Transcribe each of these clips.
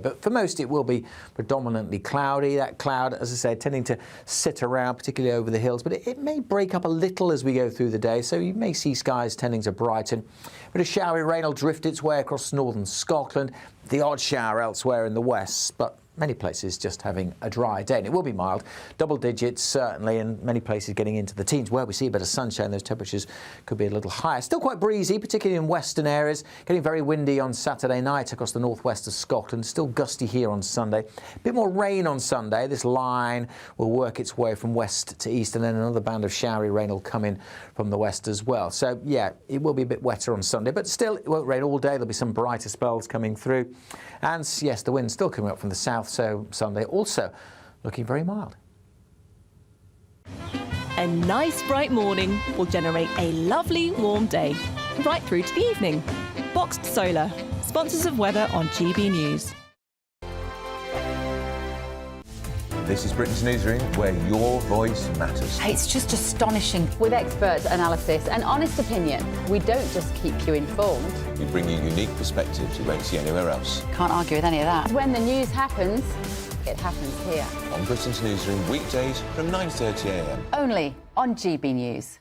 but for most it will be predominantly cloudy. That cloud, as I said, tending to sit around, particularly over the hills, but it may break up a little as we go through the day, so you may see skies tending to brighten. But a showery rain will drift its way across northern Scotland, the odd shower elsewhere in the west, but many places just having a dry day. And it will be mild, double digits certainly, and many places getting into the teens. Where we see a bit of sunshine, those temperatures could be a little higher. Still quite breezy, particularly in western areas. Getting very windy on Saturday night across the northwest of Scotland. Still gusty here on Sunday. A bit more rain on Sunday. This line will work its way from west to east, and then another band of showery rain will come in from the west as well. So yeah, it will be a bit wetter on Sunday, but still it won't rain all day. There'll be some brighter spells coming through. And yes, the wind's still coming up from the south, so Sunday also looking very mild. A nice bright morning will generate a lovely warm day, right through to the evening. Boxed Solar, sponsors of weather on GB News. This is Britain's Newsroom, where your voice matters. It's just astonishing. With expert analysis and honest opinion, we don't just keep you informed. We bring you unique perspectives you won't see anywhere else. Can't argue with any of that. When the news happens, it happens here. On Britain's Newsroom, weekdays from 9:30 a.m. Only on GB News.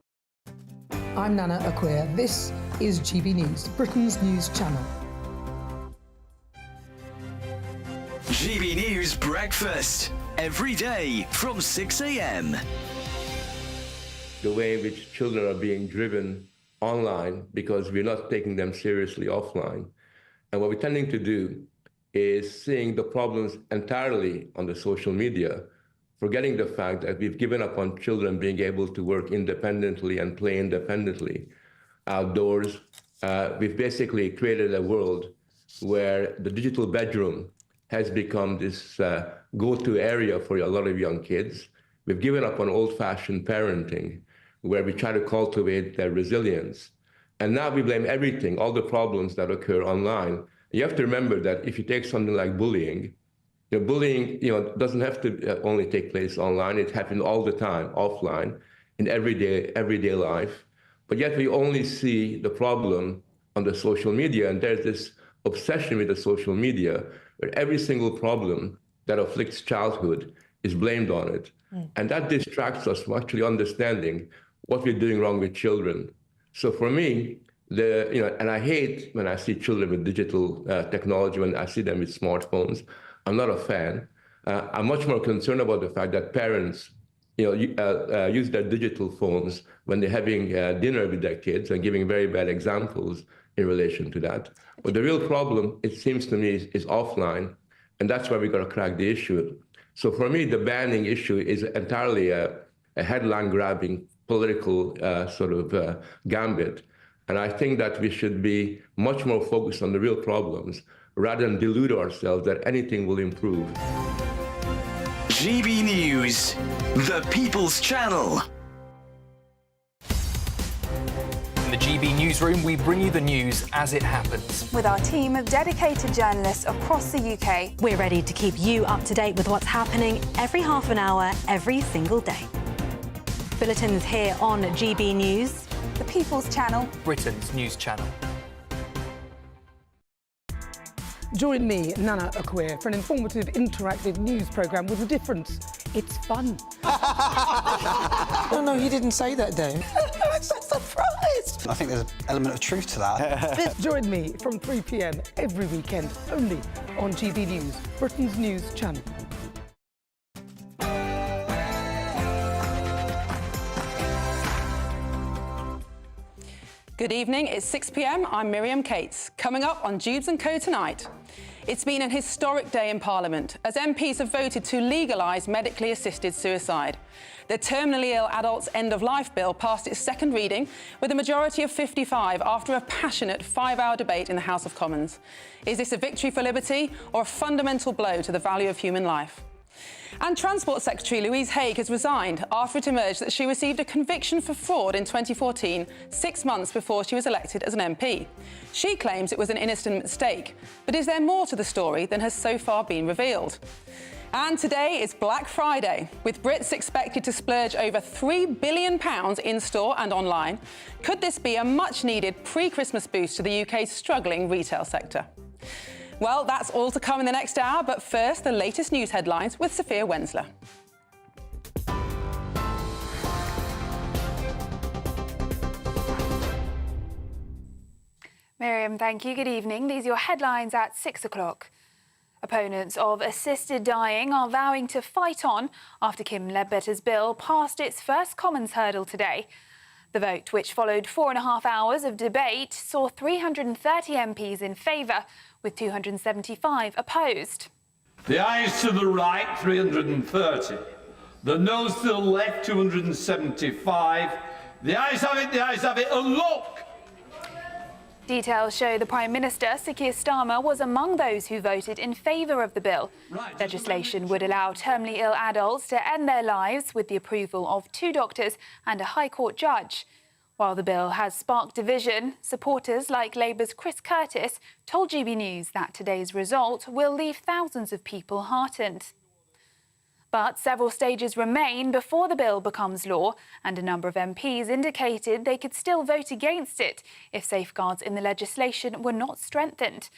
I'm Nana Acquia. This is GB News, Britain's news channel. GB News Breakfast. Every day from 6 a.m. The way in which children are being driven online because we're not taking them seriously offline. And what we're tending to do is seeing the problems entirely on the social media, forgetting the fact that we've given up on children being able to work independently and play independently outdoors. We've basically created a world where the digital bedroom has become this go-to area for a lot of young kids. We've given up on old-fashioned parenting, where we try to cultivate their resilience. And now we blame everything, all the problems that occur online. You have to remember that if you take something like bullying, bullying doesn't have to only take place online. It happens all the time, offline, in everyday life. But yet we only see the problem on the social media, and there's this obsession with the social media where every single problem that afflicts childhood is blamed on it. And that distracts us from actually understanding what we're doing wrong with children. So for me, and I hate when I see children with digital technology, when I see them with smartphones. I'm not a fan. I'm much more concerned about the fact that parents use their digital phones when they're having dinner with their kids and giving very bad examples in relation to that. But the real problem, it seems to me, is offline, and that's why we got to crack the issue. So for me, the banning issue is entirely a headline-grabbing political gambit. And I think that we should be much more focused on the real problems rather than delude ourselves that anything will improve. GB News, the People's Channel. In the GB Newsroom, we bring you the news as it happens. With our team of dedicated journalists across the UK, We're ready to keep you up to date with what's happening every half an hour, every single day. Bulletins here on GB News, the People's Channel, Britain's news channel. Join me, Nana Acquia, for an informative, interactive news programme with a difference. It's fun. No, he didn't say that, Dave. I'm so surprised. I think there's an element of truth to that. Join me from 3 p.m. every weekend, only on GB News, Britain's news channel. Good evening, it's 6 p.m. I'm Miriam Cates. Coming up on Dewbs & Co tonight. It's been an historic day in Parliament as MPs have voted to legalise medically assisted suicide. The terminally ill adults end-of-life bill passed its second reading with a majority of 55 after a passionate 5-hour debate in the House of Commons. Is this a victory for liberty or a fundamental blow to the value of human life? And Transport Secretary Louise Haigh has resigned after it emerged that she received a conviction for fraud in 2014, 6 months before she was elected as an MP. She claims it was an innocent mistake, but is there more to the story than has so far been revealed? And today is Black Friday, with Brits expected to splurge over £3 billion in-store and online. Could this be a much-needed pre-Christmas boost to the UK's struggling retail sector? Well, that's all to come in the next hour, but first, the latest news headlines with Sophia Wensler. Miriam, thank you. Good evening. These are your headlines at 6 o'clock. Opponents of assisted dying are vowing to fight on after Kim Ledbetter's bill passed its first Commons hurdle today. The vote, which followed 4.5 hours of debate, saw 330 MPs in favour, with 275 opposed. The ayes to the right, 330. The noes to the left, 275. The ayes have it, and look! Details show the Prime Minister, Sir Keir Starmer, was among those who voted in favour of the bill. Legislation would allow terminally ill adults to end their lives with the approval of 2 doctors and a High Court judge. While the bill has sparked division, supporters like Labour's Chris Curtis told GB News that today's result will leave thousands of people heartened. But several stages remain before the bill becomes law, and a number of MPs indicated they could still vote against it if safeguards in the legislation were not strengthened.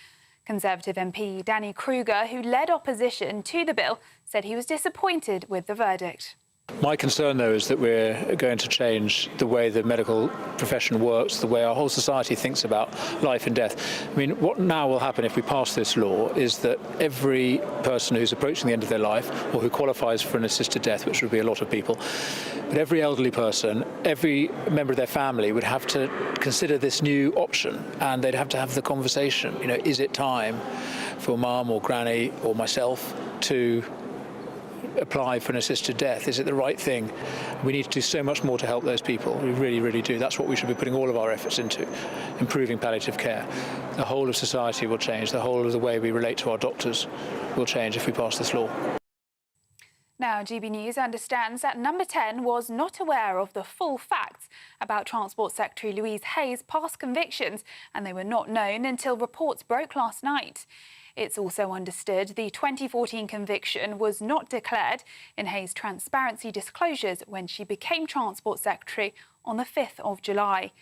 Conservative MP Danny Kruger, who led opposition to the bill, said he was disappointed with the verdict. My concern, though, is that we're going to change the way the medical profession works, the way our whole society thinks about life and death. I mean, what now will happen if we pass this law is that every person who's approaching the end of their life or who qualifies for an assisted death, which would be a lot of people, but every elderly person, every member of their family would have to consider this new option, and they'd have to have the conversation. You know, is it time for mum or granny or myself to apply for an assisted death? Is it the right thing? We need to do so much more to help those people. We really, really do. That's what we should be putting all of our efforts into, improving palliative care. The whole of society will change. The whole of the way we relate to our doctors will change if we pass this law. Now, GB News understands that Number 10 was not aware of the full facts about Transport Secretary Louise Hayes' past convictions, and they were not known until reports broke last night. It's also understood the 2014 conviction was not declared in Hayes' transparency disclosures when she became Transport Secretary on the 5th of July.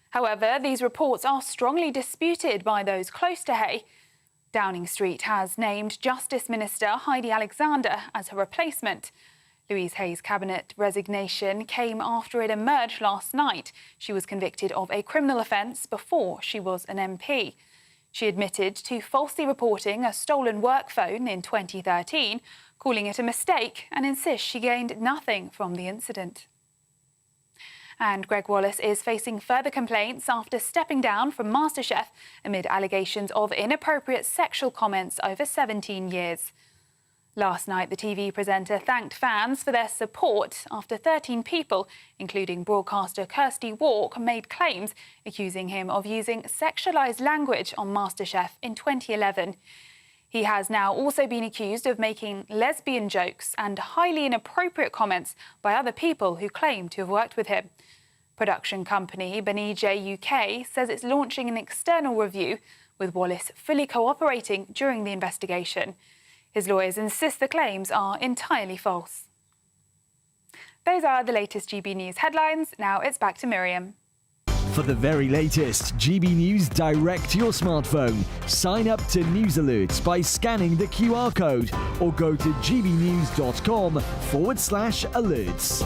However, these reports are strongly disputed by those close to Hay. Downing Street has named Justice Minister Heidi Alexander as her replacement. Louise Hayes' cabinet resignation came after it emerged last night she was convicted of a criminal offence before she was an MP. She admitted to falsely reporting a stolen work phone in 2013, calling it a mistake, and insists she gained nothing from the incident. And Greg Wallace is facing further complaints after stepping down from MasterChef amid allegations of inappropriate sexual comments over 17 years. Last night, the TV presenter thanked fans for their support after 13 people, including broadcaster Kirsty Walk, made claims accusing him of using sexualised language on MasterChef in 2011. He has now also been accused of making lesbian jokes and highly inappropriate comments by other people who claim to have worked with him. Production company Benije UK says it's launching an external review, with Wallace fully cooperating during the investigation. His lawyers insist the claims are entirely false. Those are the latest GB News headlines. Now it's back to Miriam. For the very latest GB News direct to your smartphone, sign up to News Alerts by scanning the QR code or go to gbnews.com/alerts.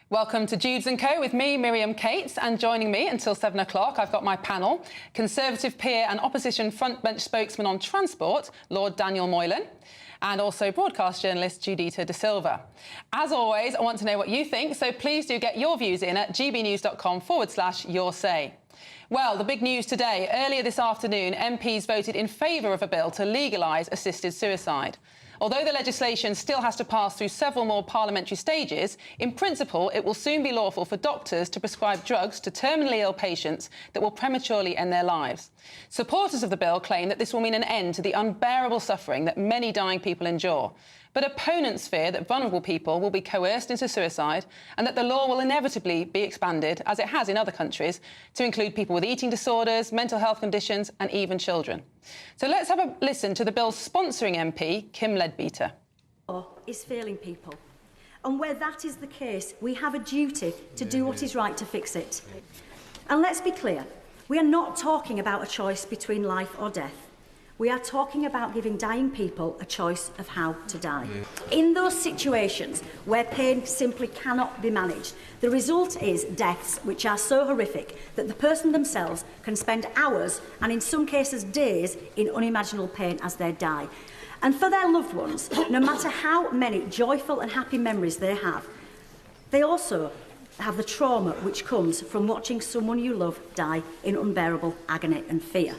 Welcome to Dewbs & Co with me, Miriam Cates, and joining me until 7 o'clock, I've got my panel, Conservative peer and opposition frontbench spokesman on transport, Lord Daniel Moylan, and also broadcast journalist Judita De Silva. As always, I want to know what you think, so please do get your views in at gbnews.com/yoursay. Well, the big news today. Earlier this afternoon, MPs voted in favour of a bill to legalise assisted suicide. Although the legislation still has to pass through several more parliamentary stages, in principle, it will soon be lawful for doctors to prescribe drugs to terminally ill patients that will prematurely end their lives. Supporters of the bill claim that this will mean an end to the unbearable suffering that many dying people endure. But opponents fear that vulnerable people will be coerced into suicide and that the law will inevitably be expanded, as it has in other countries, to include people with eating disorders, mental health conditions and even children. So let's have a listen to the bill's sponsoring MP, Kim Ledbetter. Is failing people. And where that is the case, we have a duty to do what is right to fix it. And let's be clear, we are not talking about a choice between life or death. We are talking about giving dying people a choice of how to die. In those situations where pain simply cannot be managed, the result is deaths which are so horrific that the person themselves can spend hours and in some cases days in unimaginable pain as they die. And for their loved ones, no matter how many joyful and happy memories they have, they also have the trauma which comes from watching someone you love die in unbearable agony and fear.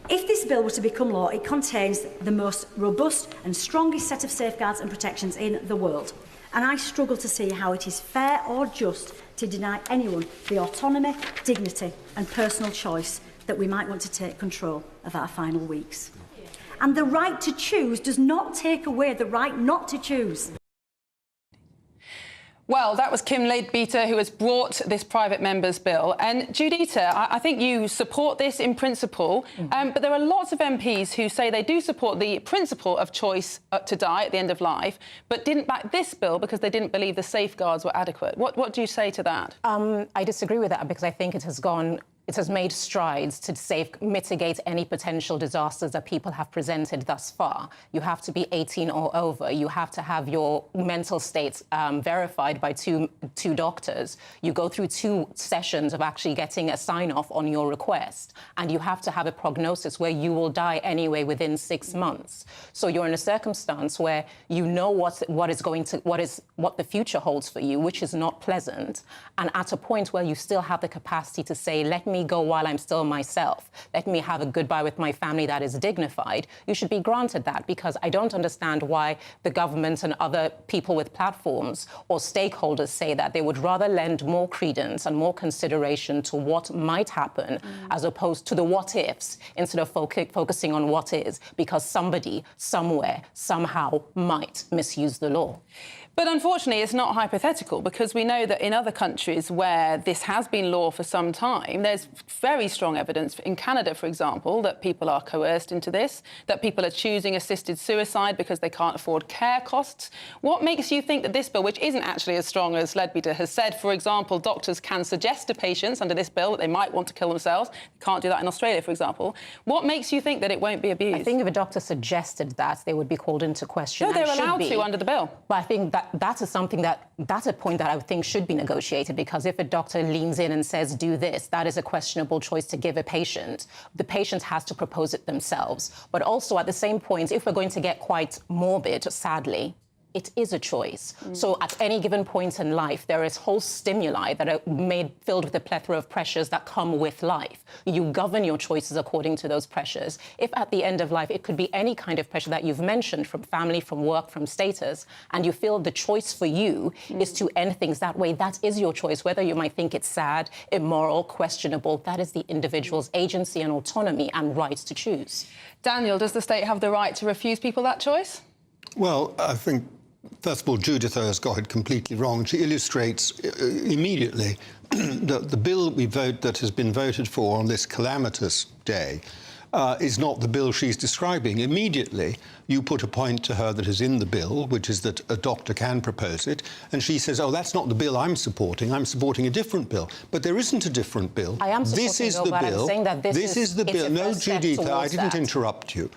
If this bill were to become law, it contains the most robust and strongest set of safeguards and protections in the world. And I struggle to see how it is fair or just to deny anyone the autonomy, dignity and personal choice that we might want to take control of our final weeks. And the right to choose does not take away the right not to choose. Well, that was Kim Leadbeater, who has brought this private member's bill. And Judita, I think you support this in principle, but there are lots of MPs who say they do support the principle of choice to die at the end of life, but didn't back this bill because they didn't believe the safeguards were adequate. What do you say to that? I disagree with that because I think it has made strides to mitigate any potential disasters that people have presented thus far. You have to be 18 or over. You have to have your mental state verified by two doctors. You go through 2 sessions of actually getting a sign-off on your request. And you have to have a prognosis where you will die anyway within 6 months. So you're in a circumstance where you know what the future holds for you, which is not pleasant. And at a point where you still have the capacity to say, let me go while I'm still myself. Let me have a goodbye with my family that is dignified. You should be granted that, because I don't understand why the government and other people with platforms or stakeholders say that they would rather lend more credence and more consideration to what might happen as opposed to the what ifs, instead of focusing on what is, because somebody, somewhere, somehow might misuse the law. But unfortunately, it's not hypothetical, because we know that in other countries where this has been law for some time, there's very strong evidence, in Canada, for example, that people are coerced into this, that people are choosing assisted suicide because they can't afford care costs. What makes you think that this bill, which isn't actually as strong as Leadbeater has said, for example, doctors can suggest to patients under this bill that they might want to kill themselves, they can't do that in Australia, for example, what makes you think that it won't be abused? I think if a doctor suggested that, they would be called into question. No, they're allowed to under the bill. But I think that's a point that I think should be negotiated, because if a doctor leans in and says, do this, that is a questionable choice to give a patient. The patient has to propose it themselves. But also at the same point, if we're going to get quite morbid, sadly, it is a choice. So at any given point in life, there is whole stimuli that are filled with a plethora of pressures that come with life. You govern your choices according to those pressures. If at the end of life, it could be any kind of pressure that you've mentioned, from family, from work, from status, and you feel the choice for you is to end things that way, that is your choice. Whether you might think it's sad, immoral, questionable, that is the individual's agency and autonomy and right to choose. Daniel, does the state have the right to refuse people that choice? Well, I think, first of all, Judith has got it completely wrong. She illustrates immediately that the bill that has been voted for on this calamitous day is not the bill she's describing. Immediately, you put a point to her that is in the bill, which is that a doctor can propose it, and she says, oh, that's not the bill I'm supporting a different bill. But there isn't a different bill. I am supporting this is the bill, bill. I'm saying that this is the bill. No, Judith, I didn't interrupt you.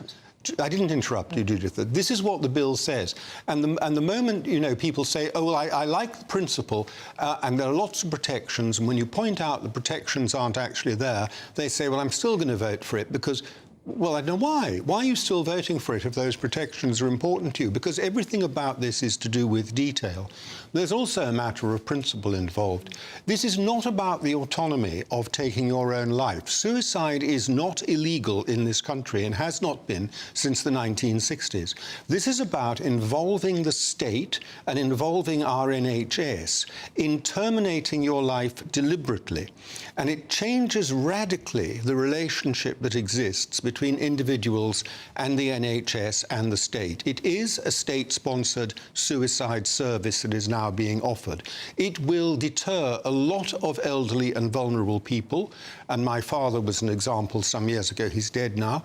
I didn't interrupt you, Judith. This is what the bill says. And the moment, people say, oh, well, I like the principle, and there are lots of protections, and when you point out the protections aren't actually there, they say, well, I'm still going to vote for it because, well, I don't know why. Why are you still voting for it if those protections are important to you? Because everything about this is to do with detail. There's also a matter of principle involved. This is not about the autonomy of taking your own life. Suicide is not illegal in this country and has not been since the 1960s. This is about involving the state and involving our NHS in terminating your life deliberately. And it changes radically the relationship that exists between between individuals and the NHS and the state. It is a state-sponsored suicide service that is now being offered. It will deter a lot of elderly and vulnerable people, and my father was an example some years ago. He's dead now.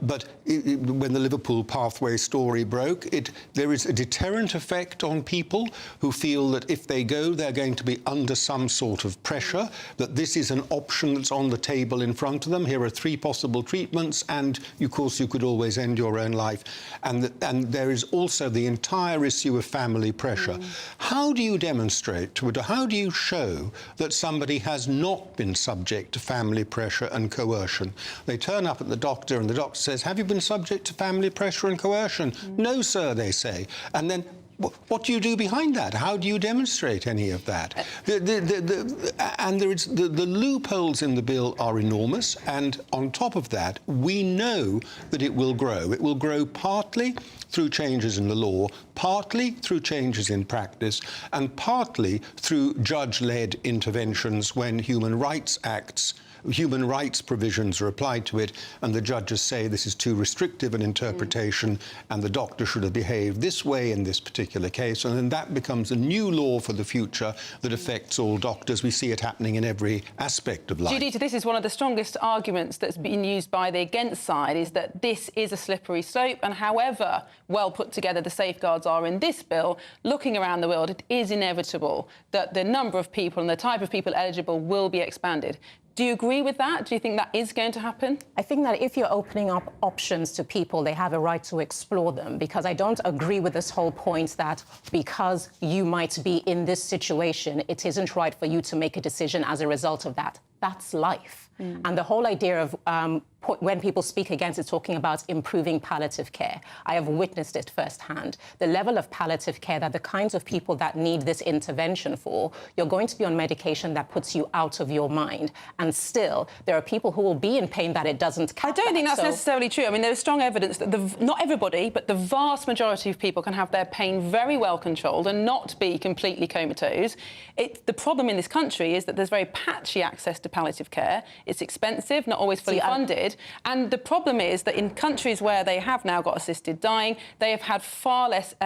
But when the Liverpool Pathway story broke, there is a deterrent effect on people who feel that if they go, they're going to be under some sort of pressure, that this is an option that's on the table in front of them. Here are 3 possible treatments, and, of course, you could always end your own life. And there is also the entire issue of family pressure. How do you demonstrate, how do you show that somebody has not been subject to family pressure and coercion? They turn up at the doctor and the doctor says, "Have you been subject to family pressure and coercion?" "No, sir," they say. And then what do you do behind that? How do you demonstrate any of that? The loopholes in the bill are enormous, and on top of that, we know that it will grow. It will grow partly through changes in the law, partly through changes in practice, and partly through judge-led interventions when human rights provisions are applied to it, and the judges say this is too restrictive an interpretation, and the doctor should have behaved this way in this particular case, and then that becomes a new law for the future that affects all doctors. We see it happening in every aspect of life. Judith, this is one of the strongest arguments that's been used by the against side, is that this is a slippery slope, and however well put together the safeguards are in this bill, looking around the world, it is inevitable that the number of people and the type of people eligible will be expanded. Do you agree with that? Do you think that is going to happen? I think that if you're opening up options to people, they have a right to explore them, because I don't agree with this whole point that because you might be in this situation, it isn't right for you to make a decision as a result of that. That's life. And the whole idea of when people speak against it, talking about improving palliative care, I have witnessed it firsthand. The level of palliative care that the kinds of people that need this intervention for, you're going to be on medication that puts you out of your mind. And still, there are people who will be in pain that it doesn't catch. I don't think that's necessarily true. I mean, there is strong evidence that not everybody, but the vast majority of people can have their pain very well controlled and not be completely comatose. The problem in this country is that there's very patchy access to palliative care. It's expensive, not always fully funded. And the problem is that in countries where they have now got assisted dying, they have had far less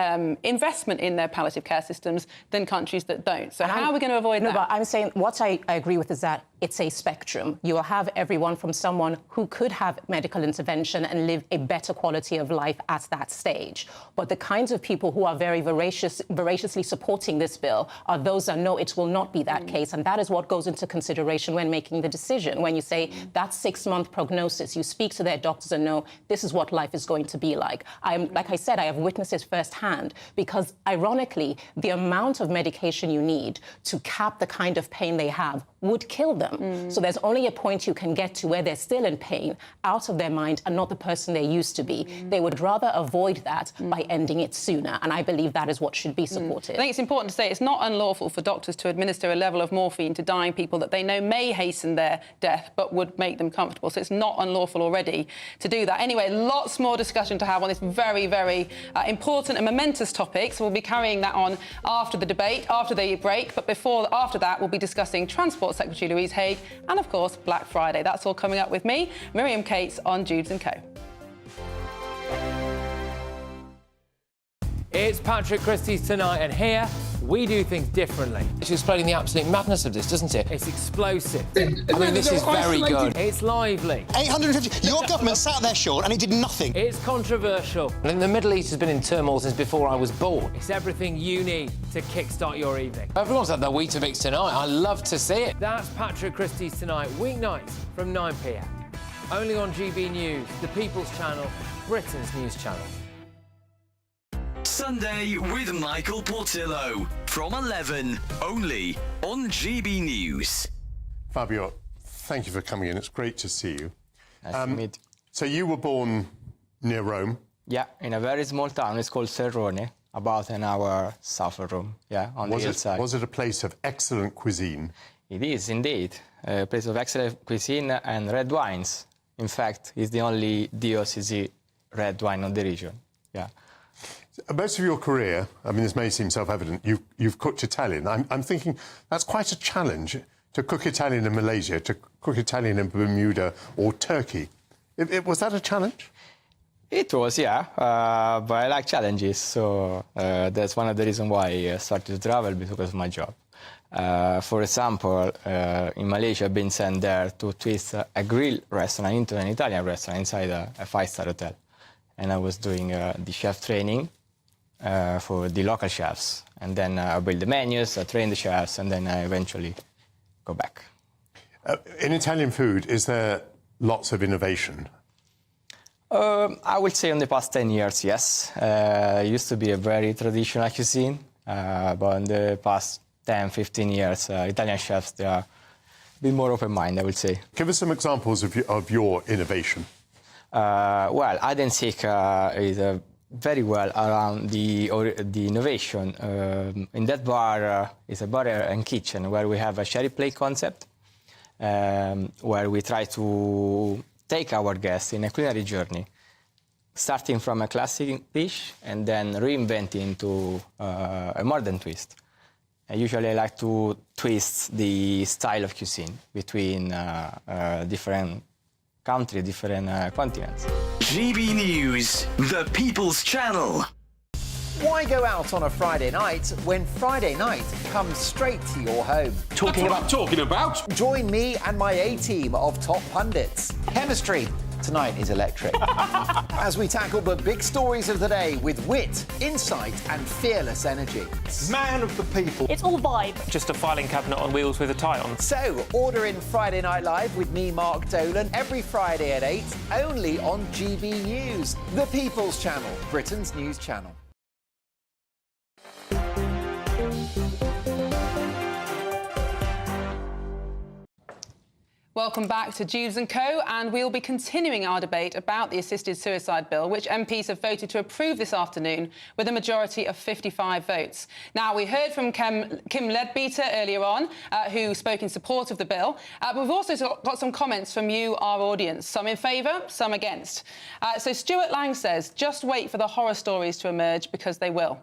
investment in their palliative care systems than countries that don't. So how are we going to avoid that? No, but I'm saying what I agree with is that it's a spectrum. You will have everyone from someone who could have medical intervention and live a better quality of life at that stage. But the kinds of people who are very voraciously supporting this bill are those that know it will not be that case. And that is what goes into consideration when making the decision. When you say that 6-month prognosis, you speak to their doctors and know this is what life is going to be like. Like I said, I have witnessed it firsthand, because ironically, the amount of medication you need to cap the kind of pain they have would kill them. So there's only a point you can get to where they're still in pain, out of their mind, and not the person they used to be. They would rather avoid that by ending it sooner, and I believe that is what should be supported. I think it's important to say it's not unlawful for doctors to administer a level of morphine to dying people that they know may hasten their death but would make them comfortable. So it's not unlawful already to do that. Anyway, lots more discussion to have on this very, very important and momentous topic. So we'll be carrying that on after the debate, after the break. But after that, we'll be discussing Transport Secretary Louise Haigh and, of course, Black Friday. That's all coming up with me, Miriam Cates, on Dewbs & Co. It's Patrick Christie's Tonight, and here we do things differently. It's explaining the absolute madness of this, doesn't it? It's explosive. I mean, this is very good. It's lively. 850. Your government sat there, Sean, and it did nothing. It's controversial. And the Middle East has been in turmoil since before I was born. It's everything you need to kickstart your evening. Everyone's had their Weetabix tonight. I love to see it. That's Patrick Christie's Tonight, weeknights from 9 p.m. Only on GB News, the People's Channel, Britain's news channel. Sunday with Michael Portillo from 11, only on GB News. Fabio, thank you for coming in. It's great to see you. Nice to meet you. So you were born near Rome? Yeah, in a very small town. It's called Serrone, about an hour south of Rome, on the hillside. Was it a place of excellent cuisine? It is, indeed. A place of excellent cuisine and red wines. In fact, it's the only DOCG red wine of the region, Most of your career, I mean, this may seem self-evident, you've cooked Italian. I'm thinking that's quite a challenge to cook Italian in Malaysia, to cook Italian in Bermuda or Turkey. Was that a challenge? It was, yeah, but I like challenges, so that's one of the reasons why I started to travel, because of my job. For example, in Malaysia, I've been sent there to twist a grill restaurant into an Italian restaurant inside a 5-star hotel. And I was doing the chef training for the local chefs. And then I build the menus, I train the chefs, and then I eventually go back. In Italian food, is there lots of innovation? I would say in the past 10 years, yes. It used to be a very traditional cuisine, but in the past 10, 15 years, Italian chefs, they are a bit more open-minded, I would say. Give us some examples of your innovation. Well, hide and seek is very well around the innovation. In that bar is a bar and kitchen where we have a shared plate concept, where we try to take our guests in a culinary journey, starting from a classic dish and then reinventing to a modern twist. Usually I like to twist the style of cuisine between different countries, different continents. GB News, the People's Channel. Why go out on a Friday night when Friday night comes straight to your home? Talking about? Join me and my A-team of top pundits. Chemistry tonight is electric. As we tackle the big stories of the day with wit, insight and fearless energy. Man of the people. It's all vibe. Just a filing cabinet on wheels with a tie on. So, order in Friday Night Live with me, Mark Dolan, every Friday at 8, only on GB News, the People's Channel, Britain's news channel. Welcome back to Dewbs & Co, and we'll be continuing our debate about the assisted suicide bill, which MPs have voted to approve this afternoon with a majority of 55 votes. Now, we heard from Kim Leadbeater earlier on, who spoke in support of the bill, but we've also got some comments from you, our audience, some in favour, some against. So Stuart Lang says, just wait for the horror stories to emerge, because they will.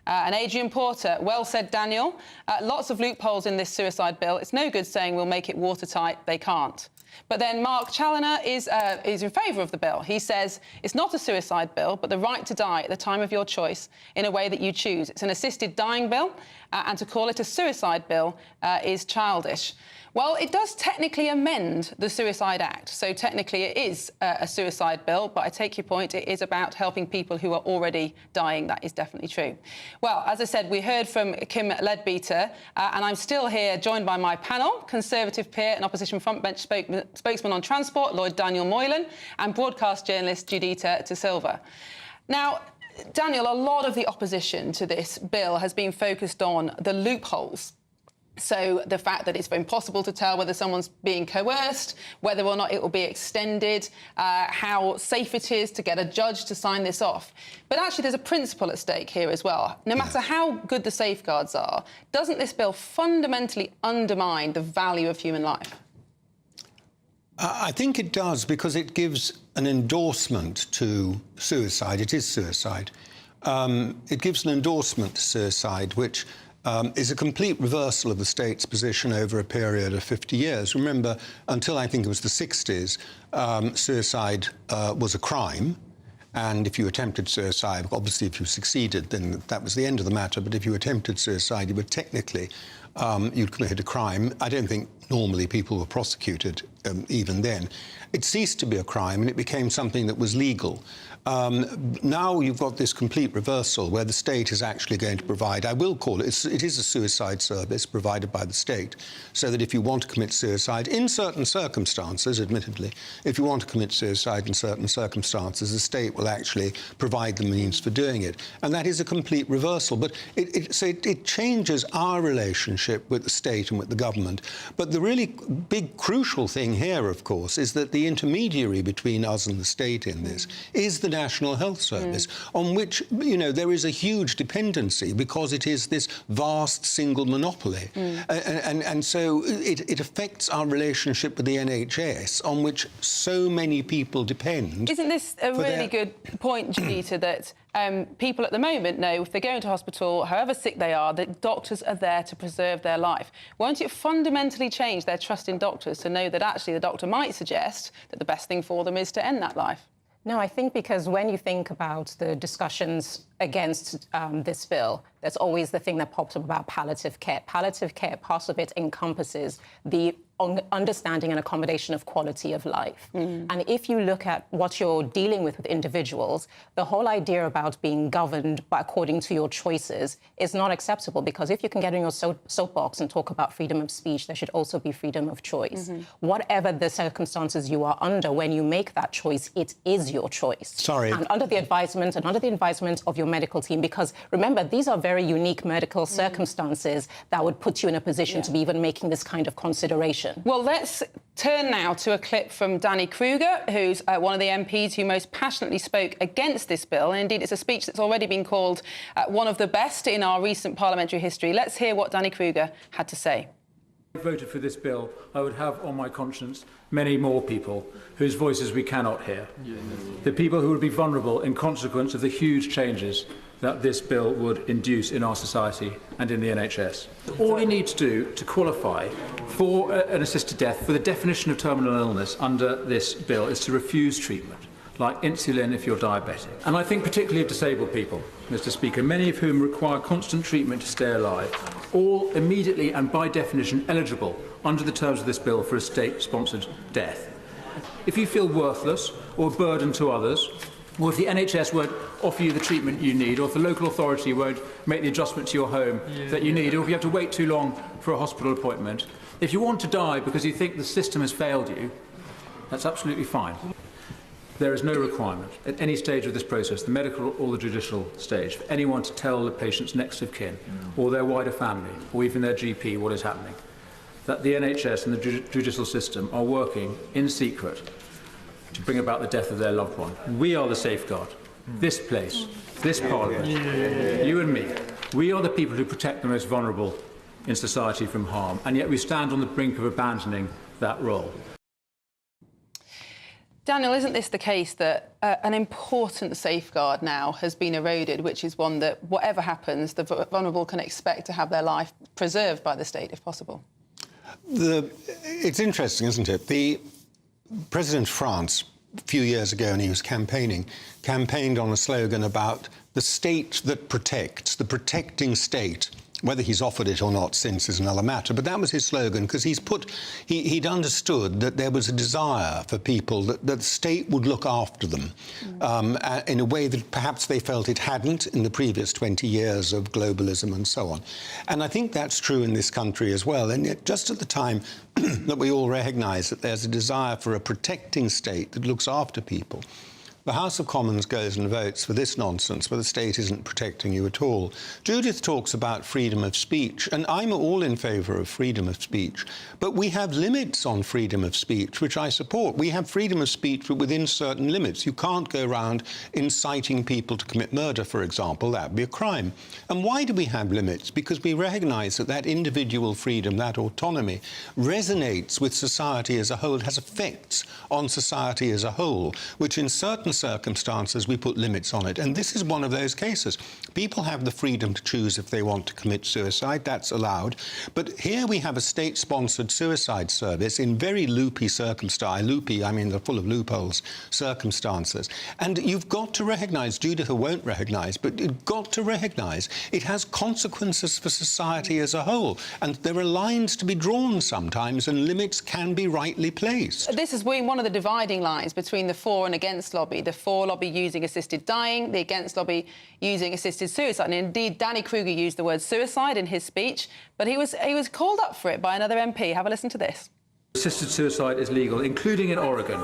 And Adrian Porter, well said, Daniel. Lots of loopholes in this suicide bill. It's no good saying we'll make it watertight. They can't. But then Mark Challoner is in favour of the bill. He says it's not a suicide bill, but the right to die at the time of your choice in a way that you choose. It's an assisted dying bill, and to call it a suicide bill is childish. Well, it does technically amend the Suicide Act, so technically it is a suicide bill, but I take your point, it is about helping people who are already dying. That is definitely true. Well, as I said, we heard from Kim Leadbeater, and I'm still here joined by my panel, Conservative peer and opposition frontbench spokesman on transport, Lord Daniel Moylan, and broadcast journalist Judita De Silva. Now, Daniel, a lot of the opposition to this bill has been focused on the loopholes. So the fact that it's impossible to tell whether someone's being coerced, whether or not it will be extended, how safe it is to get a judge to sign this off. But actually, there's a principle at stake here as well. No matter how good the safeguards are, doesn't this bill fundamentally undermine the value of human life? I think it does, because it gives an endorsement to suicide. It is suicide. It gives an endorsement to suicide, which is a complete reversal of the state's position over a period of 50 years. Remember, until I think it was the 60s, suicide was a crime. And if you attempted suicide, obviously if you succeeded, then that was the end of the matter. But if you attempted suicide, you were technically, you'd committed a crime. I don't think normally people were prosecuted even then. It ceased to be a crime and it became something that was legal. Now you've got this complete reversal where the state is actually going to provide, I will call it, it is a suicide service provided by the state, so that if you want to commit suicide, in certain circumstances, admittedly, if you want to commit suicide in certain circumstances, the state will actually provide the means for doing it. And that is a complete reversal. But it changes our relationship with the state and with the government. But the really big, crucial thing here, of course, is that the intermediary between us and the state in this is the National Health Service, on which, you know, there is a huge dependency because it is this vast single monopoly. And so it affects our relationship with the NHS, on which so many people depend. Isn't this a really good point, Judita, that people at the moment know if they go into hospital, however sick they are, that doctors are there to preserve preserve their life. Won't it fundamentally change their trust in doctors to know that actually the doctor might suggest that the best thing for them is to end that life? No, I think because when you think about the discussions against this bill, there's always the thing that pops up about palliative care. Palliative care, part of it encompasses the understanding and accommodation of quality of life. And if you look at what you're dealing with individuals, the whole idea about being governed according to your choices is not acceptable, because if you can get in your soapbox and talk about freedom of speech, there should also be freedom of choice. Whatever the circumstances you are under, when you make that choice, it is your choice. Sorry. And under the advisement of your medical team, because remember, these are very unique medical circumstances that would put you in a position to be even making this kind of consideration. Well, let's turn now to a clip from Danny Kruger, who's one of the MPs who most passionately spoke against this bill. And indeed, it's a speech that's already been called one of the best in our recent parliamentary history. Let's hear what Danny Kruger had to say. If I voted for this bill, I would have on my conscience many more people whose voices we cannot hear. The people who would be vulnerable in consequence of the huge changes that this bill would induce in our society and in the NHS. All you need to do to qualify for an assisted death, for the definition of terminal illness under this bill, is to refuse treatment, like insulin if you're diabetic. And I think particularly of disabled people, Mr. Speaker, many of whom require constant treatment to stay alive, all immediately and by definition eligible under the terms of this bill for a state-sponsored death. If you feel worthless or a burden to others, or if the NHS won't offer you the treatment you need, or if the local authority won't make the adjustment to your home that you need, or if you have to wait too long for a hospital appointment, if you want to die because you think the system has failed you, that's absolutely fine. There is no requirement at any stage of this process, the medical or the judicial stage, for anyone to tell the patient's next of kin or their wider family or even their GP what is happening, that the NHS and the judicial system are working in secret to bring about the death of their loved one. We are the safeguard. This place, this Parliament, you and me, we are the people who protect the most vulnerable in society from harm, and yet we stand on the brink of abandoning that role. Daniel, isn't this the case that an important safeguard now has been eroded, which is one that, whatever happens, the vulnerable can expect to have their life preserved by the state, if possible? It's interesting, isn't it? The President of France, a few years ago, when he was campaigning, campaigned on a slogan about the state that protects, the protecting state. Whether he's offered it or not since is another matter, but that was his slogan, because he'd understood that there was a desire for people that the state would look after them in a way that perhaps they felt it hadn't in the previous 20 years of globalism and so on. And I think that's true in this country as well. And yet, just at the time that we all recognise that there's a desire for a protecting state that looks after people, the House of Commons goes and votes for this nonsense, where the state isn't protecting you at all. Judith talks about freedom of speech, and I'm all in favour of freedom of speech, but we have limits on freedom of speech, which I support. We have freedom of speech, but within certain limits. You can't go around inciting people to commit murder, for example. That would be a crime. And why do we have limits? Because we recognise that that individual freedom, that autonomy, resonates with society as a whole. It has effects on society as a whole, which in certain circumstances we put limits on it, and this is one of those cases. People have the freedom to choose if they want to commit suicide. That's allowed, but here we have a state-sponsored suicide service in very loopy circumstances. Loopy, I mean, they're full of loopholes circumstances, and you've got to recognise, Judith won't recognise, but you've got to recognise it has consequences for society as a whole, and there are lines to be drawn sometimes, and limits can be rightly placed. This has been one of the dividing lines between the for and against lobby. The for lobby using assisted dying, the against lobby using assisted suicide. And indeed, Danny Kruger used the word suicide in his speech, but he was called up for it by another MP. Have a listen to this. Assisted suicide is legal, including in Oregon.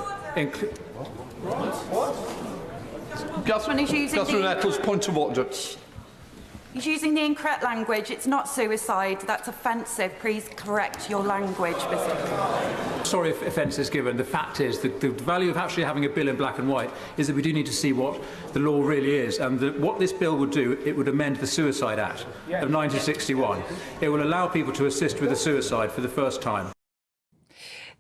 Catherine Eccles, point of order. He's using the incorrect language. It's not suicide. That's offensive. Please correct your language, Mr. Kruger. Sorry if offence is given. The fact is that the value of actually having a bill in black and white is that we do need to see what the law really is. And what this bill would do, it would amend the Suicide Act of 1961. It will allow people to assist with a suicide for the first time.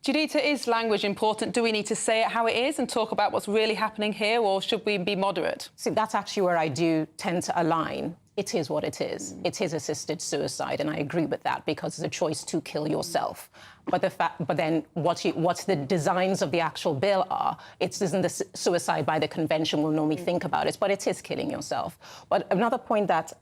Judita, is language important? Do we need to say it how it is and talk about what's really happening here, or should we be moderate? See, that's actually where I do tend to align. It is what it is. It is assisted suicide, and I agree with that because it's a choice to kill yourself. But then what the designs of the actual bill are, it isn't the suicide by the convention we'll normally think about it, but it is killing yourself. But another point that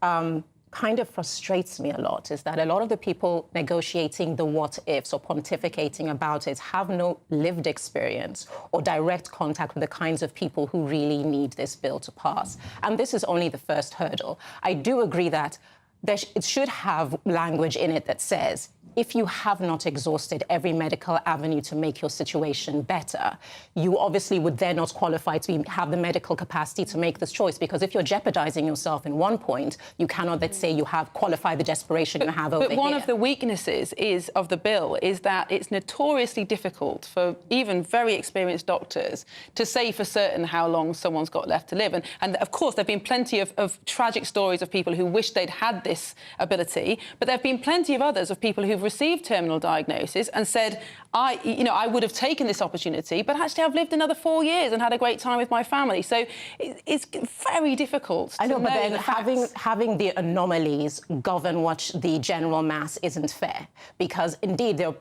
kind of frustrates me a lot is that a lot of the people negotiating the what-ifs or pontificating about it have no lived experience or direct contact with the kinds of people who really need this bill to pass. And this is only the first hurdle. I do agree that it should have language in it that says, if you have not exhausted every medical avenue to make your situation better, you obviously would then not qualify to have the medical capacity to make this choice, because if you're jeopardizing yourself in one point, you cannot then say you have qualified the desperation you have over here. But one of the weaknesses of the bill is that it's notoriously difficult for even very experienced doctors to say for certain how long someone's got left to live. And of course, there have been plenty of tragic stories of people who wish they'd had this ability, but there have been plenty of others of people who've received terminal diagnosis and said, I would have taken this opportunity, but actually I've lived another 4 years and had a great time with my family. So it's very difficult to know, but then the having the anomalies govern what the general mass isn't fair, because indeed there'll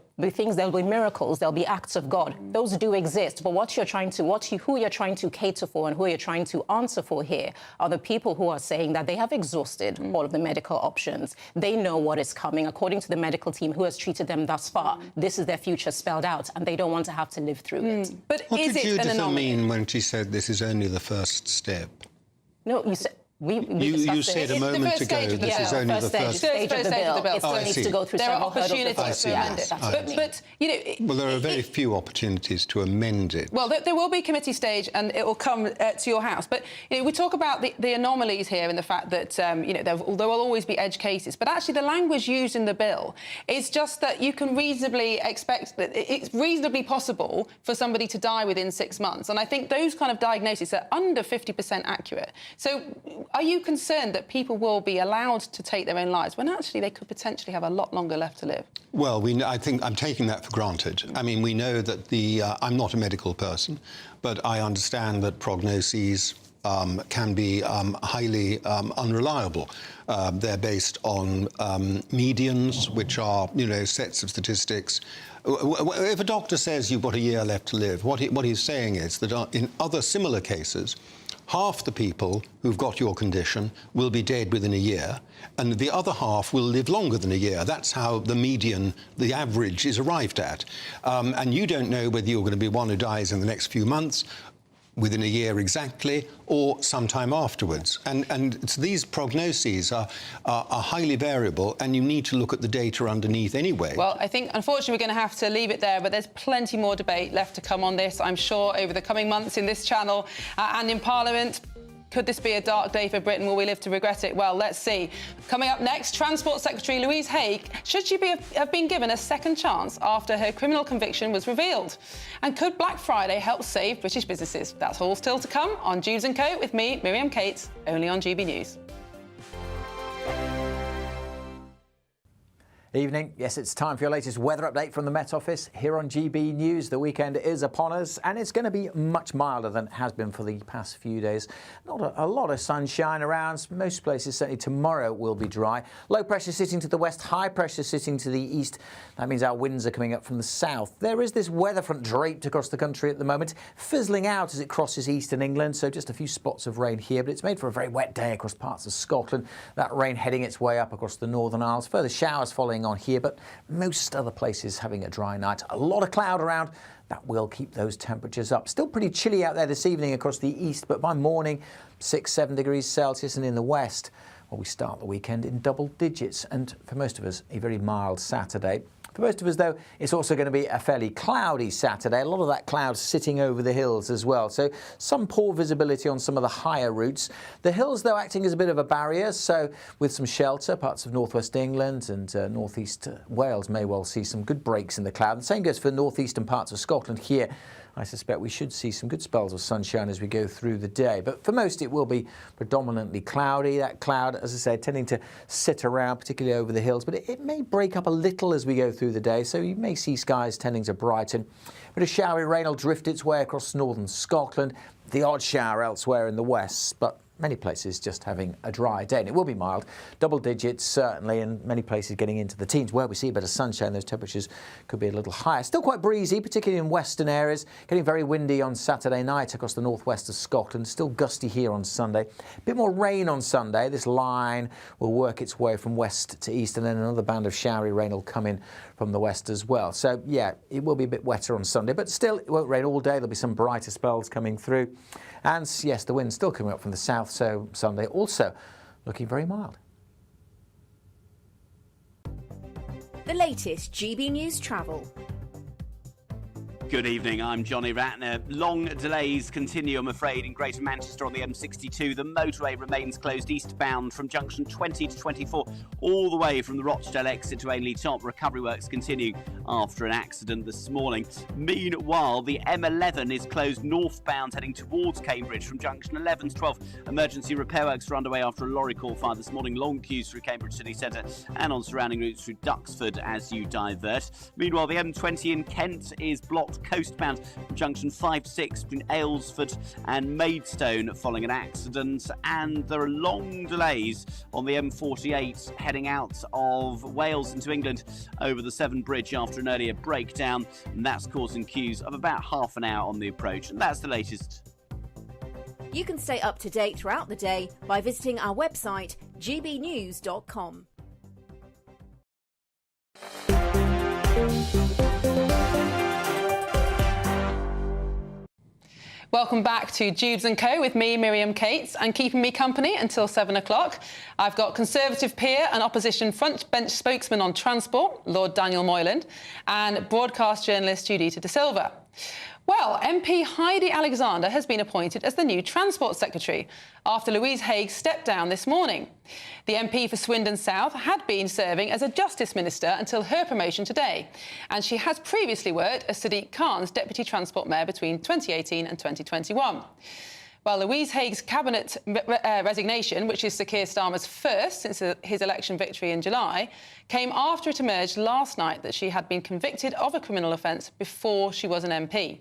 be miracles, there'll be acts of God. Those do exist, but who you're trying to cater for and who you're trying to answer for here are the people who are saying that they have exhausted all of the medical options. They know what is coming, according to the medical team who has treated them thus far. This is their future spelled out, and they don't want to have to live through it. But what did Judith mean when she said this is only the first step? No, you said... You said a moment ago this is only the first stage of the bill. It still needs to go through several opportunities to amend it. But well, there are very few opportunities to amend it. Well, there will be committee stage, and it will come to your house. But we talk about the anomalies here and the fact that there will always be edge cases. But actually, the language used in the bill is just that you can reasonably expect that it's reasonably possible for somebody to die within 6 months. And I think those kind of diagnoses are under 50% accurate. So are you concerned that people will be allowed to take their own lives when actually they could potentially have a lot longer left to live? Well, I think I'm taking that for granted. I mean, we know that I'm not a medical person, but I understand that prognoses can be highly unreliable. They're based on medians, which are, sets of statistics. If a doctor says you've got a year left to live, what he's saying is that in other similar cases, half the people who've got your condition will be dead within a year, and the other half will live longer than a year. That's how the median, the average, is arrived at. And you don't know whether you're going to be one who dies in the next few months, within a year exactly, or sometime afterwards. And these prognoses are highly variable, and you need to look at the data underneath anyway. Well, I think, unfortunately, we're going to have to leave it there, but there's plenty more debate left to come on this, I'm sure, over the coming months in this channel and in Parliament. Could this be a dark day for Britain? Will we live to regret it? Well, let's see. Coming up next, Transport Secretary Louise Hay, should she have been given a second chance after her criminal conviction was revealed? And could Black Friday help save British businesses? That's all still to come on Dewbs & Co. with me, Miriam Cates, only on GB News. Evening. Yes, it's time for your latest weather update from the Met Office here on GB News. The weekend is upon us, and it's going to be much milder than it has been for the past few days. Not a lot of sunshine around. Most places, certainly tomorrow, will be dry. Low pressure sitting to the west, high pressure sitting to the east. That means our winds are coming up from the south. There is this weather front draped across the country at the moment, fizzling out as it crosses eastern England, so just a few spots of rain here, but it's made for a very wet day across parts of Scotland. That rain heading its way up across the Northern Isles. Further showers following on here, but most other places having a dry night. A lot of cloud around. That will keep those temperatures up. Still pretty chilly out there this evening across the east, but by morning, 6-7 degrees Celsius, and in the west, well, we start the weekend in double digits, and for most of us, a very mild Saturday. For most of us, though, it's also going to be a fairly cloudy Saturday. A lot of that cloud sitting over the hills as well. So some poor visibility on some of the higher routes. The hills, though, acting as a bit of a barrier. So with some shelter, parts of northwest England and northeast Wales may well see some good breaks in the cloud. And the same goes for northeastern parts of Scotland here. I suspect we should see some good spells of sunshine as we go through the day. But for most, it will be predominantly cloudy. That cloud, as I say, tending to sit around, particularly over the hills. But it may break up a little as we go through the day, so you may see skies tending to brighten. But a showery rain will drift its way across northern Scotland. The odd shower elsewhere in the west, but many places just having a dry day. And it will be mild, double digits certainly, and many places getting into the teens. Where we see a bit of sunshine, those temperatures could be a little higher. Still quite breezy, particularly in western areas. Getting very windy on Saturday night across the northwest of Scotland. Still gusty here on Sunday. A bit more rain on Sunday. This line will work its way from west to east, and then another band of showery rain will come in from the west as well. So, yeah, it will be a bit wetter on Sunday, but still it won't rain all day. There'll be some brighter spells coming through. And, yes, the wind's still coming up from the south, so Sunday also looking very mild. The latest GB News travel. Good evening, I'm Johnny Ratner. Long delays continue, I'm afraid, in Greater Manchester on the M62. The motorway remains closed eastbound from junction 20 to 24, all the way from the Rochdale exit to Ainley Top. Recovery works continue after an accident this morning. Meanwhile, the M11 is closed northbound heading towards Cambridge from junction 11 to 12. Emergency repair works are underway after a lorry caught fire this morning. Long queues through Cambridge City Centre and on surrounding routes through Duxford as you divert. Meanwhile, the M20 in Kent is blocked coastbound from junction 5-6 between Aylesford and Maidstone following an accident, and there are long delays on the M48 heading out of Wales into England over the Severn Bridge after an earlier breakdown, and that's causing queues of about half an hour on the approach. And that's the latest. You can stay up to date throughout the day by visiting our website gbnews.com. Welcome back to Dewbs & Co with me, Miriam Cates, and keeping me company until 7 o'clock. I've got Conservative peer and opposition front bench spokesman on transport, Lord Daniel Moyland, and broadcast journalist Judita De Silva. Well, MP Heidi Alexander has been appointed as the new Transport Secretary after Louise Haigh stepped down this morning. The MP for Swindon South had been serving as a Justice Minister until her promotion today, and she has previously worked as Sadiq Khan's Deputy Transport Mayor between 2018 and 2021. Well, Louise Haigh's cabinet resignation, which is Sir Keir Starmer's first since his election victory in July, came after it emerged last night that she had been convicted of a criminal offence before she was an MP.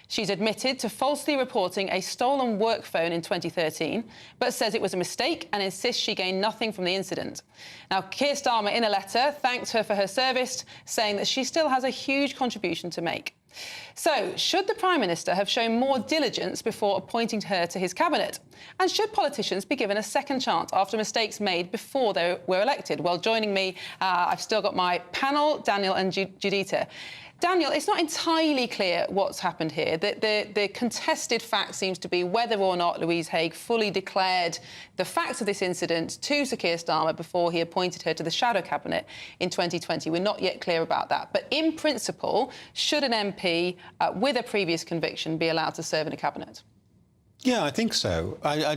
She's admitted to falsely reporting a stolen work phone in 2013, but says it was a mistake and insists she gained nothing from the incident. Now, Keir Starmer, in a letter, thanked her for her service, saying that she still has a huge contribution to make. So, should the Prime Minister have shown more diligence before appointing her to his cabinet? And should politicians be given a second chance after mistakes made before they were elected? Well, joining me, I've still got my panel, Daniel and Judita. Daniel, it's not entirely clear what's happened here. The contested fact seems to be whether or not Louise Haigh fully declared the facts of this incident to Sir Keir Starmer before he appointed her to the shadow cabinet in 2020. We're not yet clear about that. But in principle, should an MP with a previous conviction be allowed to serve in a cabinet? Yeah, I think so. I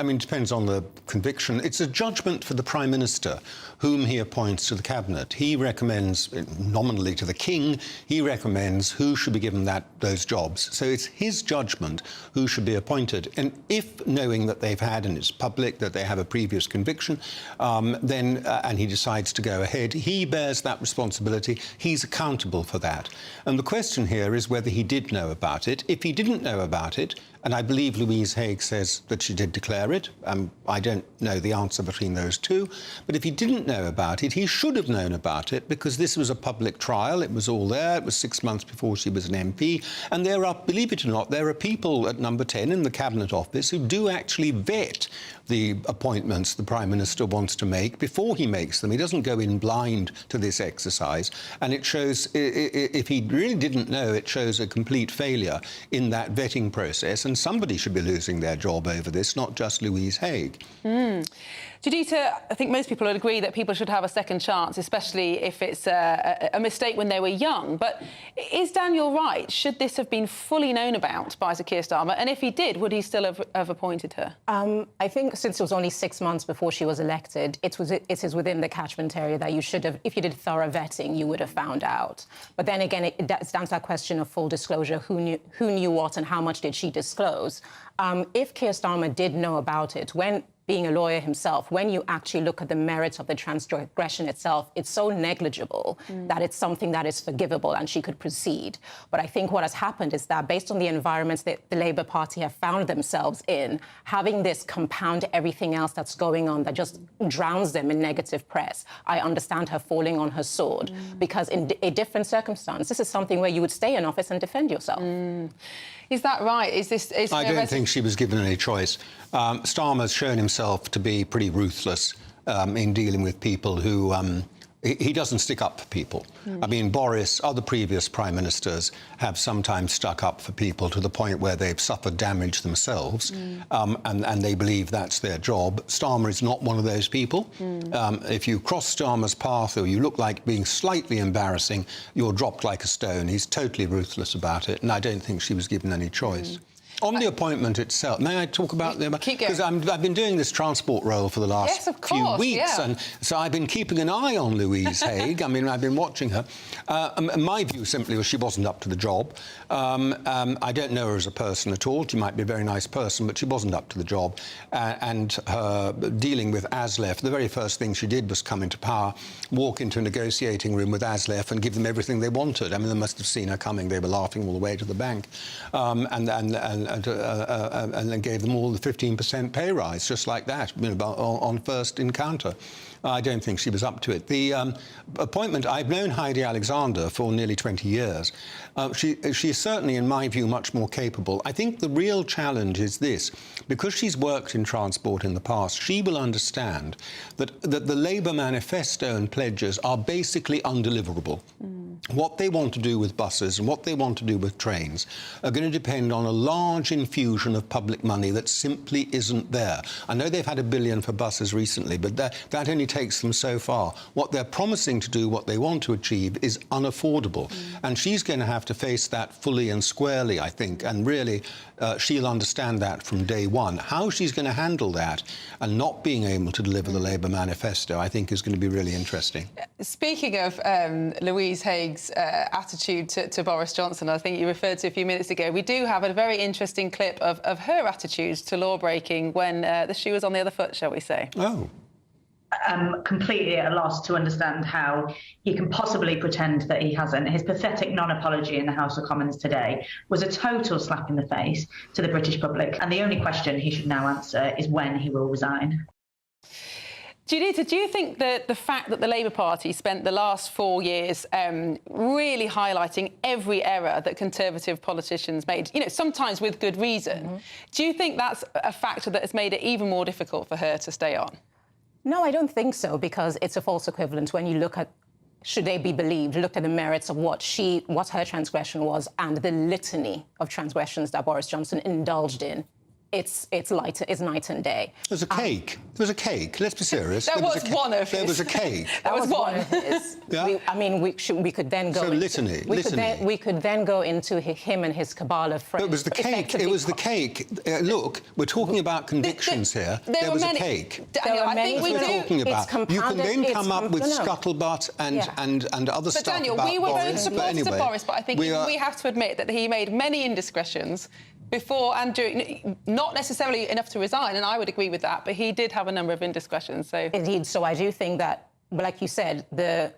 mean, it depends on the conviction. It's a judgment for the Prime Minister, whom he appoints to the Cabinet. He recommends, nominally to the King, he recommends who should be given those jobs. So it's his judgment who should be appointed. And if, knowing that they've had, and it's public, that they have a previous conviction, and he decides to go ahead, he bears that responsibility. He's accountable for that. And the question here is whether he did know about it. If he didn't know about it, and I believe Louise Haigh says that she did declare it. I don't know the answer between those two. But if he didn't know about it, he should have known about it, because this was a public trial. It was all there. It was 6 months before she was an MP. And there are, believe it or not, there are people at Number 10 in the Cabinet Office who do actually vet the appointments the Prime Minister wants to make before he makes them. He doesn't go in blind to this exercise. And it shows, if he really didn't know, it shows a complete failure in that vetting process. And somebody should be losing their job over this, not just Louise Haigh. Judita, I think most people would agree that people should have a second chance, especially if it's a mistake when they were young. But is Daniel right? Should this have been fully known about by Sir Keir Starmer? And if he did, would he still have appointed her? I think since it was only 6 months before she was elected, it is within the catchment area that you should have, if you did thorough vetting, you would have found out. But then again, it's down to that question of full disclosure. Who knew what and how much did she disclose? If Keir Starmer did know about it, being a lawyer himself, when you actually look at the merits of the transgression itself, it's so negligible that it's something that is forgivable and she could proceed. But I think what has happened is that based on the environments that the Labour Party have found themselves in, having this compound everything else that's going on that just drowns them in negative press, I understand her falling on her sword, because in a different circumstance, this is something where you would stay in office and defend yourself. Is that right? I don't think she was given any choice. Starmer's shown himself to be pretty ruthless in dealing with people who... he doesn't stick up for people. I mean, Boris, other previous prime ministers have sometimes stuck up for people to the point where they've suffered damage themselves, and they believe that's their job. Starmer is not one of those people. If you cross Starmer's path or you look like being slightly embarrassing, you're dropped like a stone. He's totally ruthless about it, and I don't think she was given any choice. On the appointment itself, may I talk about the... Because I've been doing this transport role for the last few weeks, and so I've been keeping an eye on Louise Haigh. I mean, I've been watching her. My view simply was she wasn't up to the job. I don't know her as a person at all. She might be a very nice person, but she wasn't up to the job. And her dealing with ASLEF, the very first thing she did was come into power, walk into a negotiating room with ASLEF and give them everything they wanted. I mean, they must have seen her coming. They were laughing all the way to the bank. And then gave them all the 15% pay rise, just like that, you know, on first encounter. I don't think she was up to it. The appointment, I've known Heidi Alexander for nearly 20 years. She is certainly, in my view, much more capable. I think the real challenge is this. Because she's worked in transport in the past, she will understand that the Labour manifesto and pledges are basically undeliverable. What they want to do with buses and what they want to do with trains are going to depend on a large infusion of public money that simply isn't there. I know they've had $1 billion for buses recently, but that only takes them so far. What they're promising to do, what they want to achieve, is unaffordable. And she's going to have to face that fully and squarely, I think, and really she'll understand that from day one. How she's going to handle that and not being able to deliver the Labour manifesto, I think, is going to be really interesting. Speaking of Louise Haigh's attitude to Boris Johnson, I think you referred to a few minutes ago, we do have a very interesting clip of her attitude to law-breaking when the shoe was on the other foot, shall we say. Oh. Completely at a loss to understand how he can possibly pretend that he hasn't. His pathetic non-apology in the House of Commons today was a total slap in the face to the British public, and the only question he should now answer is when he will resign. Judita, do you think that the fact that the Labour Party spent the last 4 years really highlighting every error that Conservative politicians made, you know, sometimes with good reason, do you think that's a factor that has made it even more difficult for her to stay on? No, I don't think so, because it's a false equivalent when you look at, should they be believed, looked at the merits of what her transgression was and the litany of transgressions that Boris Johnson indulged in. It's night and day. There's a cake. There was a cake. Let's be serious. There was one of his. There was a cake. That was one of his. Yeah. We could then go. So litany. We could then go into him and his cabal of friends. It was the cake. It was the cake. Look, we're talking about convictions here. There was a cake. Daniel, I think we That's what do. we're talking about. You can then come up with scuttlebutt and other stuff Daniel, about we were both Boris. supporters of Boris, but I think we have to admit that he made many indiscretions before and during, not necessarily enough to resign, and I would agree with that, but he did have a number of indiscretions. So indeed, so I do think that, like you said, the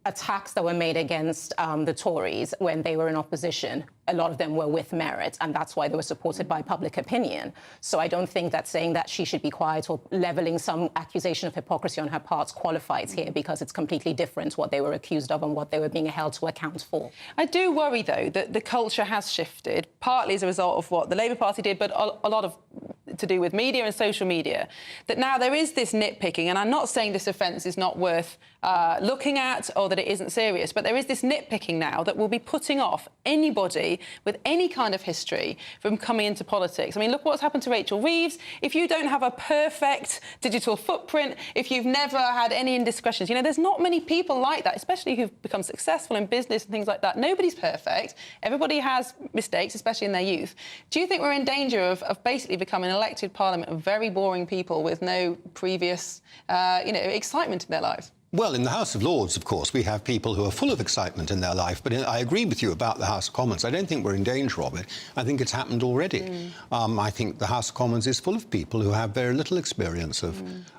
attacks that were made against the Tories when they were in opposition, a lot of them were with merit, and that's why they were supported by public opinion. So I don't think that saying that she should be quiet or levelling some accusation of hypocrisy on her part qualifies here, because it's completely different what they were accused of and what they were being held to account for. I do worry, though, that the culture has shifted, partly as a result of what the Labour Party did, but a lot of to do with media and social media, that now there is this nitpicking, and I'm not saying this offence is not worth looking at or that it isn't serious, but there is this nitpicking now that will be putting off anybody with any kind of history from coming into politics. I mean, look what's happened to Rachel Reeves. If you don't have a perfect digital footprint, if you've never had any indiscretions, you know, there's not many people like that, especially who've become successful in business and things like that. Nobody's perfect. Everybody has mistakes, especially in their youth. Do you think we're in danger of basically becoming an elected parliament of very boring people with no previous, excitement in their lives? Well, in the House of Lords, of course, we have people who are full of excitement in their life, but I agree with you about the House of Commons. I don't think we're in danger of it. I think it's happened already. I think the House of Commons is full of people who have very little experience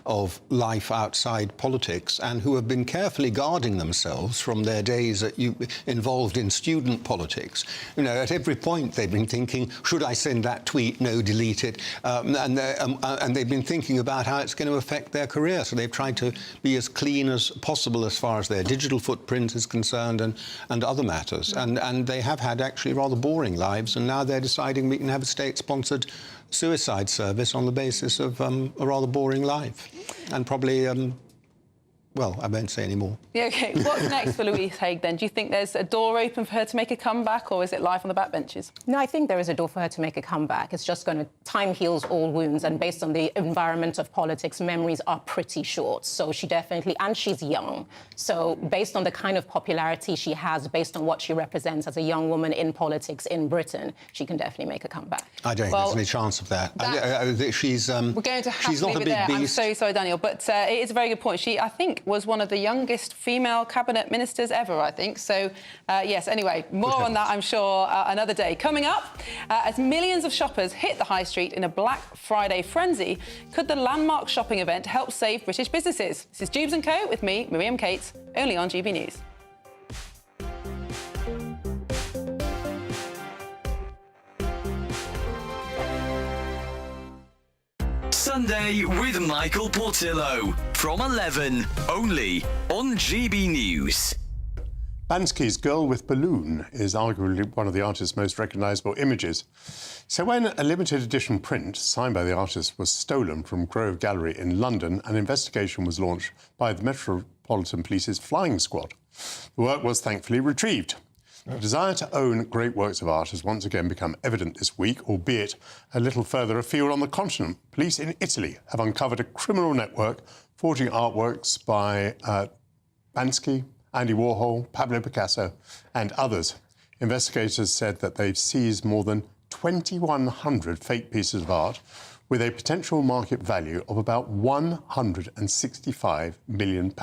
of life outside politics and who have been carefully guarding themselves from their days involved in student politics. You know, at every point they've been thinking, should I send that tweet? No, delete it. And they've been thinking about how it's going to affect their career. So they've tried to be as clean as possible as far as their digital footprint is concerned and other matters. And they have had actually rather boring lives, and now they're deciding we can have a state-sponsored suicide service on the basis of a rather boring life. And probably, well, I won't say any more. Yeah, OK. What's next for Louise Haigh, then? Do you think there's a door open for her to make a comeback, or is it life on the backbenches? No, I think there is a door for her to make a comeback. It's just going to... Time heals all wounds, and based on the environment of politics, memories are pretty short. So she definitely... And she's young. So based on the kind of popularity she has, based on what she represents as a young woman in politics in Britain, she can definitely make a comeback. I don't think there's any chance of that. She's we're going to have she's to not leave a it big there. beast. I'm so sorry, Daniel, but it is a very good point. She, I think, was one of the youngest female cabinet ministers ever, I think. So, yes, anyway, more on that, I'm sure, another day. Coming up, as millions of shoppers hit the high street in a Black Friday frenzy, could the landmark shopping event help save British businesses? This is Dewbs & Co. with me, Miriam Cates, only on GB News. Sunday with Michael Portillo from 11, only on GB News. Bansky's Girl with Balloon is arguably one of the artist's most recognisable images. So when a limited edition print signed by the artist was stolen from Grove Gallery in London, an investigation was launched by the Metropolitan Police's flying squad. The work was thankfully retrieved. The desire to own great works of art has once again become evident this week, albeit a little further afield on the continent. Police in Italy have uncovered a criminal network forging artworks by Bansky, Andy Warhol, Pablo Picasso and others. Investigators said that they've seized more than 2,100 fake pieces of art with a potential market value of about £165 million.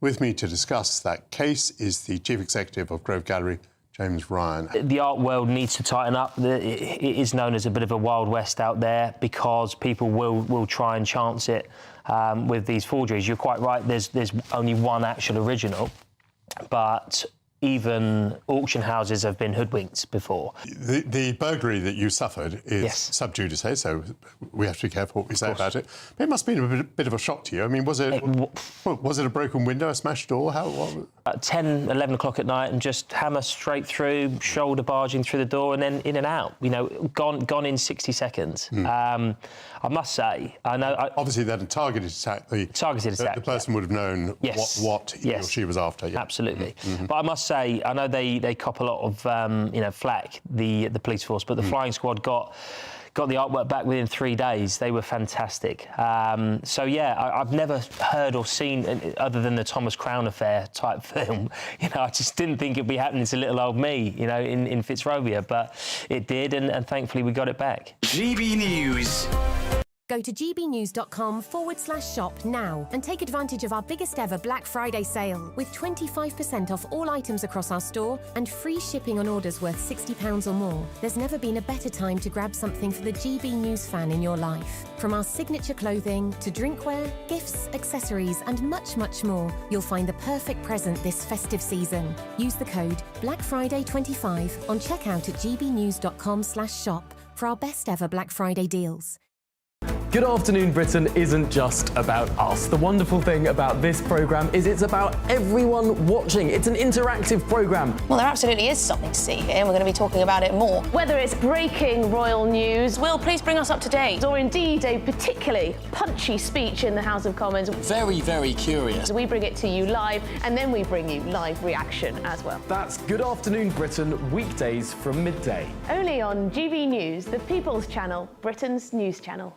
With me to discuss that case is the Chief Executive of Grove Gallery, James Ryan. The art world needs to tighten up. It is known as a bit of a Wild West out there because people will try and chance it with these forgeries. You're quite right, there's only one actual original, but even auction houses have been hoodwinked before. The burglary that you suffered is sub judice, so we have to be careful what we say about it. But it must have been a bit of a shock to you. I mean, was it a broken window, a smashed door? At 10, 11 o'clock at night, and just hammer straight through, shoulder barging through the door, and then in and out. You know, gone in 60 seconds. I must say, I know... Obviously, that a targeted attack. The person would have known what he or she was after. Yeah. Absolutely. But I must say, I know they cop a lot of flack, the police force, but the flying squad got the artwork back within 3 days. They were fantastic. So yeah, I've never heard or seen, other than the Thomas Crown Affair type film, I just didn't think it'd be happening to little old me, in Fitzrovia, but it did, and thankfully we got it back. GB News. Go to gbnews.com/shop now and take advantage of our biggest ever Black Friday sale with 25% off all items across our store and free shipping on orders worth £60 or more. There's never been a better time to grab something for the GB News fan in your life. From our signature clothing to drinkware, gifts, accessories and much, much more, you'll find the perfect present this festive season. Use the code BLACKFRIDAY25 on checkout at gbnews.com/shop for our best ever Black Friday deals. Good Afternoon Britain isn't just about us. The wonderful thing about this programme is it's about everyone watching. It's an interactive programme. Well, there absolutely is something to see here, and we're going to be talking about it more. Whether it's breaking royal news, Will, please bring us up to date. Or indeed a particularly punchy speech in the House of Commons. Very, very curious. We bring it to you live, and then we bring you live reaction as well. That's Good Afternoon Britain, weekdays from midday. Only on GB News, the People's Channel, Britain's news channel.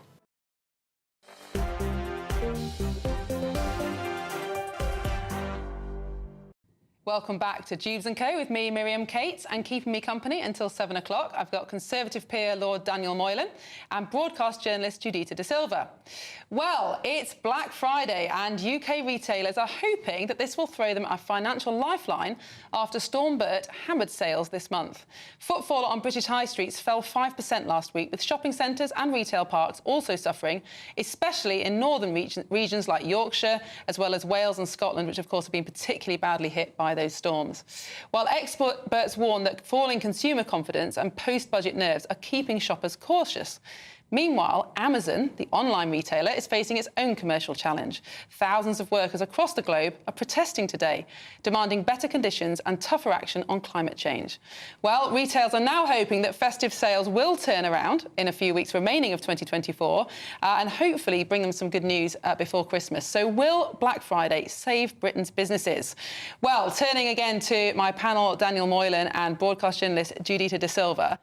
Welcome back to Dewbs & Co with me, Miriam Cates, and keeping me company until 7 o'clock, I've got Conservative peer Lord Daniel Moylan and broadcast journalist Judita De Silva. Well, it's Black Friday and UK retailers are hoping that this will throw them a financial lifeline after Storm Bert hammered sales this month. Footfall on British high streets fell 5% last week, with shopping centres and retail parks also suffering, especially in northern regions like Yorkshire, as well as Wales and Scotland, which of course have been particularly badly hit by those storms. While experts warn that falling consumer confidence and post-budget nerves are keeping shoppers cautious. Meanwhile, Amazon, the online retailer, is facing its own commercial challenge. Thousands of workers across the globe are protesting today, demanding better conditions and tougher action on climate change. Well, retailers are now hoping that festive sales will turn around in a few weeks remaining of 2024 and hopefully bring them some good news before Christmas. So will Black Friday save Britain's businesses? Well, turning again to my panel, Daniel Moylan and broadcast journalist Judita De Silva.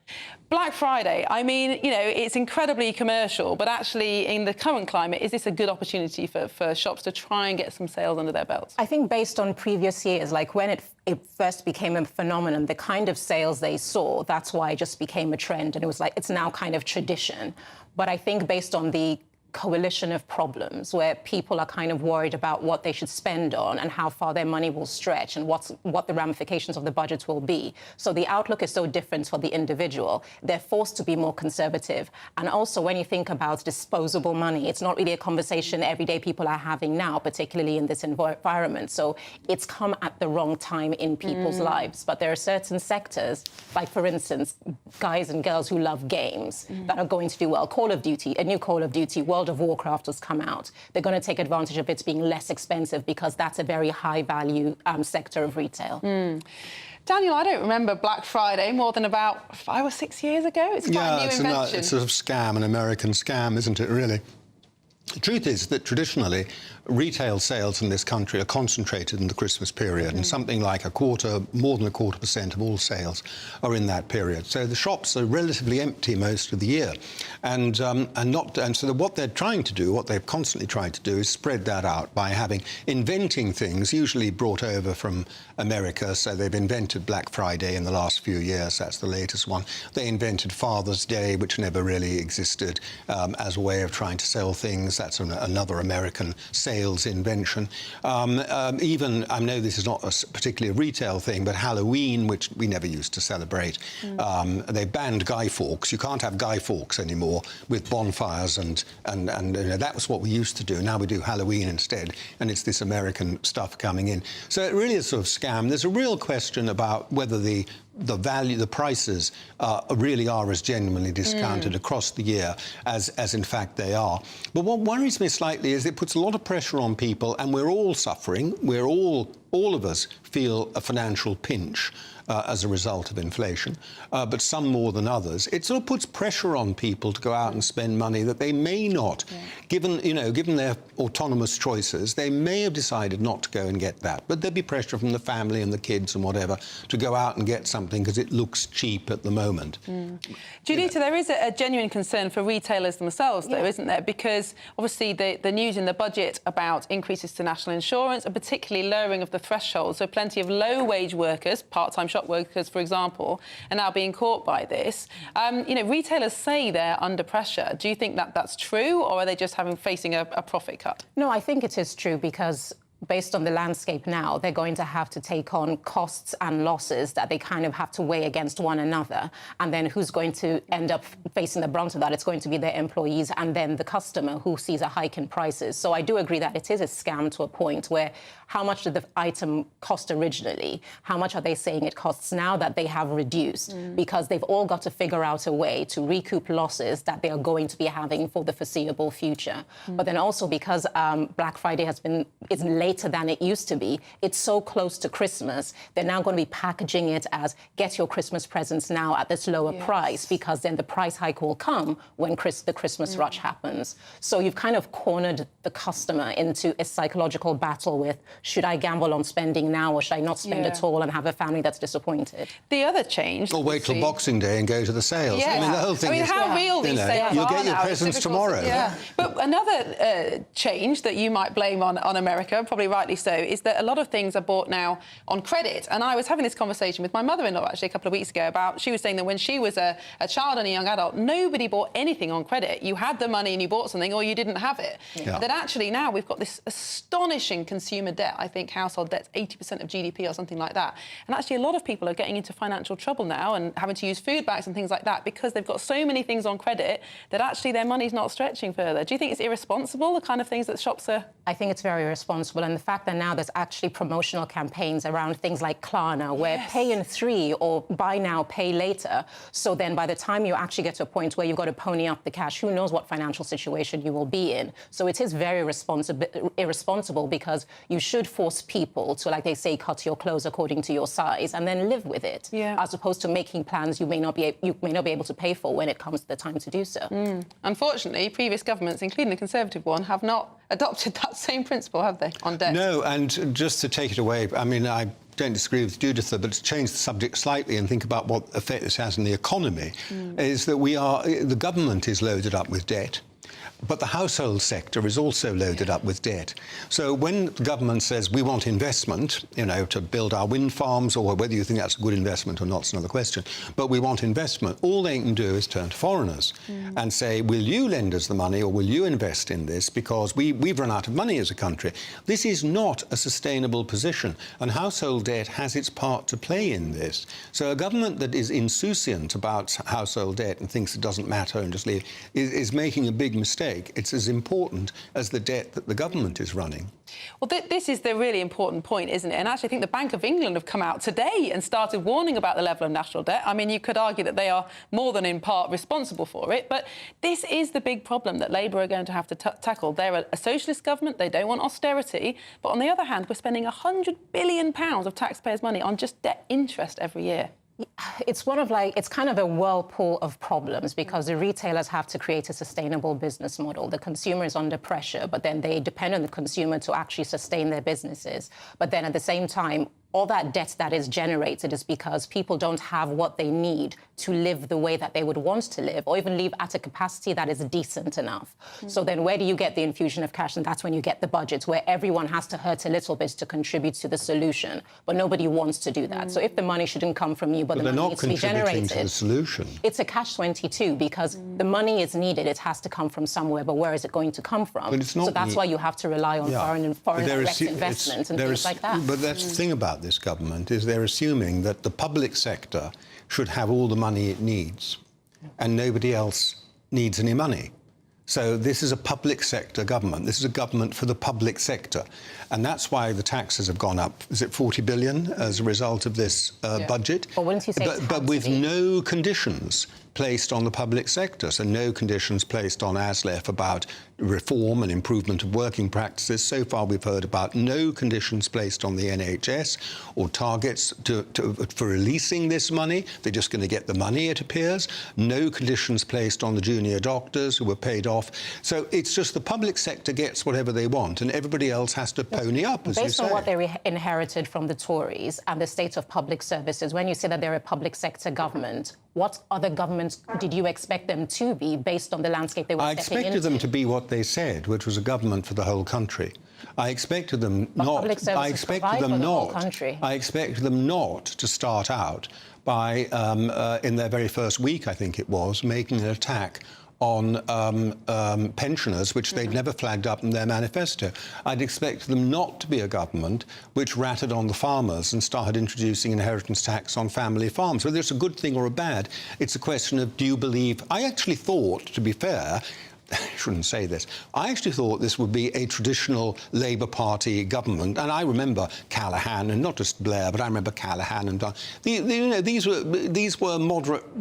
Black Friday, I mean, you know, it's incredibly commercial, but actually in the current climate, is this a good opportunity for shops to try and get some sales under their belts? I think based on previous years, like when it first became a phenomenon, the kind of sales they saw, that's why it just became a trend. And it was like, it's now kind of tradition. But I think based on the coalition of problems where people are kind of worried about what they should spend on and how far their money will stretch and what the ramifications of the budget will be. So the outlook is so different for the individual. They're forced to be more conservative. And also when you think about disposable money, it's not really a conversation everyday people are having now, particularly in this environment. So it's come at the wrong time in people's lives. But there are certain sectors, like for instance, guys and girls who love games that are going to do well. Call of Duty, a new Call of Duty, World of Warcraft has come out. They're going to take advantage of it being less expensive because that's a very high value sector of retail. Daniel, I don't remember Black Friday more than about 5 or 6 years ago. It's quite a new invention. It's a sort of scam, an American scam, isn't it, really? The truth is that traditionally, retail sales in this country are concentrated in the Christmas period, and something like more than a quarter percent of all sales are in that period. So the shops are relatively empty most of the year, and so what they're trying to do, what they've constantly tried to do, is spread that out by inventing things, usually brought over from America. So they've invented Black Friday in the last few years. That's the latest one. They invented Father's Day, which never really existed, as a way of trying to sell things. That's another American sales invention. Even, I know this is not a particularly a retail thing, but Halloween, which we never used to celebrate, they banned Guy Fawkes. You can't have Guy Fawkes anymore with bonfires, and you know, that was what we used to do. Now we do Halloween instead, and it's this American stuff coming in. So it really is sort of scam. There's a real question about whether the prices really are as genuinely discounted across the year as in fact they are. But what worries me slightly is it puts a lot of pressure on people, and we're all suffering. We're all of us feel a financial pinch as a result of inflation, but some more than others. It sort of puts pressure on people to go out and spend money that they may not, given their autonomous choices, they may have decided not to go and get that. But there'd be pressure from the family and the kids and whatever to go out and get something because it looks cheap at the moment. Judita, there is a genuine concern for retailers themselves, though, isn't there? Because obviously the news in the budget about increases to national insurance and particularly lowering of the threshold, so plenty of low-wage workers, part-time shop workers, for example, are now being caught by this. You know, retailers say they're under pressure. Do you think that that's true, or are they just facing a profit cut? No, I think it is true because based on the landscape now, they're going to have to take on costs and losses that they kind of have to weigh against one another. And then who's going to end up facing the brunt of that? It's going to be their employees and then the customer who sees a hike in prices. So I do agree that it is a scam to a point where how much did the item cost originally? How much are they saying it costs now that they have reduced? Because they've all got to figure out a way to recoup losses that they are going to be having for the foreseeable future. But then also because Black Friday is later than it used to be, it's so close to Christmas, they're now going to be packaging it as get your Christmas presents now at this lower price, because then the price hike will come when the Christmas rush happens. So you've kind of cornered the customer into a psychological battle with, should I gamble on spending now or should I not spend at all and have a family that's disappointed? The other change... Or wait till Boxing Day and go to the sales. Yeah. I mean, the whole thing is... how real these sales are you'll get your now. presents tomorrow. But another change that you might blame on America, probably probably rightly so, is that a lot of things are bought now on credit. And I was having this conversation with my mother-in-law actually a couple of weeks ago about, she was saying that when she was a child and a young adult, nobody bought anything on credit. You had the money and you bought something, or you didn't have it. Yeah. That actually now we've got this astonishing consumer debt. I think household debt's 80% of GDP or something like that. And actually a lot of people are getting into financial trouble now and having to use food banks and things like that because they've got so many things on credit that actually their money's not stretching further. Do you think it's irresponsible, the kind of things that shops are... I think it's very irresponsible, and the fact that now there's actually promotional campaigns around things like Klarna, where pay in 3 or buy now, pay later. So then by the time you actually get to a point where you've got to pony up the cash, who knows what financial situation you will be in. So it is very irresponsible because you should force people to, like they say, cut your clothes according to your size and then live with it, as opposed to making plans you may not be able to pay for when it comes to the time to do so. Unfortunately, previous governments, including the Conservative one, have not adopted that same principle, have they, on debt? No, and just to take it away, I mean, I don't disagree with Judith, but to change the subject slightly and think about what effect this has on the economy, is that the government is loaded up with debt. But the household sector is also loaded up with debt. So when the government says we want investment, you know, to build our wind farms, or whether you think that's a good investment or not is another question, but we want investment, all they can do is turn to foreigners and say, will you lend us the money or will you invest in this, because we've run out of money as a country. This is not a sustainable position, and household debt has its part to play in this. So a government that is insouciant about household debt and thinks it doesn't matter and just leave is making a big mistake. It's as important as the debt that the government is running. Well, this is the really important point, isn't it? And actually, I think the Bank of England have come out today and started warning about the level of national debt. I mean, you could argue that they are more than in part responsible for it, but this is the big problem that Labour are going to have to tackle. They're a socialist government, they don't want austerity, but on the other hand, we're spending £100 billion of taxpayers' money on just debt interest every year. It's it's kind of a whirlpool of problems because the retailers have to create a sustainable business model. The consumer is under pressure, but then they depend on the consumer to actually sustain their businesses. But then at the same time, all that debt that is generated is because people don't have what they need to live the way that they would want to live, or even live at a capacity that is decent enough. So then where do you get the infusion of cash? And that's when you get the budgets, where everyone has to hurt a little bit to contribute to the solution. But nobody wants to do that. So if the money shouldn't come from you, but the money needs to be generated, to the solution. It's a catch-22 because the money is needed. It has to come from somewhere, but where is it going to come from? But it's not so that's why you have to rely on foreign direct investment and things like that. But that's the thing about this government, is they're assuming that the public sector should have all the money it needs and nobody else needs any money. So this is a public sector government. This is a government for the public sector. And that's why the taxes have gone up. Is it 40 billion as a result of this budget? But wouldn't you say but with no conditions placed on the public sector, so no conditions placed on ASLEF about reform and improvement of working practices. So far we've heard about no conditions placed on the NHS or targets for releasing this money. They're just going to get the money, it appears. No conditions placed on the junior doctors who were paid off. So it's just the public sector gets whatever they want and everybody else has to pony up, as you say. Based on what they inherited from the Tories and the state of public services, when you say that they're a public sector government, what other governments did you expect them to be based on the landscape they were stepping into? I expected them to be what they said, which was a government for the whole country. I expected them not. I expected them not. I expected them not to start out by, in their very first week, I think it was, making an attack on pensioners, which they'd never flagged up in their manifesto. I'd expected them not to be a government which ratted on the farmers and started introducing inheritance tax on family farms. Whether it's a good thing or a bad, it's a question of, do you believe... I actually thought, to be fair, I shouldn't say this. I actually thought this would be a traditional Labour Party government, and I remember Callaghan, and not just Blair, but I remember Callaghan and these were moderate,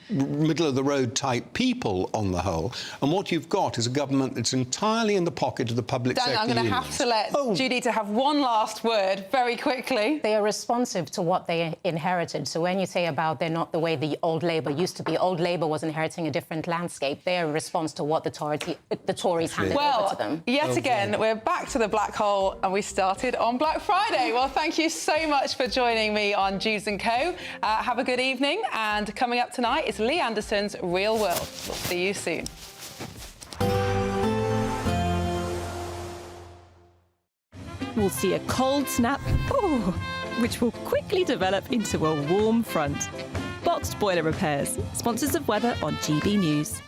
middle-of-the-road type people on the whole. And what you've got is a government that's entirely in the pocket of the public sector. Dan, I'm going to have to let Judy to have one last word very quickly. They are responsive to what they inherited. So when you say about they're not the way the old Labour used to be, old Labour was inheriting a different landscape. They are a response to what the Tories handed over to them. Yet again, we're back to the black hole and we started on Black Friday. Well, thank you so much for joining me on Dewbs & Co. Have a good evening. And coming up tonight is Lee Anderson's Real World. We'll see you soon. we'll see a cold snap, which will quickly develop into a warm front. Boxed Boiler Repairs, sponsors of weather on GB News.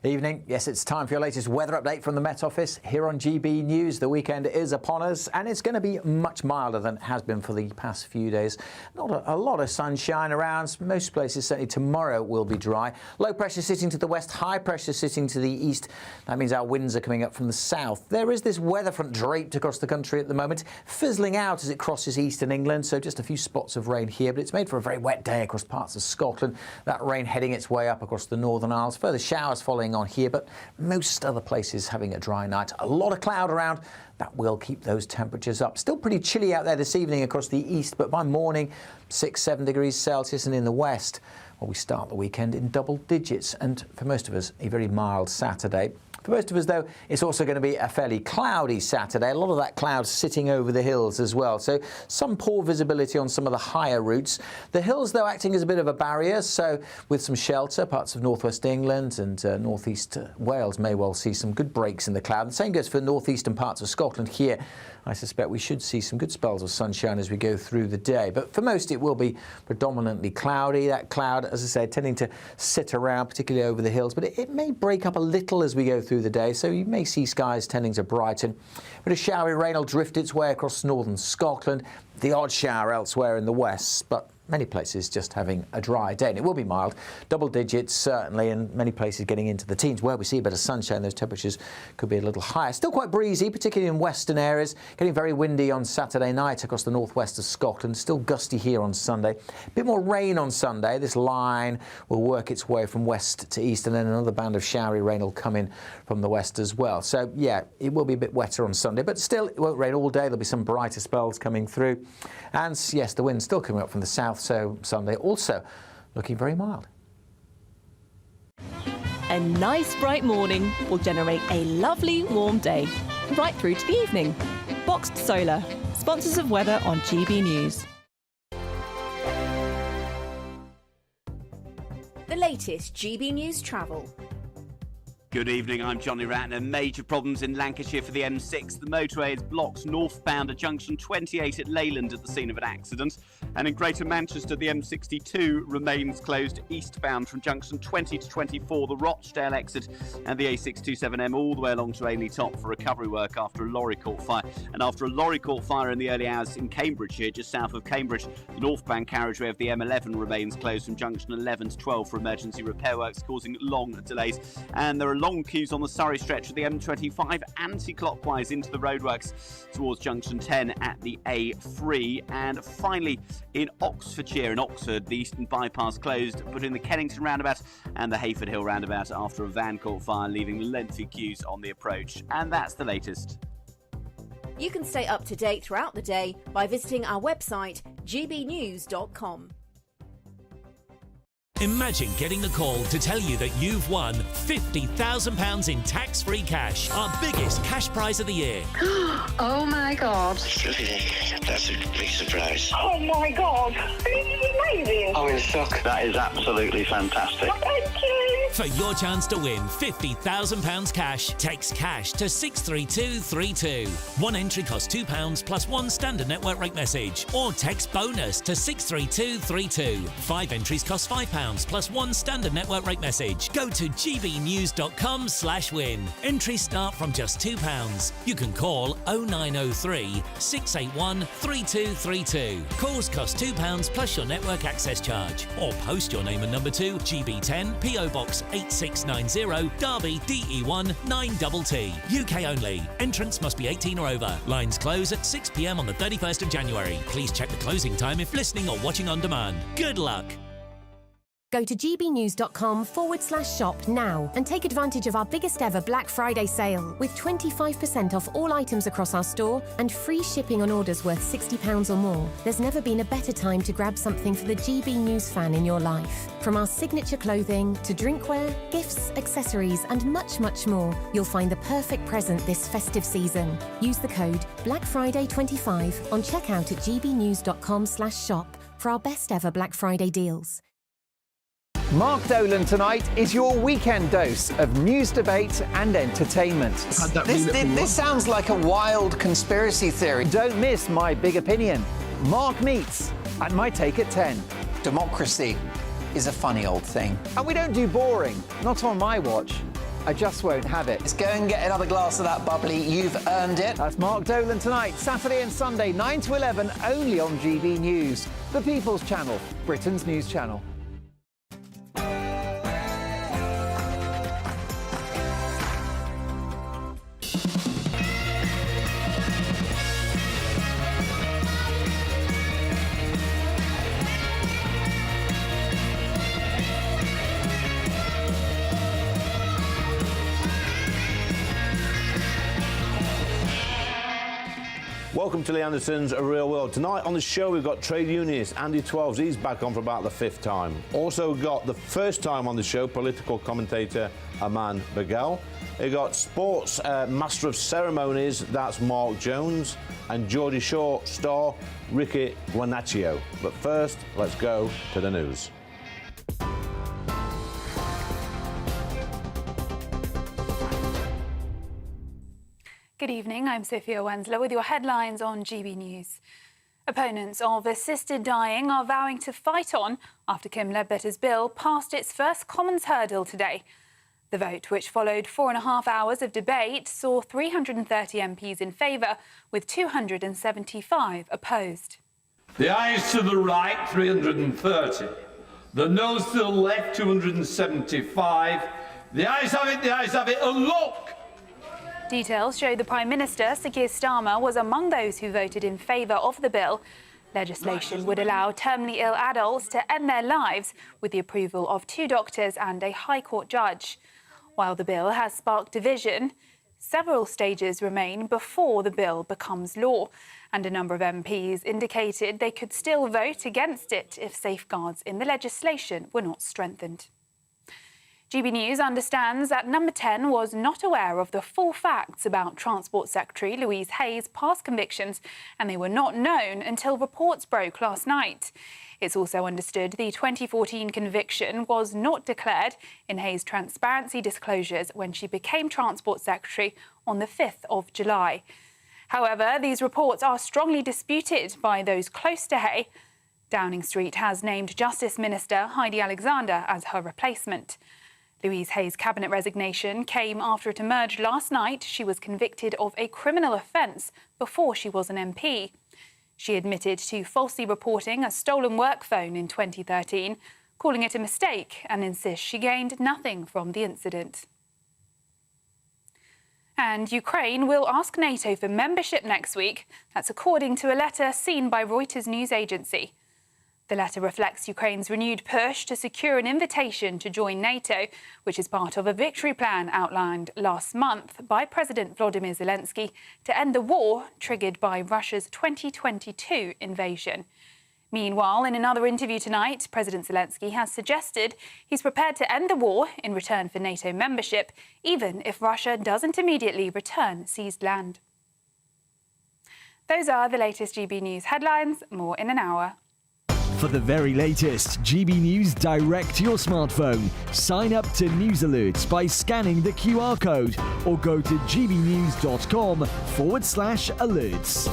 Evening. Yes, it's time for your latest weather update from the Met Office here on GB News. The weekend is upon us and it's going to be much milder than it has been for the past few days. Not a lot of sunshine around. Most places, certainly tomorrow, will be dry. Low pressure sitting to the west, high pressure sitting to the east. That means our winds are coming up from the south. There is this weather front draped across the country at the moment, fizzling out as it crosses eastern England, so just a few spots of rain here, but it's made for a very wet day across parts of Scotland. That rain heading its way up across the Northern Isles. Further showers following on here, but most other places having a dry night. A lot of cloud around. That will keep those temperatures up. Still pretty chilly out there this evening across the east, but by morning, 6-7 degrees Celsius, and in the west, well, we start the weekend in double digits, and for most of us, a very mild Saturday. For most of us, though, it's also going to be a fairly cloudy Saturday. A lot of that cloud sitting over the hills as well. So some poor visibility on some of the higher routes. The hills, though, acting as a bit of a barrier. So with some shelter, parts of northwest England and northeast Wales may well see some good breaks in the cloud. The same goes for northeastern parts of Scotland here. I suspect we should see some good spells of sunshine as we go through the day. But for most, it will be predominantly cloudy. That cloud, as I said, tending to sit around, particularly over the hills. But it may break up a little as we go through the day, so you may see skies tending to brighten. But a showery rain will drift its way across northern Scotland. The odd shower elsewhere in the west, but many places just having a dry day. And it will be mild, double digits certainly, and many places getting into the teens. Where we see a bit of sunshine, those temperatures could be a little higher. Still quite breezy, particularly in western areas. Getting very windy on Saturday night across the northwest of Scotland. Still gusty here on Sunday. A bit more rain on Sunday. This line will work its way from west to east, and then another band of showery rain will come in from the west as well. So yeah, it will be a bit wetter on Sunday, but still it won't rain all day. There'll be some brighter spells coming through. And yes, the wind's still coming up from the south, so Sunday also looking very mild. A nice bright morning will generate a lovely warm day, right through to the evening. Boxed Solar, sponsors of weather on GB News. The latest GB News travel. Good evening, I'm Johnny Ratner. Major problems in Lancashire for the M6. The motorway is blocked northbound at junction 28 at Leyland at the scene of an accident. And in Greater Manchester, the M62 remains closed eastbound from junction 20 to 24, the Rochdale exit, and the A627M all the way along to Ainley Top for recovery work after a lorry caught fire. And after a lorry caught fire in the early hours in Cambridgeshire, just south of Cambridge, the northbound carriageway of the M11 remains closed from junction 11 to 12 for emergency repair works, causing long delays. And there are long queues on the Surrey stretch of the M25 anti-clockwise into the roadworks towards junction 10 at the A3. And finally, in Oxfordshire, in Oxford, the Eastern Bypass closed between the Kennington roundabout and the Hayford Hill roundabout after a van caught fire, leaving lengthy queues on the approach. And that's the latest. You can stay up to date throughout the day by visiting our website, gbnews.com. Imagine getting the call to tell you that you've won £50,000 in tax-free cash, our biggest cash prize of the year. Oh my God. That's a big surprise. Oh my God. This is amazing. I'm in shock. That is absolutely fantastic. Thank you. For your chance to win £50,000 cash, text cash to 63232. One entry costs £2 plus one standard network rate message, or text bonus to 63232. 5 entries cost £5 plus one standard network rate message. Go to gbnews.com/win. Entries start from just £2. You can call 0903 681 3232. Calls cost £2 plus your network access charge. Or post your name and number to GB10 PO Box 8690 Derby DE1 9TT. UK only. Entrance must be 18 or over. Lines close at 6 p.m. on the 31st of January. Please check the closing time if listening or watching on demand. Good luck. Go to gbnews.com/shop now and take advantage of our biggest ever Black Friday sale with 25% off all items across our store and free shipping on orders worth £60 or more. There's never been a better time to grab something for the GB News fan in your life. From our signature clothing to drinkware, gifts, accessories and much, much more, you'll find the perfect present this festive season. Use the code BlackFriday25 on checkout at gbnews.com/shop for our best ever Black Friday deals. Mark Dolan tonight is your weekend dose of news, debate and entertainment. This sounds like a wild conspiracy theory. Don't miss My Big Opinion. Mark Meets at My Take at 10. Democracy is a funny old thing. And we don't do boring, not on my watch. I just won't have it. Let's go and get another glass of that bubbly. You've earned it. That's Mark Dolan tonight, Saturday and Sunday, 9 to 11, only on GB News, the People's Channel, Britain's news channel. Welcome to Lee Anderson's Real World. Tonight on the show we've got trade unionist Andy Twelves. He's back on for about the 5th time. Also got the first time on the show political commentator Aman Bagel. We got sports master of ceremonies, that's Mark Jones, and Geordie Shore star Ricky Guanaccio. But first, let's go to the news. Good evening, I'm Sophia Wensler with your headlines on GB News. Opponents of assisted dying are vowing to fight on after Kim Ledbetter's bill passed its first Commons hurdle today. The vote, which followed 4.5 hours of debate, saw 330 MPs in favour, with 275 opposed. The ayes to the right, 330. The noes to the left, 275. The ayes have it, and look! Details show the Prime Minister, Sir Keir Starmer, was among those who voted in favour of the bill. Legislation would allow terminally ill adults to end their lives with the approval of 2 doctors and a High Court judge. While the bill has sparked division, several stages remain before the bill becomes law, and a number of MPs indicated they could still vote against it if safeguards in the legislation were not strengthened. GB News understands that Number 10 was not aware of the full facts about Transport Secretary Louise Hayes' past convictions, and they were not known until reports broke last night. It's also understood the 2014 conviction was not declared in Hayes' transparency disclosures when she became Transport Secretary on the 5th of July. However, these reports are strongly disputed by those close to Hay. Downing Street has named Justice Minister Heidi Alexander as her replacement. Louise Hayes' cabinet resignation came after it emerged last night she was convicted of a criminal offence before she was an MP. She admitted to falsely reporting a stolen work phone in 2013, calling it a mistake, and insists she gained nothing from the incident. And Ukraine will ask NATO for membership next week. That's according to a letter seen by Reuters news agency. The letter reflects Ukraine's renewed push to secure an invitation to join NATO, which is part of a victory plan outlined last month by President Volodymyr Zelensky to end the war triggered by Russia's 2022 invasion. Meanwhile, in another interview tonight, President Zelensky has suggested he's prepared to end the war in return for NATO membership, even if Russia doesn't immediately return seized land. Those are the latest GB News headlines. More in an hour. For the very latest GB News direct to your smartphone, sign up to news alerts by scanning the QR code or go to gbnews.com/alerts.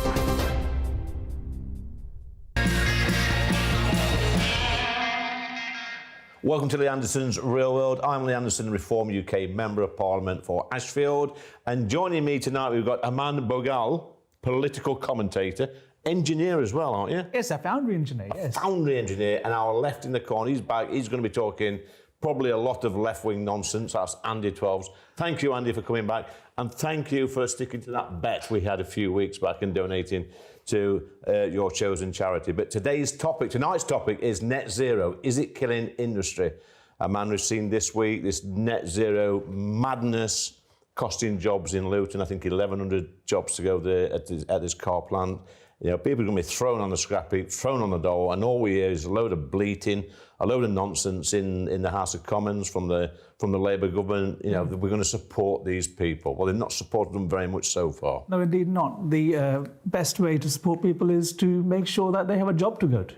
Welcome to Lee Anderson's Real World. I'm Lee Anderson, Reform UK Member of Parliament for Ashfield. And joining me tonight, we've got Aman Bagel, political commentator, engineer as well, aren't you? Yes, a foundry engineer, yes. Foundry engineer, and our left in the corner, he's back. He's going to be talking probably a lot of left-wing nonsense. That's Andy Twelves. Thank you, Andy, for coming back. And thank you for sticking to that bet we had a few weeks back and donating to your chosen charity. But tonight's topic is net zero. Is it killing industry? A man we've seen this week, this net zero madness costing jobs in Luton. I think 1,100 jobs to go there at this car plant. You know, people are going to be thrown on the scrap heap, thrown on the door, and all we hear is a load of bleating, a load of nonsense in the House of Commons from the Labour government. You know, we're going to support these people. Well, they've not supported them very much so far. No, indeed not. The best way to support people is to make sure that they have a job to go to.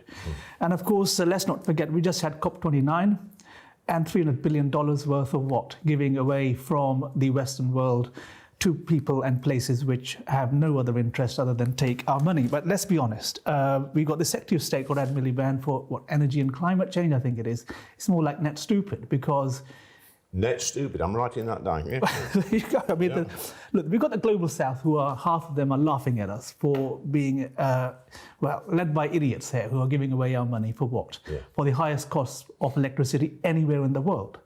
And of course, let's not forget, we just had COP29. and $300 billion worth of what? Giving away from the Western world to people and places which have no other interest other than take our money. But let's be honest, we got the Secretary of State, called Ed Miliband, for what, energy and climate change, I think it is. It's more like net stupid, because... Net stupid, I'm writing that down, yeah. There you go. I mean, look, we've got the Global South, who are, half of them are laughing at us for being, led by idiots here, who are giving away our money for what? Yeah. For the highest cost of electricity anywhere in the world.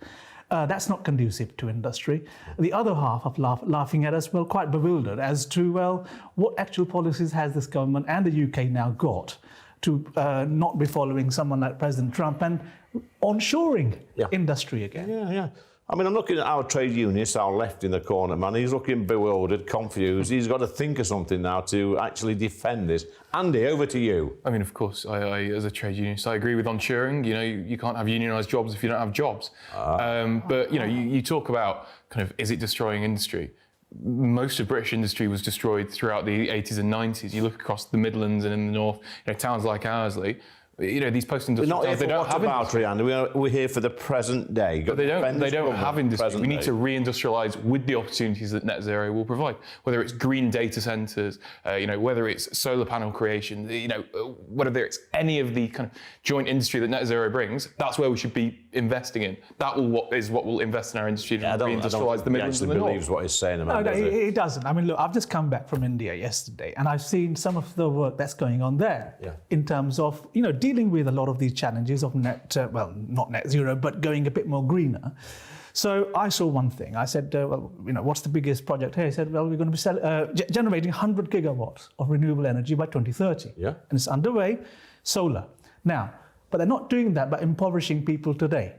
That's not conducive to industry. The other half of laughing at us, well, quite bewildered as to, well, what actual policies has this government and the UK now got to not be following someone like President Trump and onshoring industry again. Yeah. I mean, I'm looking at our trade unionists, our left in the corner, man. He's looking bewildered, confused. He's got to think of something now to actually defend this. Andy, over to you. I mean, of course, I as a trade unionist, I agree with onshoring. You know, you can't have unionised jobs if you don't have jobs. But, you know, you talk about kind of, is it destroying industry? Most of British industry was destroyed throughout the 80s and 90s. You look across the Midlands and in the north, you know, towns like Owsley, you know, these post-industrial towns, they don't have industry. Andy. We're here for the present day. But they don't have industry. We need to re-industrialise with the opportunities that net zero will provide. Whether it's green data centres, you know, whether it's solar panel creation, you know, whether it's any of the kind of joint industry that net zero brings, that's where we should be investing in. That is what will invest in our industry to re-industrialise the Midlands and the North. Believes what he's saying about no, it doesn't. I mean, look, I've just come back from India yesterday, and I've seen some of the work that's going on there in terms of, you know, dealing with a lot of these challenges of not net zero, but going a bit more greener. So I saw one thing. I said, well, you know, what's the biggest project here? He said, well, we're going to be generating 100 gigawatts of renewable energy by 2030. Yeah. And it's underway, solar. Now, but they're not doing that by impoverishing people today.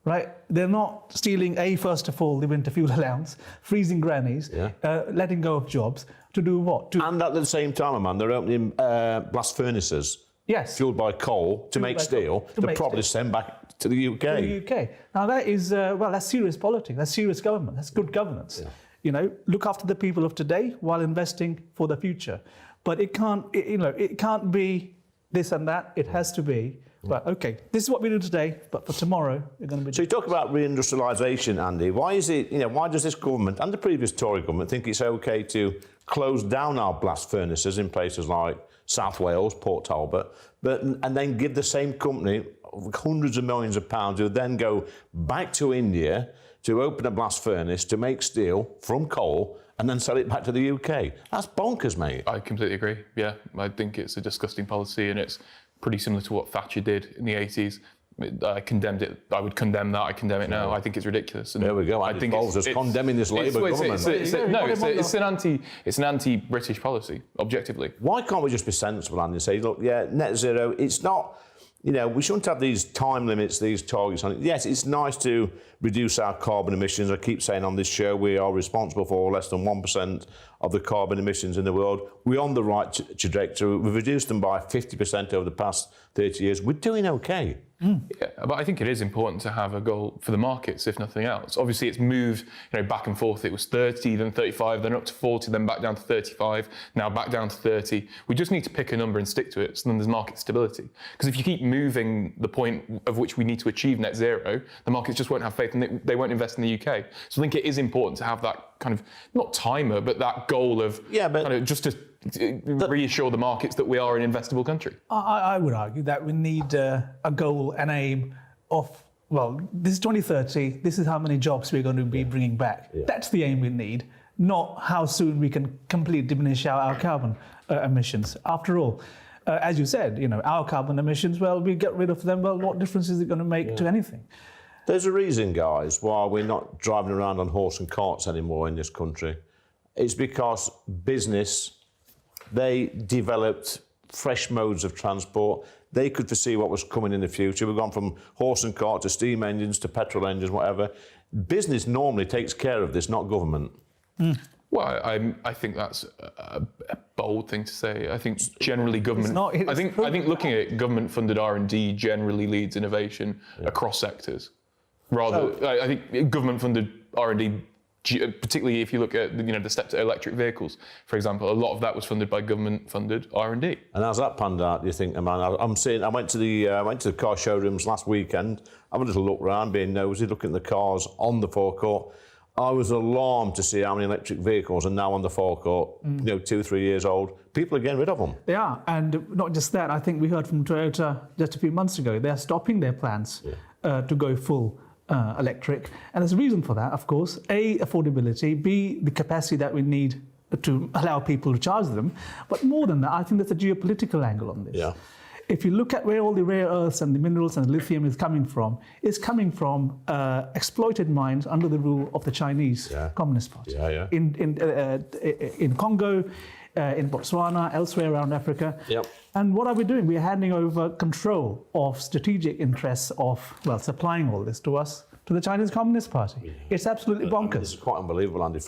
Right? They're not stealing, first of all, the winter fuel allowance, freezing grannies, letting go of jobs, to do what? And at the same time, man, they're opening blast furnaces. Yes. Fueled by coal to make steel, to probably send back to the UK. To the UK. Now that is, that's serious politics, that's serious government, that's good governance. Yeah. You know, look after the people of today while investing for the future. But it can't, it can't be this and that, it has to be, well, okay, this is what we do today, but for tomorrow, we're going to be... So you talk about reindustrialisation, Andy. Why is it, why does this government and the previous Tory government think it's okay to close down our blast furnaces in places like South Wales, Port Talbot, and then give the same company hundreds of millions of pounds who then go back to India to open a blast furnace to make steel from coal and then sell it back to the UK? That's bonkers, mate. I completely agree. Yeah, I think it's a disgusting policy, and it's pretty similar to what Thatcher did in the 80s. I condemned it. I would condemn that. I condemn it now. I think it's ridiculous. And there we go. I think it's condemning this Labour government. It's an anti-British policy, objectively. Why can't we just be sensible, Andy, and say, look, net zero, it's not, we shouldn't have these time limits, these targets on it. Yes, it's nice to reduce our carbon emissions. I keep saying on this show, we are responsible for less than 1% of the carbon emissions in the world. We're on the right trajectory. We've reduced them by 50% over the past 30 years. We're doing okay. Yeah, but I think it is important to have a goal for the markets, if nothing else. Obviously, it's moved, back and forth. It was 30, then 35, then up to 40, then back down to 35, now back down to 30. We just need to pick a number and stick to it, so then there's market stability. Because if you keep moving the point of which we need to achieve net zero, the markets just won't have faith and they won't invest in the UK. So I think it is important to have that kind of, not timer, but that goal of kind of just to reassure the markets that we are an investable country. I would argue that we need a goal, an aim of, well, this is 2030, this is how many jobs we're going to be bringing back. Yeah. That's the aim we need, not how soon we can completely diminish our carbon emissions. After all, as you said, our carbon emissions, well, we get rid of them, well, what difference is it going to make to anything? There's a reason, guys, why we're not driving around on horse and carts anymore in this country. It's because business, they developed fresh modes of transport. They could foresee what was coming in the future. We've gone from horse and cart to steam engines to petrol engines, whatever. Business normally takes care of this, not government. Well, I think that's a bold thing to say. I think generally government... I think looking at it, government-funded R&D generally leads innovation across sectors. I think government-funded R&D particularly if you look at the step to electric vehicles, for example. A lot of that was funded by government-funded R&D. And how's that panned out, do you think, man? I went to the car showrooms last weekend, have a little look around, being nosy, looking at the cars on the forecourt. I was alarmed to see how many electric vehicles are now on the forecourt, 2 or 3 years old. People are getting rid of them. They are, and not just that. I think we heard from Toyota just a few months ago. They are stopping their plans to go full electric. And there's a reason for that, of course. A, affordability. B, the capacity that we need to allow people to charge them. But more than that, I think there's a geopolitical angle on this. Yeah. If you look at where all the rare earths and the minerals and the lithium is coming from, it's coming from exploited mines under the rule of the Chinese Communist Party. In Congo, in Botswana, elsewhere around Africa. Yep. And what are we doing? We're handing over control of strategic interests of, supplying all this to us, to the Chinese Communist Party. It's absolutely bonkers. It's quite unbelievable, Andy.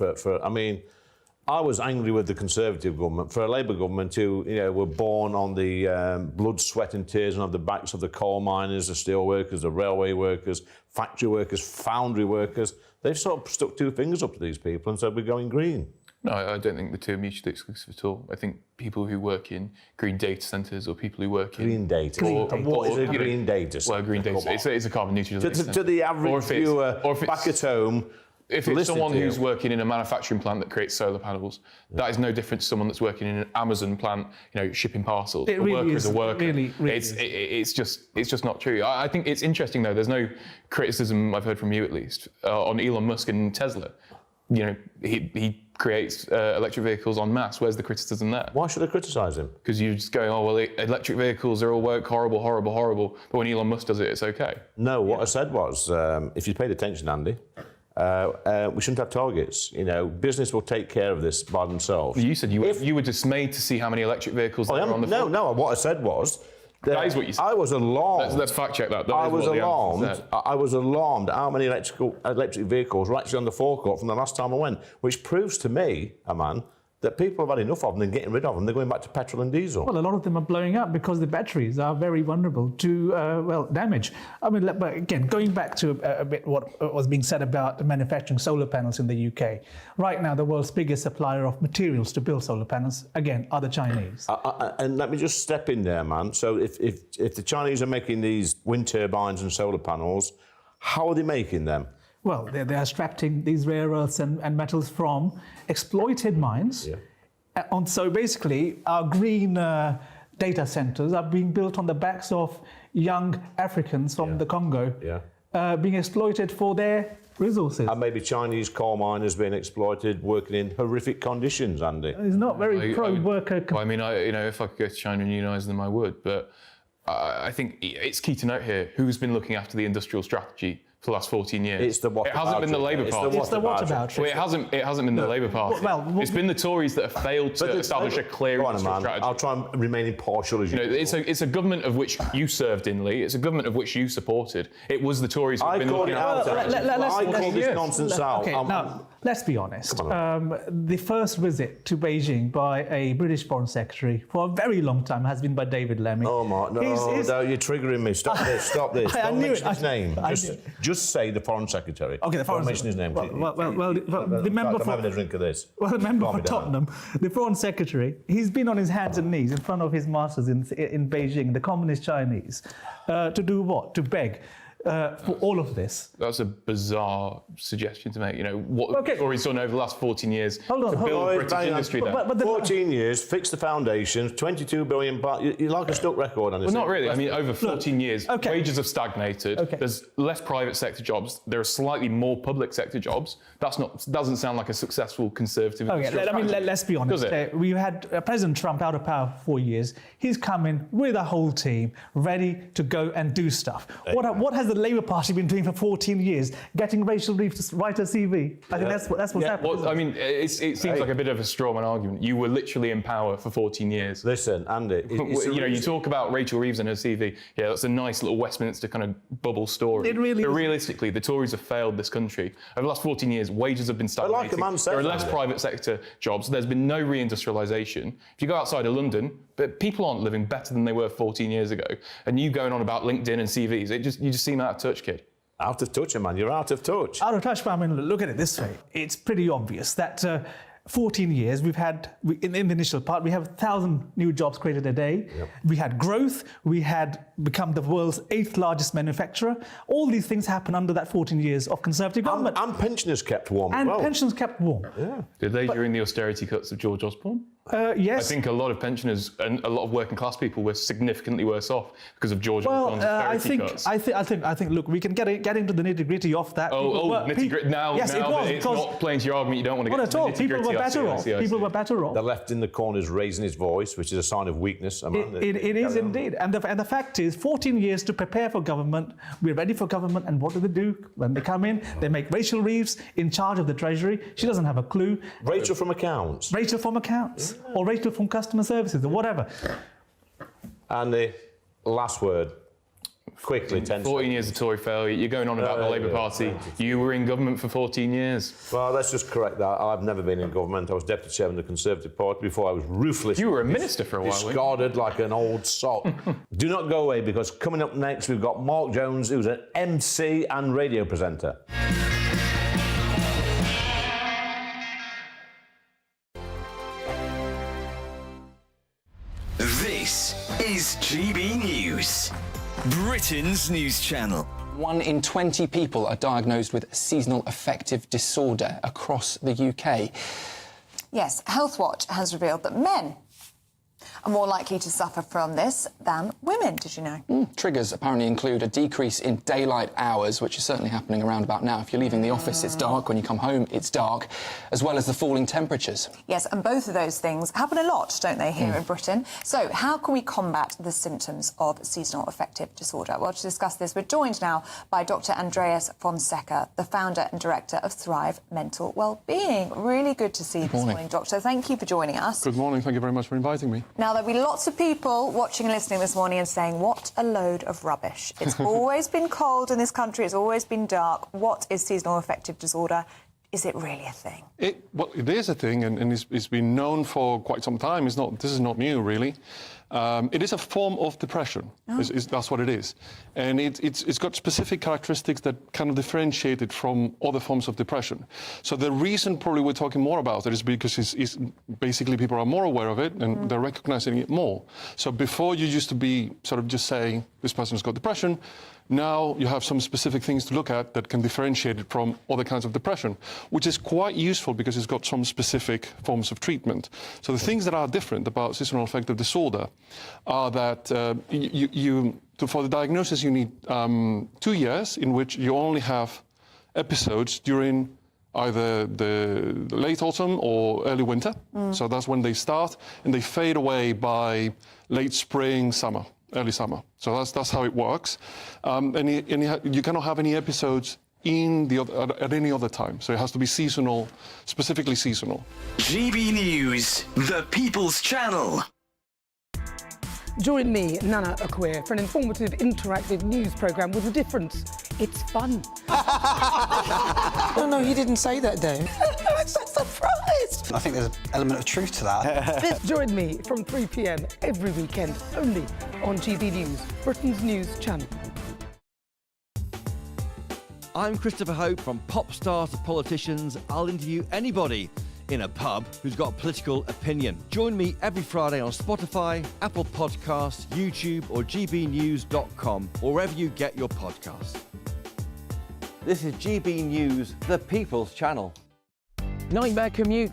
I was angry with the Conservative government, for a Labour government who, were born on the blood, sweat and tears and on the backs of the coal miners, the steel workers, the railway workers, factory workers, foundry workers. They've sort of stuck two fingers up to these people and said, we're going green. No, I don't think the two are mutually exclusive at all. I think people who work in green data centres or people who work in... Green data? What is a green data centre? Well, green data, it's a carbon neutral data centre. To the average viewer back at home... If it's someone who's working in a manufacturing plant that creates solar panels, that is no different to someone that's working in an Amazon plant, shipping parcels. It really is. A worker. Really it's just not true. I think it's interesting though. There's no criticism I've heard from you at least on Elon Musk and Tesla. He creates electric vehicles en masse. Where's the criticism there? Why should I criticise him? Because you're just going, electric vehicles are all work horrible, horrible, horrible. But when Elon Musk does it, it's okay. No, what I said was, if you paid attention, Andy. We shouldn't have targets. Business will take care of this by themselves. You said you were dismayed to see how many electric vehicles there are on the floor. No, what I said was... That is what you said. I was alarmed. Let's fact check that. I was alarmed how many electric vehicles were actually on the forecourt from the last time I went, which proves to me, that people have had enough of them and getting rid of them. They're going back to petrol and diesel. Well, a lot of them are blowing up because the batteries are very vulnerable to, damage. But again, going back to a bit what was being said about manufacturing solar panels in the UK. Right now, the world's biggest supplier of materials to build solar panels, again, are the Chinese. And let me just step in there, man. So if the Chinese are making these wind turbines and solar panels, how are they making them? Well, they are extracting these rare earths and metals from exploited mines. Yeah. So basically, our green data centers are being built on the backs of young Africans from the Congo, being exploited for their resources. And maybe Chinese coal miners being exploited, working in horrific conditions, Andy. It's not very pro-worker. If I could go to China and unionize them, I would. But I think it's key to note here who's been looking after the industrial strategy for the last 14 years. It's the what It hasn't been the Labour Party. It's the what about? Well, it hasn't been the Labour Party. It's been the Tories that have failed to establish a clear industrial strategy. I'll try and remain impartial as you know. It's a government of which you served in, Lee. It's a government of which you supported. It was the Tories who've been looking after it. I call this nonsense out. Okay, now, let's be honest. The first visit to Beijing by a British Foreign Secretary for a very long time has been by David Lammy. Oh, my... No, you're triggering me. Stop this. Don't mention his name. Just say the Foreign Secretary. Okay, the Foreign Don't mention his name. The member I'm having a drink of this. Well, the member for Tottenham, the Foreign Secretary, he's been on his hands and knees in front of his masters in Beijing, the Communist Chinese, to do what? To beg. For all of this. That's a bizarre suggestion to make. What Tories done over the last 14 years to build British industry there. But 14 years, fix the foundations, 22 billion baht. You're like a stuck record on this. Well, not really. Over 14 years, wages have stagnated. There's less private sector jobs. There are slightly more public sector jobs. Doesn't sound like a successful Conservative. Let's be honest. Does it? We've had President Trump out of power for 4 years. He's come in with a whole team ready to go and do stuff. What has the Labour Party been doing for 14 years? Getting Rachel Reeves to write a CV. I think that's what's happened. Well, it seems like a bit of a strawman argument. You were literally in power for 14 years. Listen, Andy, you talk about Rachel Reeves and her CV. Yeah, that's a nice little Westminster kind of bubble story. It really but is. Realistically, the Tories have failed this country. Over the last 14 years, wages have been stagnating. Like a man said, there are less private sector jobs. There's been no reindustrialisation. If you go outside of London, but people aren't living better than they were 14 years ago. And you going on about LinkedIn and CVs, you just seem out of touch, kid. Out of touch, man. You're out of touch. Out of touch, but I mean, look at it this way. It's pretty obvious that 14 years we've had, in the initial part, we have 1,000 new jobs created a day. Yep. We had growth. We had become the world's 8th largest manufacturer. All these things happened under that 14 years of Conservative government. And pensioners kept warm as And well. pensions kept warm. Yeah. Did they during the austerity cuts of George Osborne? Yes. I think a lot of pensioners and a lot of working class people were significantly worse off because of George Osborne's austerity cuts. I think. Look, we can get into the nitty gritty of that. Nitty gritty. Now, yes, now that it's not playing to your argument, you don't want to get into the nitty gritty. People were better off. People were better off. The left in the corner is raising his voice, which is a sign of weakness. It is indeed. And the fact is, 14 years to prepare for government. We're ready for government, and what do they do when they come in? They make Rachel Reeves in charge of the Treasury. She doesn't have a clue. Rachel from accounts. Rachel from accounts, or Rachel from customer services, or whatever. And the last word, quickly, 14 years of Tory failure. You're going on about the Labour Party. You were in government for 14 years. Well, let's just correct that. I've never been in government. I was deputy chairman of the Conservative Party before I was ruthless. You were a minister for a while, discarded like an old sock. Do not go away, because coming up next, we've got Mark Jones, who's an MC and radio presenter. This is GB News, Britain's news channel. 1 in 20 people are diagnosed with seasonal affective disorder across the UK. Yes, Healthwatch has revealed that men are more likely to suffer from this than women. Did you know? Triggers apparently include a decrease in daylight hours, which is certainly happening around about now. If you're leaving the office, it's dark. When you come home, it's dark, as well as the falling temperatures. Yes, and both of those things happen a lot, don't they, here in Britain? So how can we combat the symptoms of seasonal affective disorder? Well, to discuss this, we're joined now by Dr. Andreas Fonseca, the founder and director of Thrive Mental Wellbeing. Really good to see you this morning, Doctor. Thank you for joining us. Good morning. Thank you very much for inviting me. Now, there'll be lots of people watching and listening this morning and saying, what a load of rubbish. It's always been cold in this country. It's always been dark. What is seasonal affective disorder? Is it really a thing? Well, it is a thing, and it's been known for quite some time. This is not new, really. It is a form of depression. That's what it is. And it's got specific characteristics that kind of differentiate it from other forms of depression. So the reason probably we're talking more about it is because it's basically people are more aware of it and they're recognizing it more. So before you used to be sort of just saying this person's got depression, now you have some specific things to look at that can differentiate it from other kinds of depression, which is quite useful because it's got some specific forms of treatment. So the things that are different about seasonal affective disorder are that for the diagnosis you need 2 years in which you only have episodes during either the late autumn or early winter. So that's when they start, and they fade away by late spring, summer. Early summer. So that's how it works. And you cannot have any episodes at any other time. So it has to be seasonal, specifically seasonal. GB News, the People's Channel. Join me, Nana Akwe, for an informative, interactive news programme with a difference. It's fun. No, he didn't say that, Dave. I'm so surprised. I think there's an element of truth to that. Join me from 3 p.m. every weekend, only on GB News, Britain's news channel. I'm Christopher Hope. From pop stars to politicians, I'll interview anybody in a pub who's got a political opinion. Join me every Friday on Spotify, Apple Podcasts, YouTube or gbnews.com, or wherever you get your podcasts. This is GB News, the People's Channel. Nightmare commute.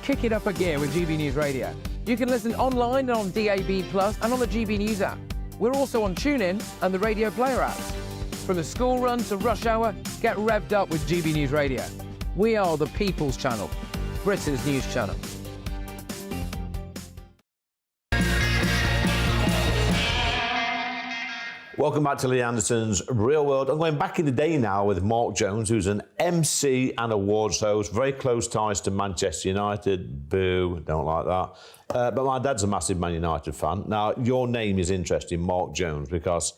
Kick it up a gear with GB News Radio. You can listen online and on DAB+ and on the GB News app. We're also on TuneIn and the Radio Player apps. From the school run to rush hour, get revved up with GB News Radio. We are the People's Channel, Britain's news channel. Welcome back to Lee Anderson's Real World. I'm going back in the day now with Mark Jones, who's an MC and awards host, very close ties to Manchester United. Boo, don't like that. But my dad's a massive Man United fan. Now, your name is interesting, Mark Jones, because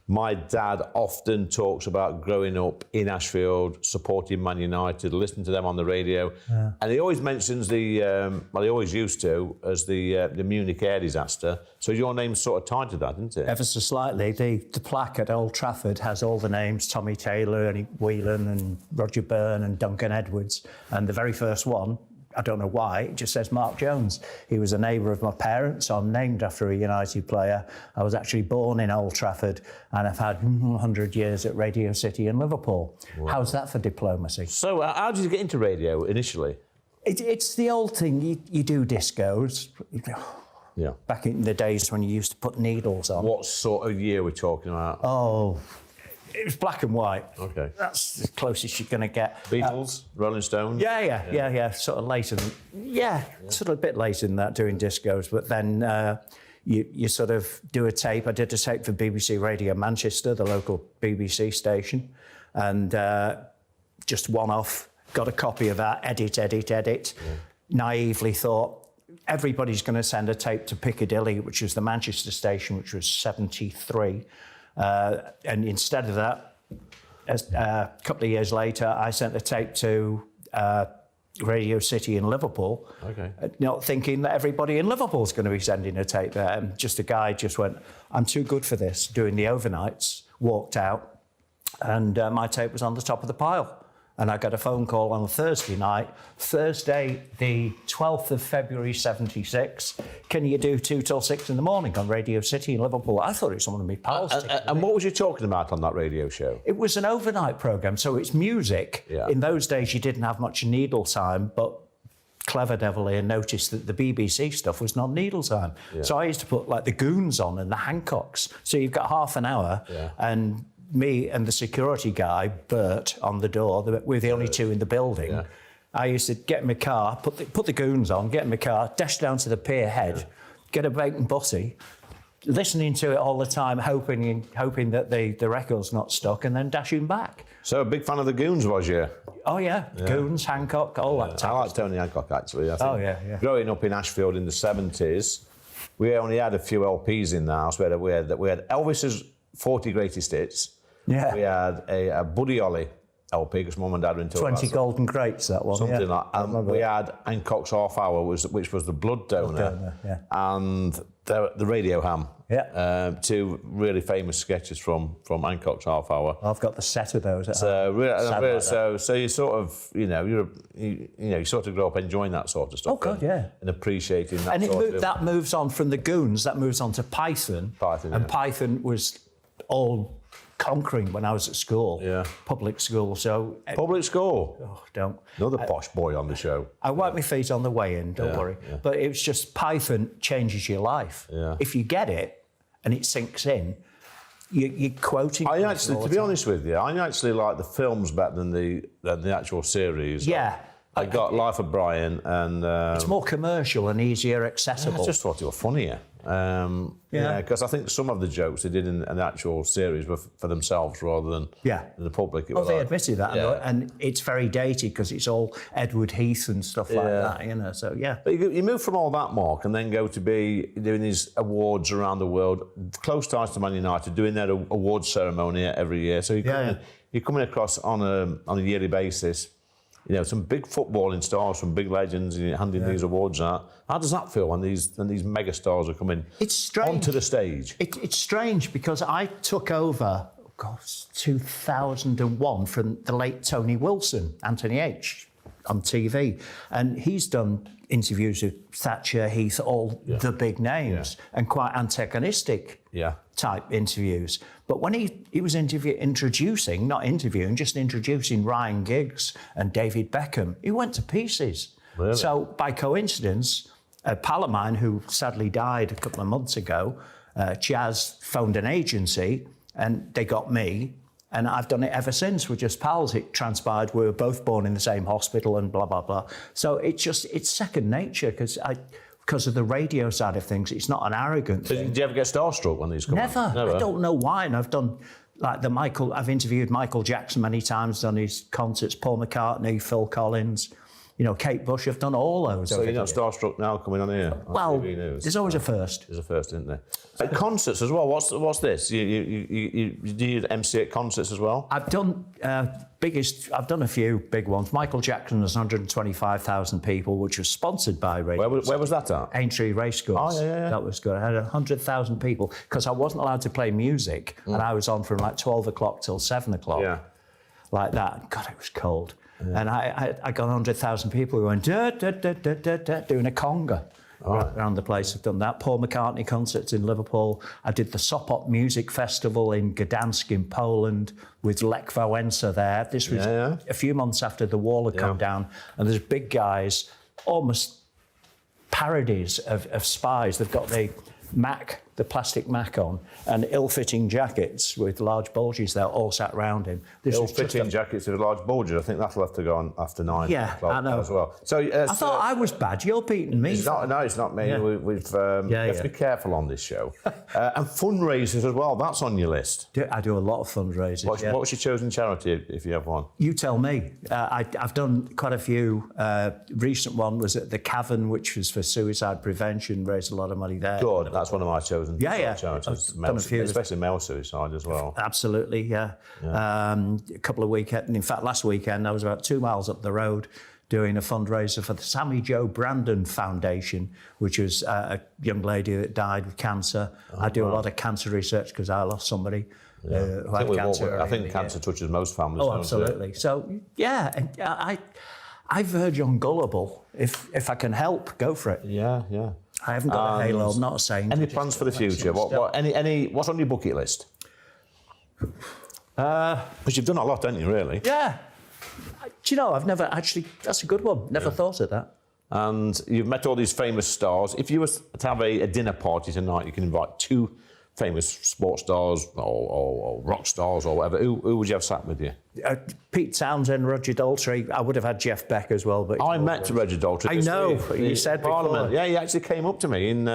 My dad often talks about growing up in Ashfield, supporting Man United, listening to them on the radio. Yeah. And he always mentions he always used to, as the Munich air disaster. So your name's sort of tied to that, isn't it? Ever so slightly. The plaque at Old Trafford has all the names, Tommy Taylor and Whelan and Roger Byrne and Duncan Edwards. And the very first one, I don't know why, it just says Mark Jones. He was a neighbour of my parents, so I'm named after a United player. I was actually born in Old Trafford, and I've had 100 years at Radio City in Liverpool. Wow. How's that for diplomacy? So how did you get into radio initially? It's the old thing, you do discos. Yeah. Back in the days when you used to put needles on. What sort of year we're talking about? Oh, it was black and white. Okay. That's the closest you're going to get. Beatles, Rolling Stones? Yeah. Sort of later than... Yeah, sort of a bit later than that, doing discos. But then you sort of do a tape. I did a tape for BBC Radio Manchester, the local BBC station. And just one off, got a copy of that, edit. Yeah. Naively thought, everybody's going to send a tape to Piccadilly, which was the Manchester station, which was 73. And instead of that, a couple of years later, I sent a tape to Radio City in Liverpool, not thinking that everybody in Liverpool's going to be sending a tape there. And just a guy just went, I'm too good for this, doing the overnights, walked out, and my tape was on the top of the pile. And I got a phone call on a Thursday night, Thursday, the 12th of February, 76. Can you do 2 till 6 in the morning on Radio City in Liverpool? I thought it was one of my pals. And what was you talking about on that radio show? It was an overnight programme, so it's music. Yeah. In those days, you didn't have much needle time, but clever devil here noticed that the BBC stuff was not needle time. Yeah. So I used to put like the Goons on and the Hancocks. So you've got half an hour and me and the security guy, Bert, on the door. We're the only two in the building. Yeah. I used to get in my car, put the Goons on, get in my car, dash down to the pier head, get a bacon butty, listening to it all the time, hoping that the record's not stuck, and then dashing back. So a big fan of the Goons, was you? Oh, yeah. Goons, Hancock, all that type. I like Tony Hancock, actually. I think. Oh, yeah. Growing up in Ashfield in the 70s, we only had a few LPs in the house. We had Elvis's 40 Greatest Hits. Yeah. We had a Buddy Holly LP, because Mum and Dad were into 20 golden crates, that one. Something like that. And we had Hancock's Half Hour, which was the blood donor. And the Radio Ham. Yeah. 2 really famous sketches from Hancock's Half Hour. I've got the set of those. So you sort of, you sort of grow up enjoying that sort of stuff. Oh, God, yeah. And appreciating that. And that moves on from the Goons, that moves on to Python. Python was all conquering when I was at school, public school. So public school. Oh, don't. Another posh boy on the show. I wiped my feet on the way in. Don't worry. Yeah. But it was just Python changes your life. Yeah. If you get it and it sinks in, you're quoting. To be honest with you, I actually like the films better than the actual series. Yeah. I got Life of Brian, and it's more commercial and easier accessible. I just thought it was funnier. Because I think some of the jokes they did in the actual series were for themselves rather than the public. They admitted that, and it's very dated because it's all Edward Heath and stuff like that, So But you move from all that, Mark, and then go to be doing these awards around the world, close ties to Man United, doing their awards ceremony every year. So you're coming across on a yearly basis. Some big footballing stars from big legends, and handing these awards out. How does that feel when these mega stars are coming onto the stage? It's strange because I took over, 2001 from the late Tony Wilson, Anthony H, on TV, and he's done interviews with Thatcher, Heath, all the big names, and quite antagonistic type interviews. But when he was introducing Ryan Giggs and David Beckham, he went to pieces. Really? So by coincidence, a pal of mine who sadly died a couple of months ago, Chaz, phoned an agency and they got me, and I've done it ever since. We're just pals. It transpired we were both born in the same hospital and blah, blah, blah. So it's second nature because of the radio side of things. It's not an arrogant thing. Do you ever get starstruck when these come Never. out? I don't know why. And I've done I've interviewed Michael Jackson many times, done his concerts, Paul McCartney, Phil Collins, You know, Kate Bush have done all those. So you're not starstruck now coming on here? Well, GBNews? there's always a first. There's a first, isn't there? Concerts as well. What's this? Do you MC at concerts as well? I've done I've done a few big ones. Michael Jackson's 125,000 people, which was sponsored by Radio. Where was that at? Aintree Racecourse. Oh, yeah. That was good. I had 100,000 people because I wasn't allowed to play music, and I was on from like 12 o'clock till 7 o'clock. Yeah. Like that. God, it was cold. Yeah. And I got 100,000 people going da, da, da, da, da, da, doing a conga around the place. I've done that. Paul McCartney concerts in Liverpool. I did the Sopot Music Festival in Gdansk in Poland with Lech Wałęsa there. This was a few months after the wall had come down, and there's big guys, almost parodies of spies. They've got the plastic Mac on, and ill-fitting jackets with large bulges. They're all sat around him. Ill-fitting jackets with large bulges. I think that'll have to go on after 9 o'clock I know. as well. So I thought I was bad. You're beating me. It's not me. Yeah. We have to be careful on this show. And fundraisers as well. That's on your list. I do a lot of fundraisers. What was your chosen charity, if you have one? You tell me. I've done quite a few. Recent one was at the Cavern, which was for suicide prevention. Raised a lot of money there. Good. That's one of my chosen charities. Done a few. Especially male suicide as well. Absolutely, yeah. A couple of weekends. In fact, last weekend I was about 2 miles up the road doing a fundraiser for the Sammy Jo Brandon Foundation, which was a young lady that died with cancer. I do a lot of cancer research because I lost somebody who had cancer. I think cancer touches most families. Oh, absolutely. So, yeah, I verge on gullible. If I can help, go for it. Yeah. I haven't got a halo. I'm not a saint. Any plans for the future? What's on your bucket list? Because you've done a lot, haven't you, really? Yeah. Do you know, I've never actually... That's a good one. Never thought of that. And you've met all these famous stars. If you were to have a dinner party tonight, you can invite 2 famous sports stars or rock stars or whatever. Who would you have sat with you? Pete Townsend, Roger Daltrey. I would have had Jeff Beck as well. But I met Roger Daltrey. I know. You said Parliament. before. Yeah, he actually came up to me and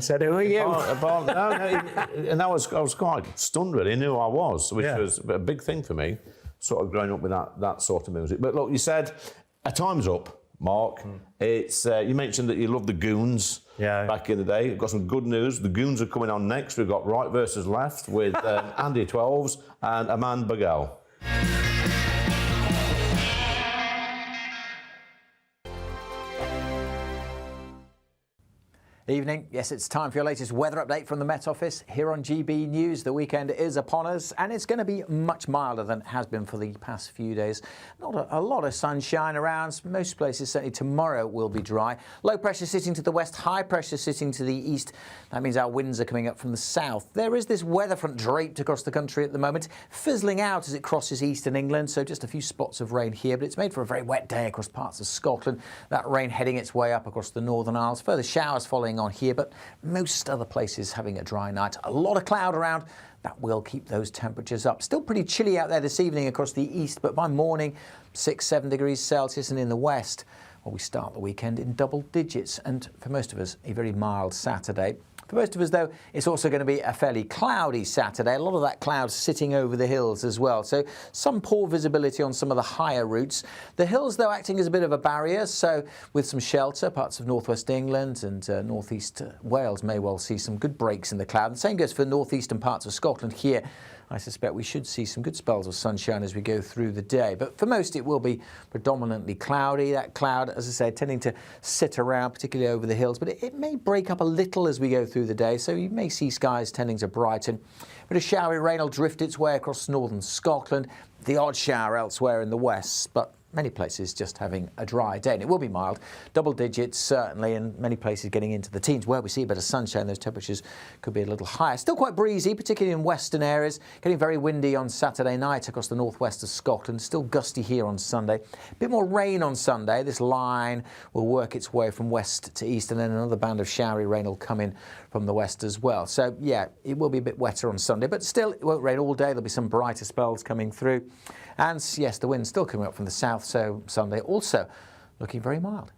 said, "Who are you?" And I was quite stunned. Really, he knew who I was, which was a big thing for me, sort of growing up with that sort of music. But look, you said a time's up, Mark. It's you mentioned that you loved the Goons. Back in the day. We've got some good news. The Goons are coming on next. We've got Right versus Left with Andy 12s and Aman Bagel. Evening. Yes, it's time for your latest weather update from the Met Office here on GB News. The weekend is upon us and it's going to be much milder than it has been for the past few days. Not a lot of sunshine around. Most places, certainly tomorrow, will be dry. Low pressure sitting to the west, high pressure sitting to the east. That means our winds are coming up from the south. There is this weather front draped across the country at the moment, fizzling out as it crosses eastern England, so just a few spots of rain here, but it's made for a very wet day across parts of Scotland. That rain heading its way up across the Northern Isles. Further showers following on here, but most other places having a dry night. A lot of cloud around. That will keep those temperatures up. Still pretty chilly out there this evening across the east, but by morning, 6-7 degrees Celsius, and in the west, well, we start the weekend in double digits, and for most of us, a very mild Saturday. For most of us, though, it's also going to be a fairly cloudy Saturday. A lot of that cloud sitting over the hills as well. So some poor visibility on some of the higher routes. The hills, though, acting as a bit of a barrier. So with some shelter, parts of northwest England and northeast Wales may well see some good breaks in the cloud. The same goes for northeastern parts of Scotland here. I suspect we should see some good spells of sunshine as we go through the day. But for most, it will be predominantly cloudy. That cloud, as I say, tending to sit around, particularly over the hills. But it may break up a little as we go through the day, so you may see skies tending to brighten. But a showery rain will drift its way across northern Scotland. The odd shower elsewhere in the west, but many places just having a dry day. And it will be mild, double digits certainly, and many places getting into the teens. Where we see a bit of sunshine, those temperatures could be a little higher. Still quite breezy, particularly in western areas. Getting very windy on Saturday night across the northwest of Scotland. Still gusty here on Sunday. A bit more rain on Sunday. This line will work its way from west to east, and then another band of showery rain will come in from the west as well. So, yeah, it will be a bit wetter on Sunday, but still, it won't rain all day. There'll be some brighter spells coming through. And, yes, the wind's still coming up from the south, so Sunday also looking very mild.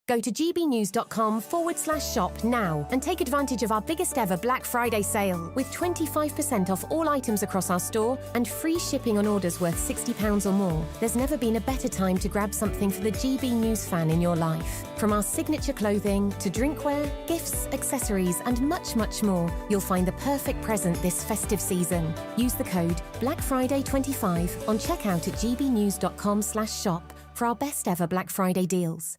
Go to gbnews.com/shop now and take advantage of our biggest ever Black Friday sale with 25% off all items across our store and free shipping on orders worth £60 or more. There's never been a better time to grab something for the GB News fan in your life. From our signature clothing to drinkware, gifts, accessories and much, much more, you'll find the perfect present this festive season. Use the code BLACKFRIDAY25 on checkout at gbnews.com/shop for our best ever Black Friday deals.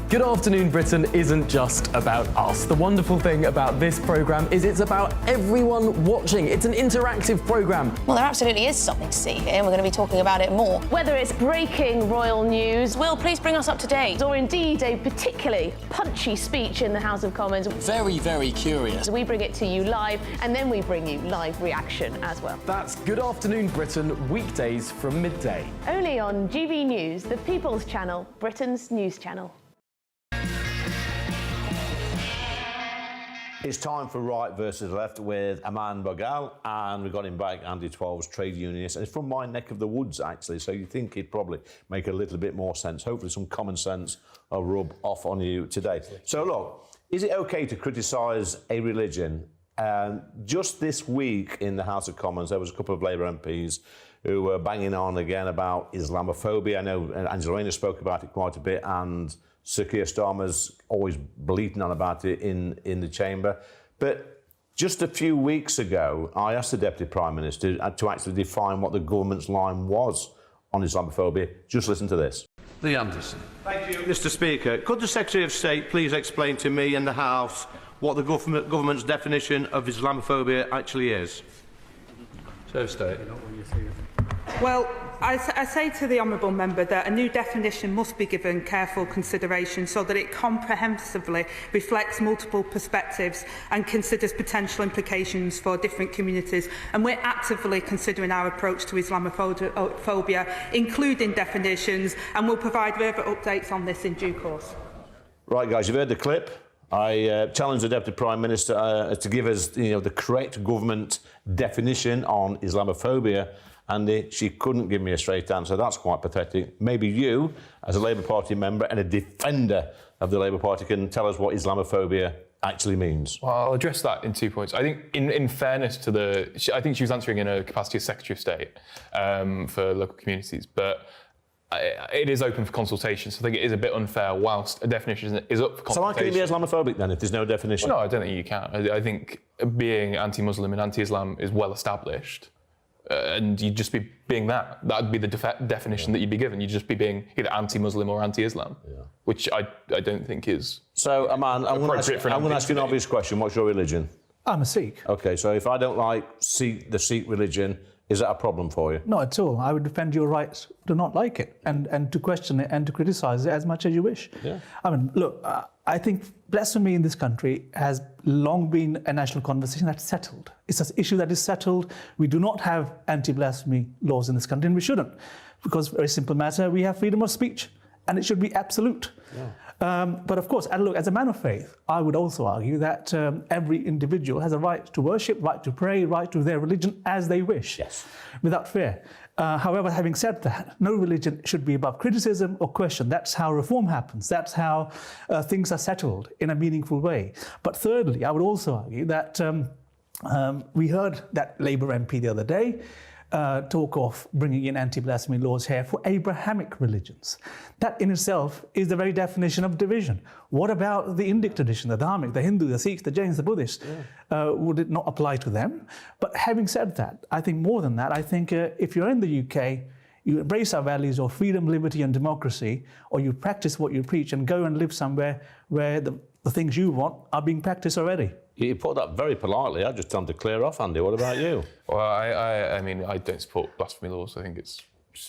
Good Afternoon Britain isn't just about us. The wonderful thing about this programme is it's about everyone watching. It's an interactive programme. Well, there absolutely is something to see here, and we're going to be talking about it more. Whether it's breaking royal news, Will, please bring us up to date. Or indeed a particularly punchy speech in the House of Commons. Very, very curious. We bring it to you live, and then we bring you live reaction as well. That's Good Afternoon Britain, weekdays from midday. Only on GB News, the People's Channel, Britain's news channel. It's time for Right versus Left with Aman Bagal, and we've got him back, Andy 12's trade unionist, and it's from my neck of the woods, actually, so you think he'd probably make a little bit more sense. Hopefully some common sense will rub off on you today. So look, is it okay to criticise a religion? Just this week in the House of Commons, there was a couple of Labour MPs who were banging on again about Islamophobia. I know Angela Rayner spoke about it quite a bit, and Sir Keir Starmer's always bleating on about it in the chamber. But just a few weeks ago, I asked the Deputy Prime Minister to actually define what the government's line was on Islamophobia. Just listen to this. Lee Anderson. Thank you, Mr. Speaker. Could the Secretary of State please explain to me and the House what the government's definition of Islamophobia actually is? Secretary of State. Well, I say to the honourable member that a new definition must be given careful consideration so that it comprehensively reflects multiple perspectives and considers potential implications for different communities. And we're actively considering our approach to Islamophobia, including definitions, and we'll provide further updates on this in due course. Right, guys, you've heard the clip. I challenge the Deputy Prime Minister to give us, the correct government definition on Islamophobia, and she couldn't give me a straight answer. That's quite pathetic. Maybe you, as a Labour Party member and a defender of the Labour Party, can tell us what Islamophobia actually means. Well, I'll address that in 2 points. I think, in fairness to I think she was answering in her capacity as Secretary of State for local communities, but it is open for consultation, so I think it is a bit unfair whilst a definition is up for consultation. So how can it be Islamophobic then if there's no definition? Well, no, I don't think you can. I think being anti-Muslim and anti-Islam is well established, and you'd just be being that. That'd be the definition that you'd be given. You'd just be being either anti-Muslim or anti-Islam, which I don't think is. So, Aman, I'm going to ask you an obvious question. What's your religion? I'm a Sikh. Okay, so if I don't like the Sikh religion, is that a problem for you? Not at all. I would defend your rights to not like it and to question it and to criticise it as much as you wish. Yeah. I mean, look, I think blasphemy in this country has long been a national conversation that's settled. It's an issue that is settled. We do not have anti-blasphemy laws in this country, and we shouldn't, because very simple matter, we have freedom of speech, and it should be absolute. Yeah. But of course, and look, as a man of faith, I would also argue that every individual has a right to worship, right to pray, right to their religion as they wish, without fear. However, having said that, no religion should be above criticism or question. That's how reform happens. That's how things are settled in a meaningful way. But thirdly, I would also argue that we heard that Labour MP the other day talk of bringing in anti-blasphemy laws here for Abrahamic religions. That in itself is the very definition of division. What about the Indic tradition, the Dharmic, the Hindu, the Sikhs, the Jains, the Buddhists? Would it not apply to them? But having said that, I think more than that, I think if you're in the UK, you embrace our values of freedom, liberty and democracy, or you practice what you preach and go and live somewhere where the things you want are being practiced already. You put that very politely. I just tell them to clear off, Andy. What about you? Well, I mean, I don't support blasphemy laws. I think it's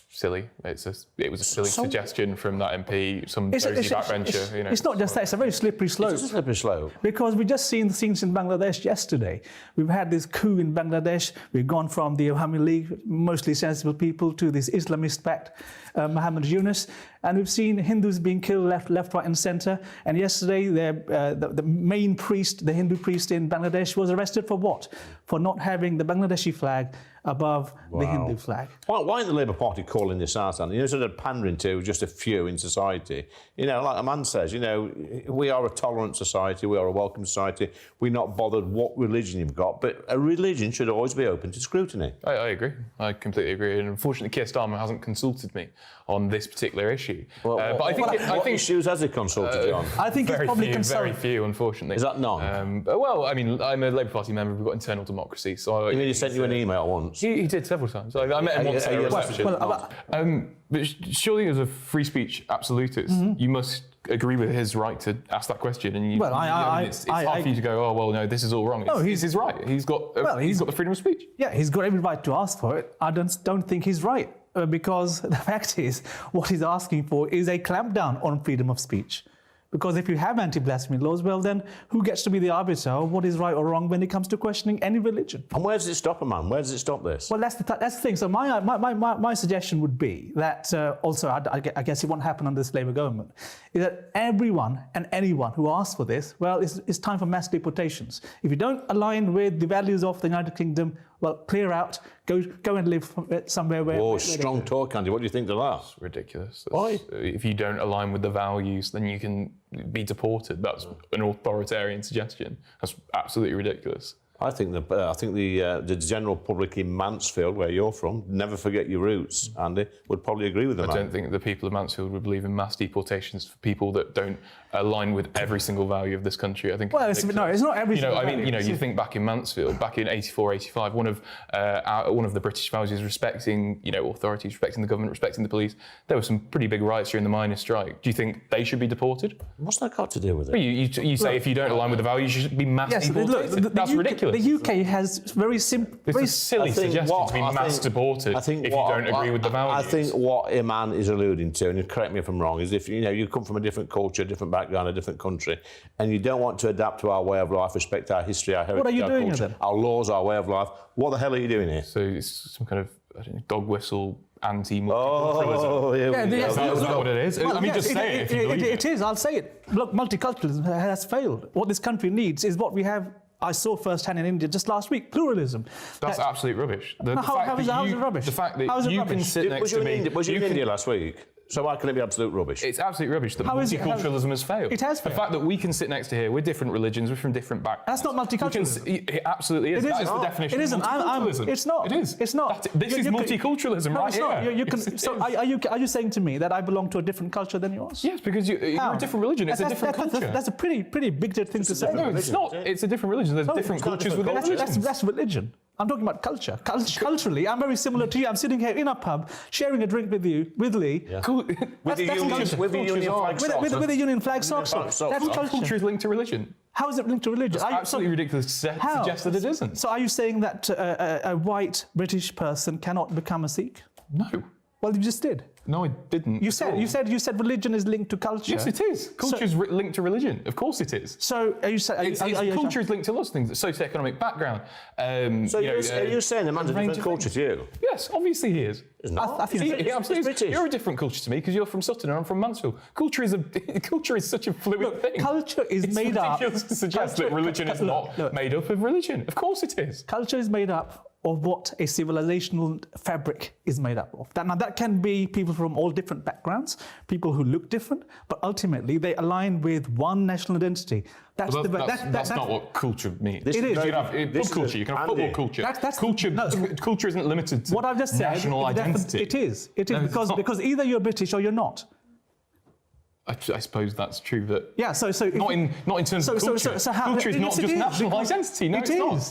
silly. It was a silly suggestion from that MP, some dozy backbencher. It's not just that, it's a very slippery slope. It's a slippery slope. Because we've just seen the scenes in Bangladesh yesterday. We've had this coup in Bangladesh. We've gone from the Awami League, mostly sensible people, to this Islamist-backed Muhammad Yunus. And we've seen Hindus being killed left, right and centre. And yesterday, the main priest, the Hindu priest in Bangladesh, was arrested for what? For not having the Bangladeshi flag above the Hindu flag. Why isn't the Labour Party calling this out, Andy? You know, sort of pandering to just a few in society. You know, like a man says, you know, we are a tolerant society, we are a welcome society. We're not bothered what religion you've got, but a religion should always be open to scrutiny. I agree. I completely agree. And unfortunately, Keir Starmer hasn't consulted me on this particular issue. Well, but I think what issues has he consulted you on? I think it's probably very few, unfortunately. Is that none? Well, I mean, I'm a Labour Party member. We've got internal democracy, so. You mean he sent you an email once? He did several times. I met him once at a reception. But surely, as a free speech absolutist, you must agree with his right to ask that question. And it's hard for you to go, oh well, no, this is all wrong. It's his right. He's got the freedom of speech. Yeah, he's got every right to ask for it. I don't think he's right because the fact is, what he's asking for is a clampdown on freedom of speech. Because if you have anti-blasphemy laws, well then, who gets to be the arbiter of what is right or wrong when it comes to questioning any religion? And where does it stop a man? Where does it stop this? Well, that's the thing. So my suggestion would be that, also, I guess it won't happen under this Labour government, is that everyone and anyone who asks for this, well, it's time for mass deportations. If you don't align with the values of the United Kingdom, well, clear out, go and live somewhere where... Oh, strong talk, Andy. What do you think of that? It's ridiculous. Why? If you don't align with the values, then you can be deported. That's an authoritarian suggestion. That's absolutely ridiculous. I think the general public in Mansfield, where you're from, never forget your roots, Andy, would probably agree with them. I don't think the people of Mansfield would believe in mass deportations for people that don't align with every single value of this country. I think. Well, it's not every single value. You think back in Mansfield, back in 84, 85, one of the British values is respecting, authorities, respecting the government, respecting the police. There were some pretty big riots during the miners' strike. Do you think they should be deported? What's that got to do with it? Well, you say if you don't align with the values, you should be mass deported. That's ridiculous. The UK has very simple... It's a silly suggestion to be mass deported if you don't agree with the values. I think what Iman is alluding to, and correct me if I'm wrong, is if you come from a different culture, a different background, a different country, and you don't want to adapt to our way of life, respect our history, our heritage, what are you our doing culture, then? our laws, our way of life, what the hell are you doing here? So it's some kind of dog whistle anti-multiculturalism. Is that what it is? Well, just say it if you believe it. It is, I'll say it. Look, multiculturalism has failed. What this country needs is what we have. I saw firsthand in India just last week, pluralism. That's absolute rubbish. How is it rubbish? The fact that you can sit next to me... Was you in India last week? So why can it be absolute rubbish? It's absolute rubbish that multiculturalism has failed. It has failed. The fact that we can sit next to here, we're different religions, we're from different backgrounds. That's not multiculturalism. It absolutely is. That is the definition of multiculturalism. It's not. It is. It's not. This is multiculturalism right here. So are you saying to me that I belong to a different culture than yours? Yes, because you're a different religion. It's a different culture. That's a pretty bigoted thing to say. No, it's not. It's a different religion. There's different cultures within religions. That's religion. I'm talking about culture. Culturally, I'm very similar to you. I'm sitting here in a pub, sharing a drink with you, with Lee. Yeah. With the Union flag socks on. That's culture. Culture is linked to religion. How is it linked to religion? It's absolutely ridiculous to suggest that it isn't. So are you saying that a white British person cannot become a Sikh? No. Well, you just did. No, I didn't. You said religion is linked to culture. Yes, it is. Culture is linked to religion. Of course, it is. So are you saying culture is linked to lots of things? Socioeconomic background. Are you saying the man's a different culture to you? Yes, obviously he is. I think he's British. You're a different culture to me because you're from Sutton and I'm from Mansfield. Culture is such a fluid thing. Culture is made up. It's ridiculous to suggest that religion is not made up of religion. Of course, it is. Culture is made up of what a civilizational fabric is made up of. Now, that can be people from all different backgrounds, people who look different, but ultimately they align with one national identity. That's not what culture means. It is. You can have pub culture, you can have football culture. Culture isn't limited to what I've just said, national identity. It is because either you're British or you're not. I suppose that's true. That not in terms of culture. Culture is not just national identity. No,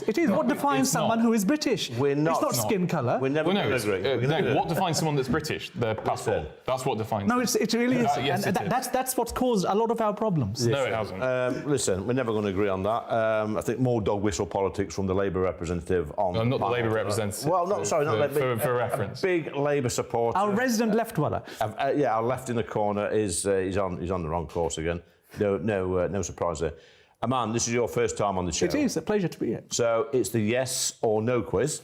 it is. What defines someone who is British? We're not. It's not skin colour. We're never going to agree. What defines someone that's British? Their passport. That's what defines. No, it really is. Yes, and that's what's caused a lot of our problems. No, it hasn't. Listen, we're never going to agree on that. I think more dog whistle politics from the Labour representative on. No, not the Labour representative. Well, not Labour. For reference. A big Labour supporter. Our resident left dweller. Our left in the corner is he's on the wrong course again. No surprise there. Aman, this is your first time on the show. It is a pleasure to be here. So it's the yes or no quiz.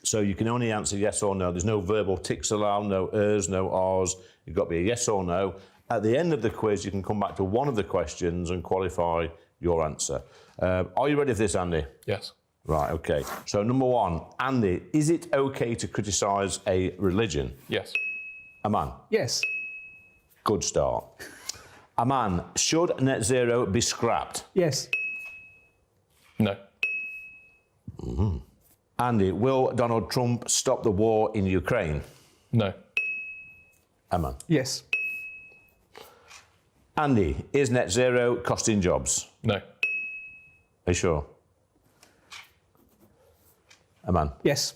So you can only answer yes or no. There's no verbal ticks allowed, no ers, no ahs. You've got to be a yes or no. At the end of the quiz, you can come back to one of the questions and qualify your answer. Are you ready for this, Andy? Yes. Right, OK. So, number one, Andy, is it OK to criticise a religion? Yes. Aman? Yes. Good start. Aman, should net zero be scrapped? Yes. No. Mm-hmm. Andy, will Donald Trump stop the war in Ukraine? No. Aman? Yes. Andy, is net zero costing jobs? No. Are you sure? Aman? Yes.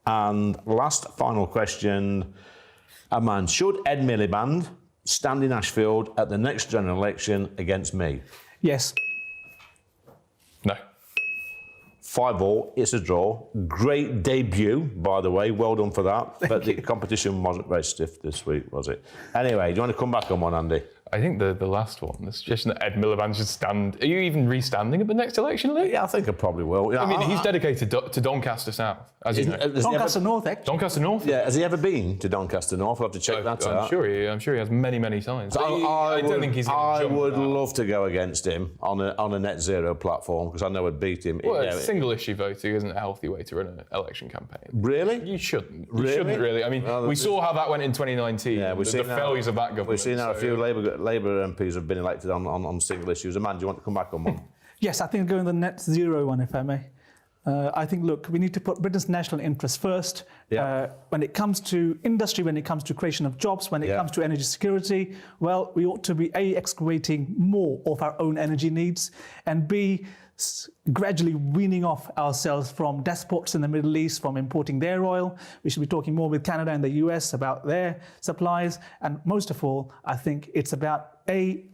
And last final question. Aman, should Ed Miliband stand in Ashfield at the next general election against me? Yes. No. 5-5, it's a draw. Great debut, by the way. Well done for that. But the competition wasn't very stiff this week, was it? Anyway, do you want to come back on one, Andy? I think the last one, the suggestion that Ed Miliband should stand... Are you even re-standing at the next election, Lee? Yeah, I think I probably will. Yeah, I mean, he's dedicated to Doncaster South, as you know. Doncaster North, actually. Doncaster North? Yeah, has he ever been to Doncaster North? I'll have to check that out. I'm sure he has many, many times. I don't think he's going to jump would that. love to go against him on a net zero platform because I know I'd beat him. Well, single issue voting isn't a healthy way to run an election campaign. Really? You shouldn't. Really? You shouldn't really. I mean, we saw how that went in 2019. Yeah, the failures of that government. We've seen how a few Labour MPs have been elected on single issues. Amanda, do you want to come back on one? Yes, I think going the net zero one, if I may. I think, look, we need to put Britain's national interest first. Yeah. When it comes to industry, when it comes to creation of jobs, when it comes to energy security, well, we ought to be A, excavating more of our own energy needs, and B, gradually weaning off ourselves from despots in the Middle East, from importing their oil. We should be talking more with Canada and the US about their supplies. And most of all, I think it's about A,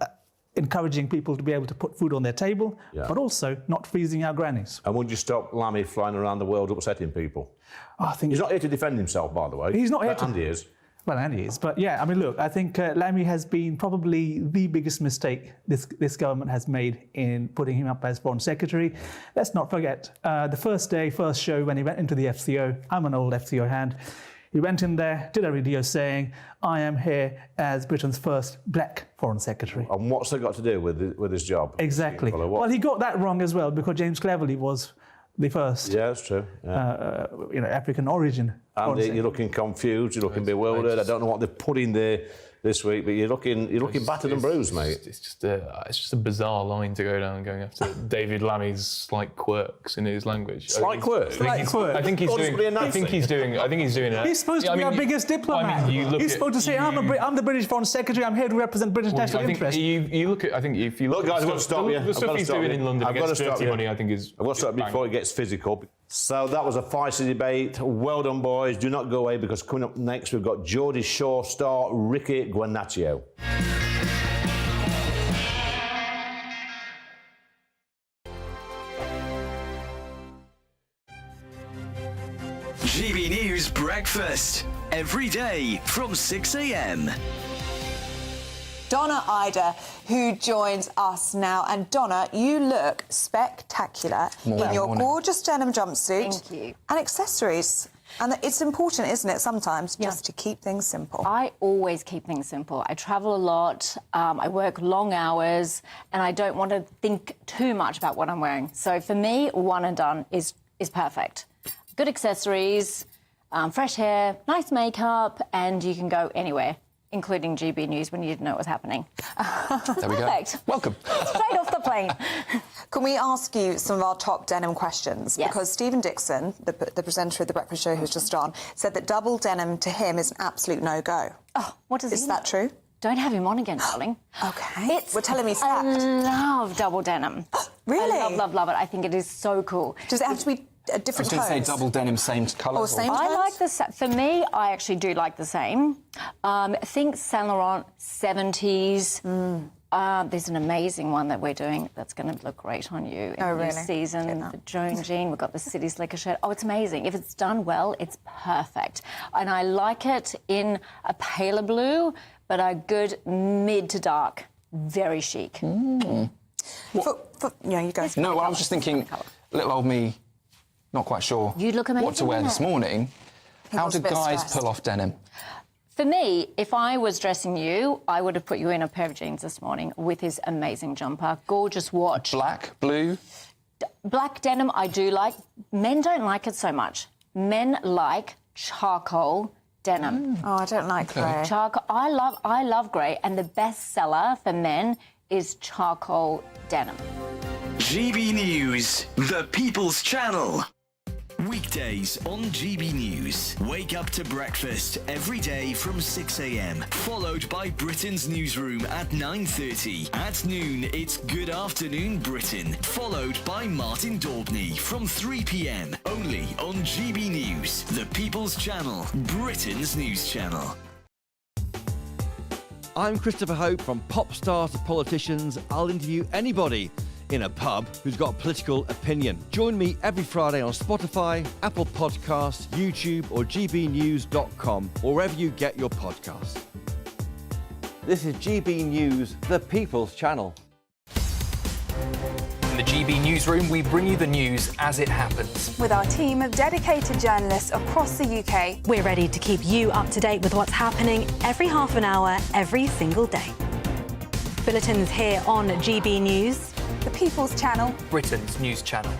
encouraging people to be able to put food on their table, but also not freezing our grannies. And would you stop Lammy flying around the world upsetting people? I think he's not here to defend himself, by the way. He's not here to. Andy is. Well, Andy is. But yeah, I mean, look, I think Lammy has been probably the biggest mistake this government has made in putting him up as Foreign Secretary. Let's not forget, the first show when he went into the FCO, I'm an old FCO hand, he went in there, did a video saying, I am here as Britain's first black Foreign Secretary. And what's that got to do with his job? Exactly. Well, he got that wrong as well because James Cleverly was the first. Yeah, that's true. Yeah. African origin. And you're looking confused, you're looking bewildered. I don't know what they've put in there this week, but you're looking battered and bruised, mate. It's just a bizarre line to go down going after David Lammy's slight quirks in his language. Slight quirks? I think he's doing. He's supposed to be our biggest diplomat. I mean, he's supposed to say, I'm the British Foreign Secretary. I'm here to represent British national interest. You look at. I think if you look, guys, I've got to stop you. The stuff he's doing in London against dirty money, I think is. I've got to stop before it gets physical. So that was a feisty debate. Well done, boys. Do not go away because coming up next we've got Geordie Shore star Ricky Guanaccio. GB News Breakfast. Every day from 6 a.m. Donna Ida, who joins us now. And Donna, you look spectacular in your gorgeous denim jumpsuit. Thank you. And accessories. And it's important, isn't it, sometimes, just to keep things simple? I always keep things simple. I travel a lot, I work long hours, and I don't want to think too much about what I'm wearing. So for me, one and done is perfect. Good accessories, fresh hair, nice makeup, and you can go anywhere, including GB News when you didn't know what was happening. There we go. Perfect. Welcome. Straight off the plane. Can we ask you some of our top denim questions? Yes. Because Stephen Dixon, the presenter of The Breakfast Show who's just on, said that double denim to him is an absolute no-go. Oh, what does Is that true? Don't have him on again, darling. OK. We're telling me I love double denim. Really? I love it. I think it is so cool. Does it have to be a different I was going to say double denim, same colour. Or same I tones? like the... For me, I actually do like the same. Think Saint Laurent 70s. There's an amazing one that we're doing that's going to look great on you in the new season. The Joan Jean, we've got the City Slicker shirt. Oh, it's amazing. If it's done well, it's perfect. And I like it in a paler blue, but a good mid to dark. Very chic. You go. No, I was just thinking, little old me, not quite sure You look amazing, what to wear this morning. How was do a bit guys stressed. pull off denim? For me, if I was dressing you, I would have put you in a pair of jeans this morning with his amazing jumper. Gorgeous watch. Black, blue? Black denim, I do like. Men don't like it so much. Men like charcoal denim. Oh, I don't like grey. Charcoal. I love grey, and the best seller for men is charcoal denim. GB News, the People's Channel. Weekdays on GB News. Wake up to breakfast every day from 6 a.m. Followed by Britain's newsroom at 9:30. At noon, it's Good Afternoon Britain. Followed by Martin Daubney from 3 p.m. Only on GB News, the People's Channel, Britain's news channel. I'm Christopher Hope. From pop stars to politicians, I'll interview anybody in a pub who's got a political opinion. Join me every Friday on Spotify, Apple Podcasts, YouTube or gbnews.com, or wherever you get your podcasts. This is GB News, the People's Channel. In the GB Newsroom, we bring you the news as it happens. With our team of dedicated journalists across the UK, we're ready to keep you up to date with what's happening every half an hour, every single day. Bulletins here on GB News, the People's Channel, Britain's news channel.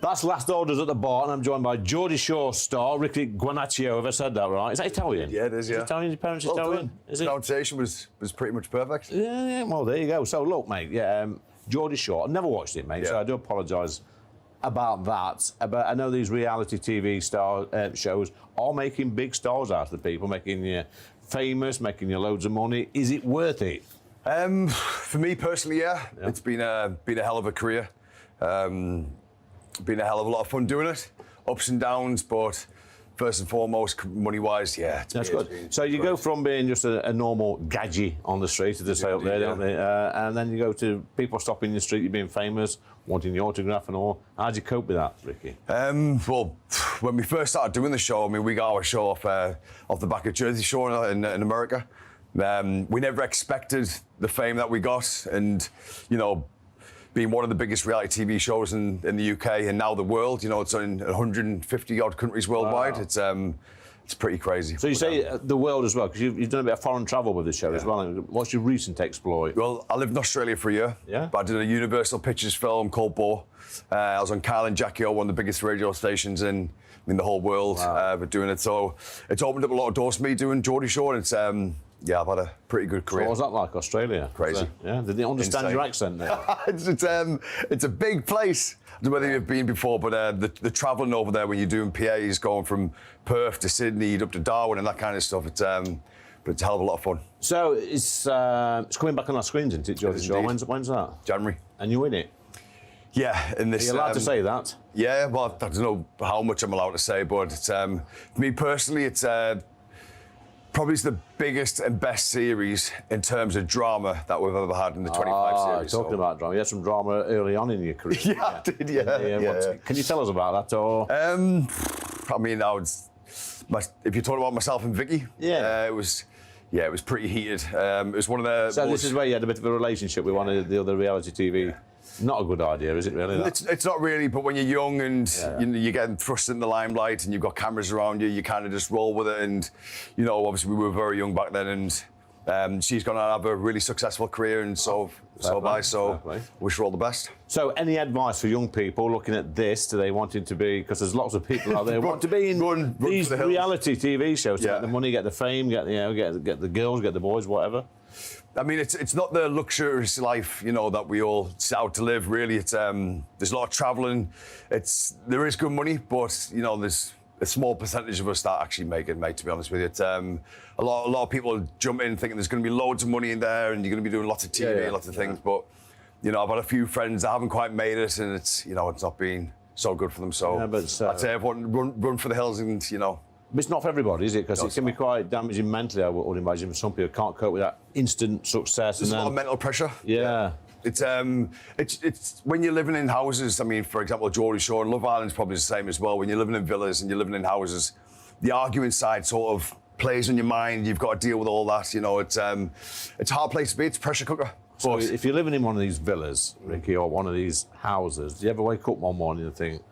That's Last Orders at the Bar, and I'm joined by Geordie Shore star Ricky Guanaccio. Have I said that right? Is that Italian? Yeah, it is, yeah. Is Italian, your parents Well Italian? done. Is it? Pronunciation was pretty much perfect. Yeah, well, there you go. So, look, mate, Geordie Shore, I've never watched it, mate, so I do apologise about that. But I know these reality TV shows are making big stars out of the people, making you famous, making you loads of money. Is it worth it? For me personally, yeah. It's been a hell of a career. Been a hell of a lot of fun doing it. Ups and downs, but first and foremost, money-wise, yeah. That's good. So you go from being just a normal gadgie on the street, as they say up there, don't they? And then you go to people stopping in the street, you being famous, wanting the autograph and all. How do you cope with that, Ricky? Well, when we first started doing the show, I mean, we got our show off the back of Jersey Shore in America. We never expected the fame that we got, and, you know, being one of the biggest reality TV shows in the UK and now the world, you know, it's in 150 odd countries worldwide. Wow. It's pretty crazy. So you say the world as well, because you've done a bit of foreign travel with this show as well. What's your recent exploit? Well, I lived in Australia for a year. Yeah. But I did a Universal Pictures film called Bo. I was on Kyle and Jackie O, one of the biggest radio stations in the whole world, for doing it. So it's opened up a lot of doors for me doing Geordie Shore, and it's yeah, I've had a pretty good career. So what was that like, Australia? Crazy. Yeah, did they understand your accent there? It's a big place. I don't know whether you've been before, but the travelling over there when you're doing PAs, going from Perth to Sydney, up to Darwin and that kind of stuff, but it's a hell of a lot of fun. So it's coming back on our screens, isn't it, Geordie Shore? When's that? January. And you in it? Yeah, in this. Are you allowed to say that? Yeah, well, I don't know how much I'm allowed to say, but it's, for me personally, it's probably the biggest and best series in terms of drama that we've ever had in the 25 series. Talking about drama, you had some drama early on in your career. Yeah, I did, yeah. Can you tell us about that? Or I mean, if you're talking about myself and Vicky, it was pretty heated. It was one of the. So this is where you had a bit of a relationship with one of the other reality TV. Not a good idea, is it really? It's not really, but when you're young and you're getting thrust in the limelight and you've got cameras around you, you kind of just roll with it. And, you know, obviously we were very young back then, and she's going to have a really successful career, and so have I. So wish her all the best. So any advice for young people looking at this? Do they wanting to be, because there's lots of people out there want to be in these reality TV shows to get the money, get the fame, get the girls, get the boys, whatever? I mean, it's not the luxurious life, you know, that we all set out to live. Really, it's there's a lot of travelling. There is good money, but you know, there's a small percentage of us that actually make it, mate. To be honest with you, it's a lot of people jump in thinking there's going to be loads of money in there, and you're going to be doing lots of TV, lots of things. But you know, I've had a few friends that haven't quite made it, and it's not been so good for them. So I'd say everyone run for the hills, and you know. But it's not for everybody, is it? Because it can be quite damaging mentally, I would imagine. Some people can't cope with that instant success. There's a lot of mental pressure. Yeah. It's when you're living in houses. I mean, for example, Geordie Shore and Love Island's probably the same as well. When you're living in villas and you're living in houses, the arguing side sort of plays on your mind. You've got to deal with all that. You know, it's a hard place to be. It's a pressure cooker. So if you're living in one of these villas, Ricky, or one of these houses, do you ever wake up one morning and think,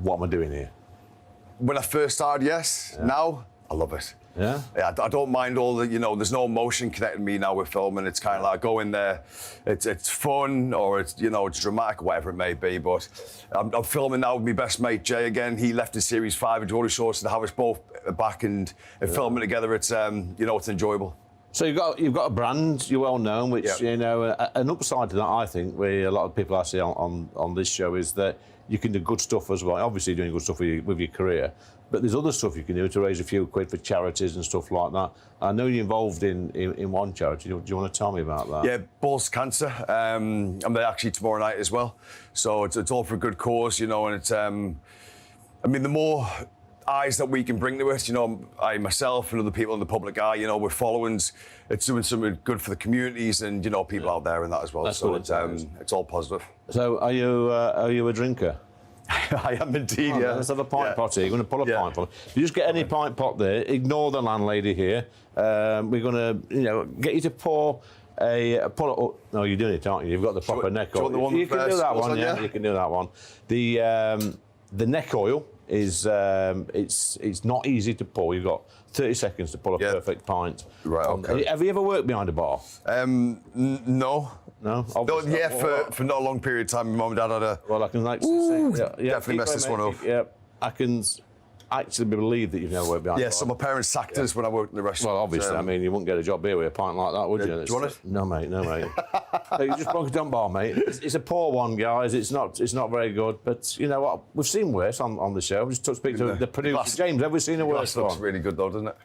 what am I doing here? When I first started, yes. Now, I love it. Yeah? Yeah, I don't mind all the, there's no emotion connecting me now with filming. It's kind of like I go in there, it's fun, or it's, it's dramatic, whatever it may be. But I'm filming now with my best mate, Jay, again. He left in Series 5 of Geordie Shore, so to have us both back and filming together, it's, it's enjoyable. So you've got a brand, you're well known, which, an upside to that, I think, where a lot of people I see on this show is that you can do good stuff as well. Obviously, you're doing good stuff with your career, but there's other stuff you can do to raise a few quid for charities and stuff like that. I know you're involved in one charity. Do you want to tell me about that? Yeah, Balls Cancer. I'm there actually tomorrow night as well. So it's all for a good cause, and it's, the more eyes that we can bring to it, I myself and other people in the public eye, with followings, it's doing something good for the communities and, people out there and that as well. That's so it's all positive. So are you a drinker? I am indeed, yeah. Let's have a pint pot here. You're going to pull a pint pot. You just get any pint pot there. Ignore the landlady here. We're going to, get you to pour oh, no, you're doing it, aren't you? You've got the proper neck oil. You can do that one, yeah. You can do that one. The neck oil is it's not easy to pour. You've got 30 seconds to pull a perfect pint. Right. Okay. Have you ever worked behind a bar? No. No. Yeah, for not a long period of time. My mum and dad had a. Well, I can definitely messed this one up. Yeah, I can actually believe that you've never worked behind a bar. Yeah, so my parents sacked us when I worked in the restaurant. Well, obviously, you wouldn't get a job here with a pint like that, would you? Do you want it? No, mate. You just broke a dumb bar, mate. It's a poor one, guys. It's not very good. But you know what? We've seen worse on the show. We just speak to the producer. James, have we seen a worse one? Looks really good though, doesn't it?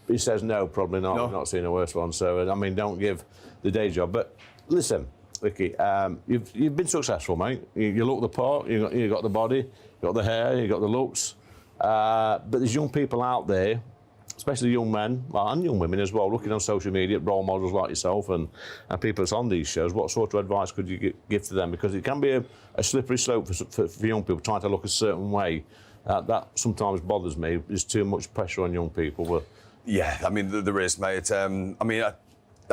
He says no, probably not. No. We've not seen a worse one. So don't give the day job. But listen, Ricky, you've been successful, mate. You look the part. You got the body. You got the hair. You got the looks. But there's young people out there, especially young men and young women as well, looking on social media at role models like yourself and people that's on these shows. What sort of advice could you give to them? Because it can be a slippery slope for young people trying to look a certain way. That sometimes bothers me. There's too much pressure on young people. But yeah, there is, mate.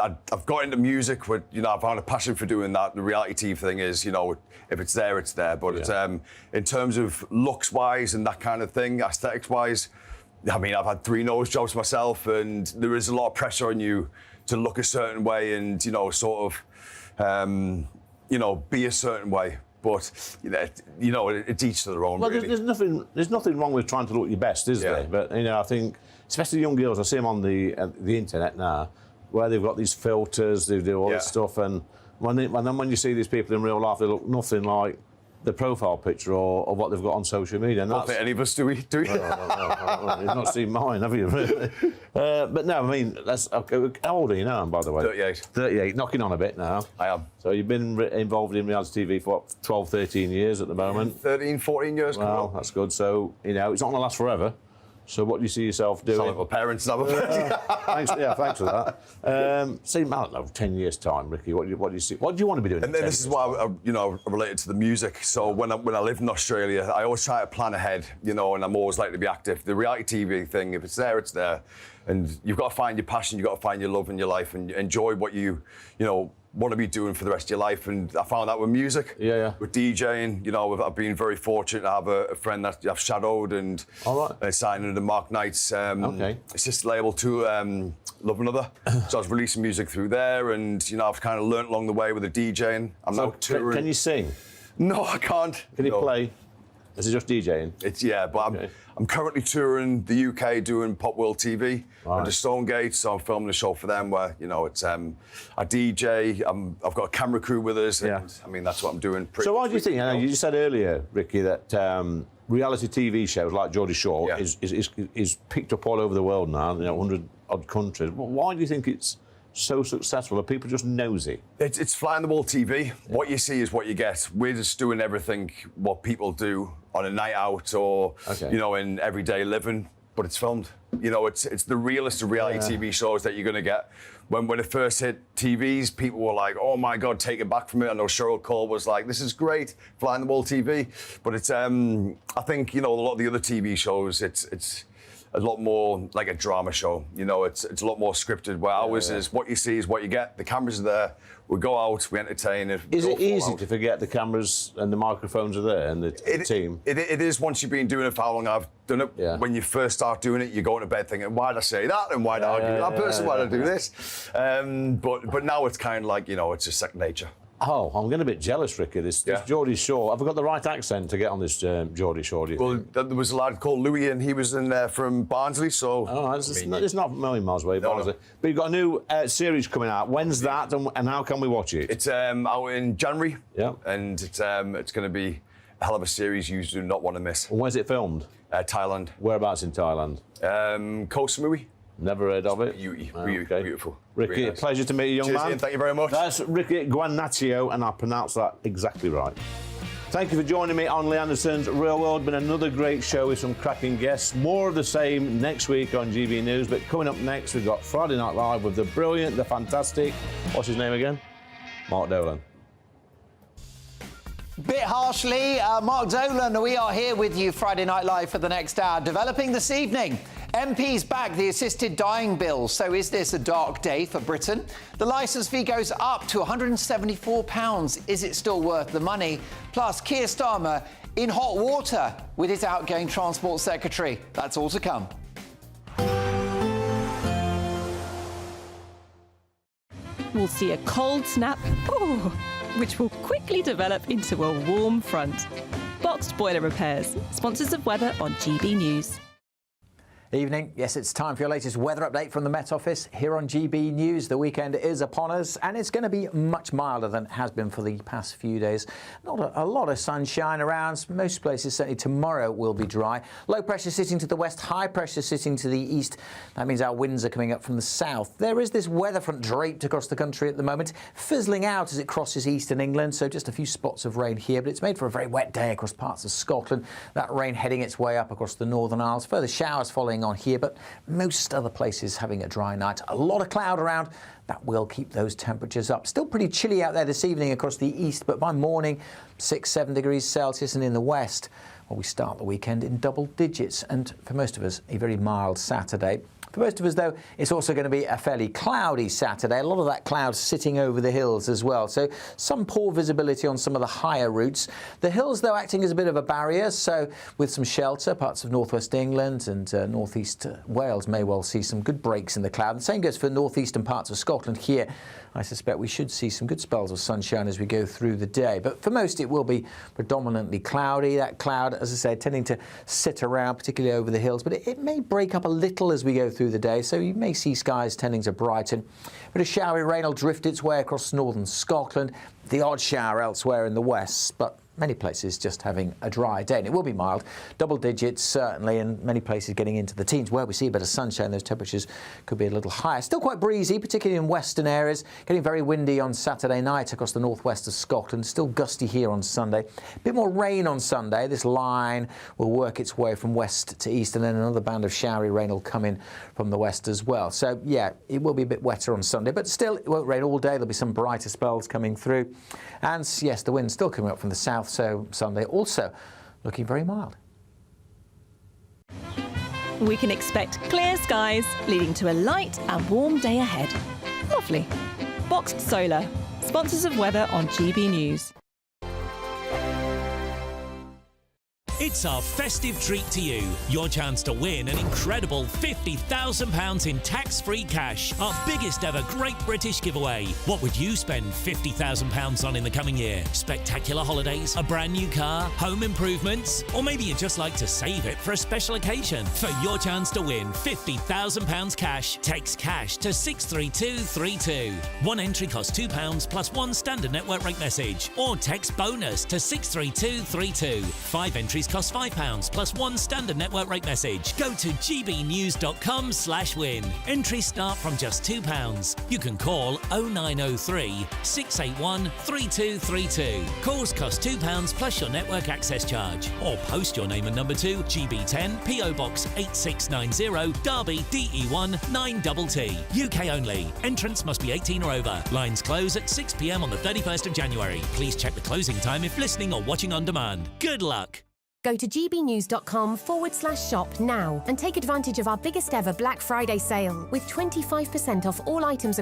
I've got into music. I've found a passion for doing that. The reality TV thing is, if it's there, it's there. But it's, in terms of looks-wise and that kind of thing, aesthetics-wise, I've had 3 nose jobs myself, and there is a lot of pressure on you to look a certain way and, be a certain way. But it's each to their own. Well, really. there's nothing wrong with trying to look your best, is there? But I think, especially young girls, I see them on the internet now, where they've got these filters, they do all this stuff, and when you see these people in real life, they look nothing like the profile picture or what they've got on social media. And I don't think any of us do we? No, you've not seen mine, have you? Really? But no, that's okay. How old are you now, by the way? 38. 38, knocking on a bit now. I am. So you've been involved in reality TV for what, 12, 13 years at the moment? 13, 14 years. Well, that's good. So, it's not going to last forever. So what do you see yourself doing? Some of our parents have. Thanks for that. See, I don't know, 10 years' time, Ricky, what do you see? What do you want to be doing? And then this is why I related to the music. So when I lived in Australia, I always try to plan ahead, and I'm always like to be active. The reality TV thing, if it's there, it's there. And you've got to find your passion, you've got to find your love in your life and enjoy what you want to be doing for the rest of your life. And I found that with music, with DJing. I've been very fortunate to have a friend that I've shadowed and signed under Mark Knight's assistant label to Love Another. So I was releasing music through there, and I've kind of learnt along the way with the DJing. I'm now touring. Can you sing? No, I can't. Can you play? Is it just DJing? But I'm currently touring the UK doing Pop World TV under Stonegate, so I'm filming a show for them where, it's a DJ, I've got a camera crew with us, and that's what I'm doing. So why do you think, you just said earlier, Ricky, that reality TV shows like Geordie Shore is picked up all over the world now, 100 odd countries. Why do you think it's so successful? Are people just nosy? It's flying the wall TV. Yeah. What you see is what you get. We're just doing everything what people do on a night out or in everyday living, but it's filmed. It's the realest of reality TV shows that you're going to get. When it first hit TVs, people were like, "Oh my God, take it back from it." I know Cheryl Cole was like, "This is great, flying the wall TV," but it's I think a lot of the other TV shows, it's a lot more like a drama show. It's a lot more scripted, where ours is what you see is what you get. The cameras are there. We go out, we entertain it. Is it easy to forget the cameras and the microphones are there and the team? It is once you've been doing it for how long I've done it. Yeah. When you first start doing it, you go to bed thinking, why did I say that? And why did I argue with that person? Why did I do this? But now it's kind of like, you know, it's just second nature. Oh, I'm getting a bit jealous, Ricky. This Geordie Shore. Have I got the right accent to get on this Geordie Shore? Do you think? There was a lad called Louis, and he was in there from Barnsley. So, it's not a million miles away, Barnsley. But you've got a new series coming out. When's that, and how can we watch it? It's out in January. Yeah, and it's going to be a hell of a series you do not want to miss. And where's it filmed? Thailand. Whereabouts in Thailand? Koh Samui. Never heard of it. Beautiful. Ricky, really nice. Pleasure to meet you, young Cheers, man. Ian, thank you very much. That's Ricky Guanaccio, and I pronounced that exactly right. Thank you for joining me on Lee Anderson's Real World. Been another great show with some cracking guests. More of the same next week on GB News. But coming up next, we've got Friday Night Live with the brilliant, the fantastic, what's his name again? Mark Dolan. Bit harshly, Mark Dolan, we are here with you Friday Night Live for the next hour. Developing this evening, MPs back the assisted dying bill. So is this a dark day for Britain? The licence fee goes up to £174. Is it still worth the money? Plus, Keir Starmer in hot water with his outgoing Transport Secretary. That's all to come. We'll see a cold snap, which will quickly develop into a warm front. Boxed Boiler Repairs, sponsors of weather on GB News. Evening. Yes, it's time for your latest weather update from the Met Office here on GB News. The weekend is upon us, and it's going to be much milder than it has been for the past few days. Not a lot of sunshine around. Most places, certainly tomorrow, will be dry. Low pressure sitting to the west, high pressure sitting to the east. That means our winds are coming up from the south. There is this weather front draped across the country at the moment, fizzling out as it crosses eastern England, so just a few spots of rain here, but it's made for a very wet day across parts of Scotland. That rain heading its way up across the Northern Isles. Further showers following on here, but most other places having a dry night. A lot of cloud around. That will keep those temperatures up. Still pretty chilly out there this evening across the east, but by morning, 6-7 degrees Celsius, and in the west, well, we start the weekend in double digits, and for most of us, a very mild Saturday. For most of us, though, it's also going to be a fairly cloudy Saturday. A lot of that cloud sitting over the hills as well. So some poor visibility on some of the higher routes. The hills, though, acting as a bit of a barrier. So with some shelter, parts of northwest England and northeast Wales may well see some good breaks in the cloud. The same goes for northeastern parts of Scotland here. I suspect we should see some good spells of sunshine as we go through the day. But for most, it will be predominantly cloudy. That cloud, as I said, tending to sit around, particularly over the hills. But it may break up a little as we go through the day, so you may see skies tending to brighten. But a showery rain will drift its way across northern Scotland. The odd shower elsewhere in the west, but many places just having a dry day. And it will be mild, double digits certainly, and many places getting into the teens. Where we see a bit of sunshine, those temperatures could be a little higher. Still quite breezy, particularly in western areas. Getting very windy on Saturday night across the northwest of Scotland. Still gusty here on Sunday. A bit more rain on Sunday. This line will work its way from west to east, and then another band of showery rain will come in from the west as well. So, yeah, it will be a bit wetter on Sunday, but still it won't rain all day. There'll be some brighter spells coming through. And, yes, the wind's still coming up from the south, so Sunday also looking very mild. We can expect clear skies, leading to a light and warm day ahead. Lovely. Boxed Solar, sponsors of weather on GB News. It's our festive treat to you. Your chance to win an incredible £50,000 in tax-free cash. Our biggest ever Great British giveaway. What would you spend £50,000 on in the coming year? Spectacular holidays, a brand new car, home improvements, or maybe you'd just like to save it for a special occasion. For your chance to win £50,000 cash, text cash to 63232. One entry costs £2 plus one standard network rate message, or text bonus to 63232. 5 entries cost £5 plus one standard network rate message. Go to gbnews.com/win. Entries start from just £2. You can call 0903 681 3232. Calls cost £2 plus your network access charge. Or post your name and number to GB10 PO Box 8690 Derby DE1 9TT. UK only. Entrance must be 18 or over. Lines close at 6 p.m. on the 31st of January. Please check the closing time if listening or watching on demand. Good luck. Go to gbnews.com/shop now and take advantage of our biggest ever Black Friday sale with 25% off all items across